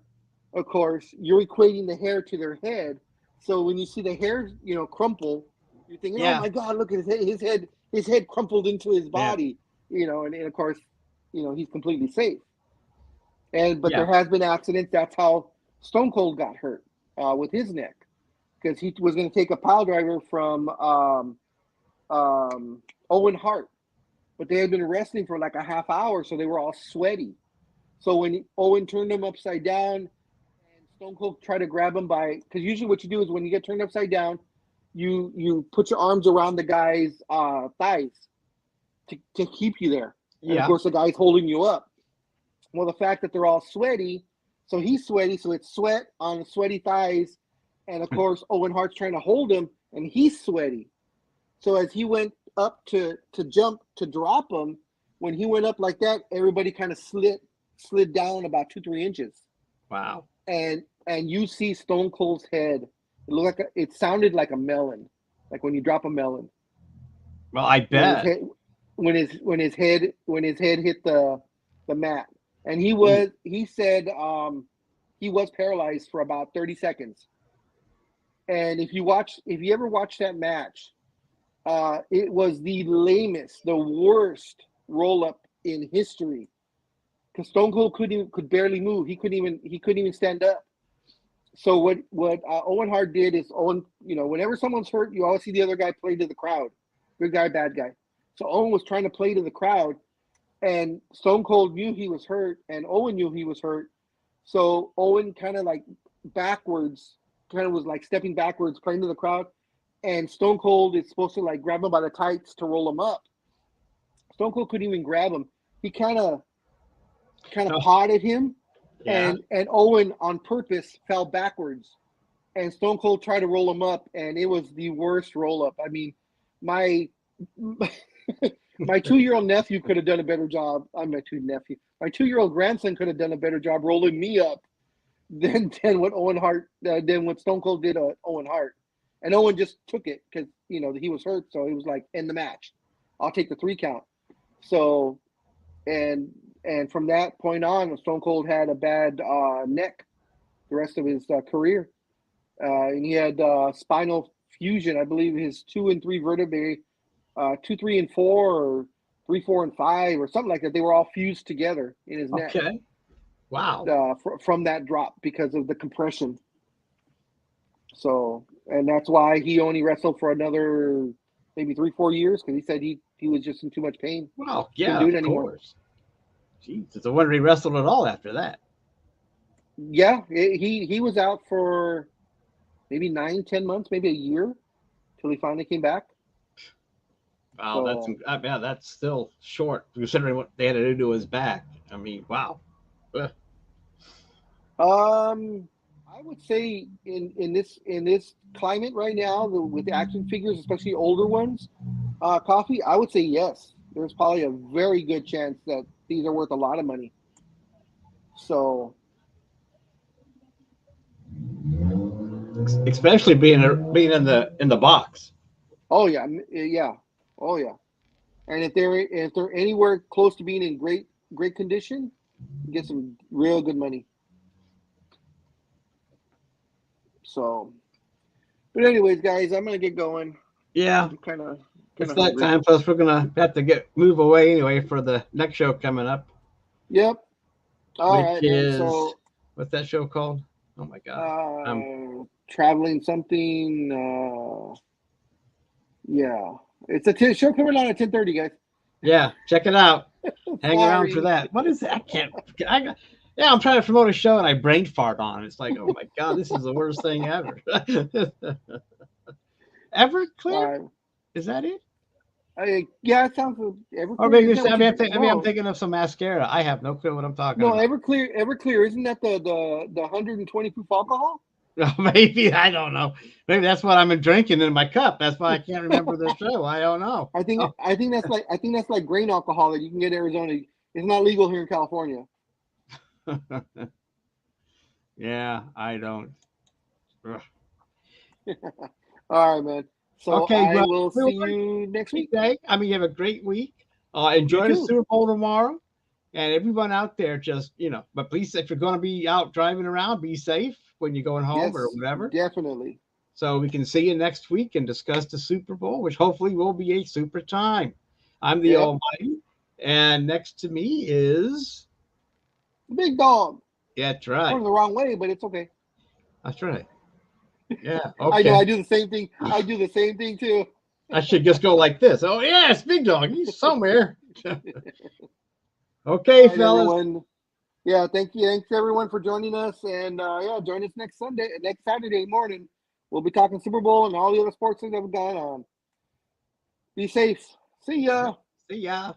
of course, you're equating the hair to their head, So when you see the hair, crumple, you're thinking, Yeah. "Oh my God, look at his head crumpled into his body." And of course, he's completely safe. But there has been accidents. That's how Stone Cold got hurt with his neck, because he was going to take a pile driver from Owen Hart, but they had been wrestling for like a half hour, so they were all sweaty. So when Owen turned him upside down, and Stone Cold tried to grab him because usually what you do is when you get turned upside down, you put your arms around the guy's thighs to keep you there. And of course the guy's holding you up. Well, the fact that they're all sweaty, so he's sweaty, so it's sweat on sweaty thighs, and of course Owen Hart's trying to hold him, and he's sweaty. So as he went up to jump to drop him, when he went up like that, everybody kind of slid down about 2-3 inches. Wow. And you see Stone Cold's head. It sounded like a melon, like when you drop a melon. Well, I bet when his head hit the mat, and he said he was paralyzed for about 30 seconds. And if you ever watch that match, it was the lamest, the worst roll up in history. Because Stone Cold could barely move. He couldn't even stand up. So what Owen Hart did is whenever someone's hurt, you always see the other guy play to the crowd, good guy, bad guy. So Owen was trying to play to the crowd, and Stone Cold knew he was hurt, and Owen knew he was hurt. So Owen kind of like backwards, was like stepping backwards, playing to the crowd, and Stone Cold is supposed to like grab him by the tights to roll him up. Stone Cold couldn't even grab him. He kind of pawed him, and Owen on purpose fell backwards, and Stone Cold tried to roll him up, and it was the worst roll up. I mean, my 2-year-old nephew could have done a better job. I'm my 2-year-old grandson could have done a better job rolling me up than what Stone Cold did to Owen Hart. And Owen just took it because he was hurt, so he was like, end the match. I'll take the 3 count. So, and from that point on, Stone Cold had a bad neck the rest of his career. And he had spinal fusion. I believe his 2 and 3 vertebrae, 2, 3, and 4, or 3, 4, and 5, or something like that. They were all fused together in his neck. Okay. Wow. From that drop because of the compression. So, and that's why he only wrestled for another maybe 3-4 years, because he said he was just in too much pain. Wow. Yeah, couldn't do it of anymore. course. Jeez, it's a wonder he wrestled at all after that. Yeah, he was out for maybe 9-10 months, maybe a year, till he finally came back. Wow, that's still short considering what they had to do to his back. I mean, wow. Ugh. I would say in this climate right now, with the action figures, especially older ones, Coffee, I would say yes. There's probably a very good chance that these are worth a lot of money. So, especially being in the box. Oh yeah. And if they're anywhere close to being in great condition, you get some real good money. So, but anyways, guys, I'm gonna get going. Yeah, kind of. It's that time, plus we're gonna have to move away anyway for the next show coming up. Yep. All right. So, what's that show called? Oh my God. Traveling something. Yeah, it's a show coming on at 10:30, guys. Yeah, check it out. Hang around for that. What is that? I'm trying to promote a show and I brain fart on. It's like, oh my God, this is the worst thing ever. Everclear? Is that it? Yeah, it sounds Everclear. Or maybe I'm thinking of some mascara. I have no clue what I'm talking about. No, Everclear, isn't that the 120 proof alcohol? No, maybe, I don't know. Maybe that's what I'm drinking in my cup. That's why I can't remember the show. I don't know. I think that's like grain alcohol that you can get in Arizona. It's not legal here in California. Yeah, I don't. All right, man. So okay, I will see you next week. You have a great week. Enjoy the Super Bowl tomorrow. And everyone out there, just, but please, if you're going to be out driving around, be safe when you're going home or whatever. Definitely. So we can see you next week and discuss the Super Bowl, which hopefully will be a super time. I'm the Almighty, and next to me is Big Dog. Yeah, that's right. Going the wrong way, but it's okay. That's right. Yeah. Okay. I know. I do the same thing. I do the same thing too. I should just go like this. Oh yes, Big Dog. He's somewhere. Okay, right, fellas. Everyone. Yeah, thank you. Thanks everyone for joining us, and join us next Saturday morning. We'll be talking Super Bowl and all the other sports things that have gone on. Be safe. See ya. See ya.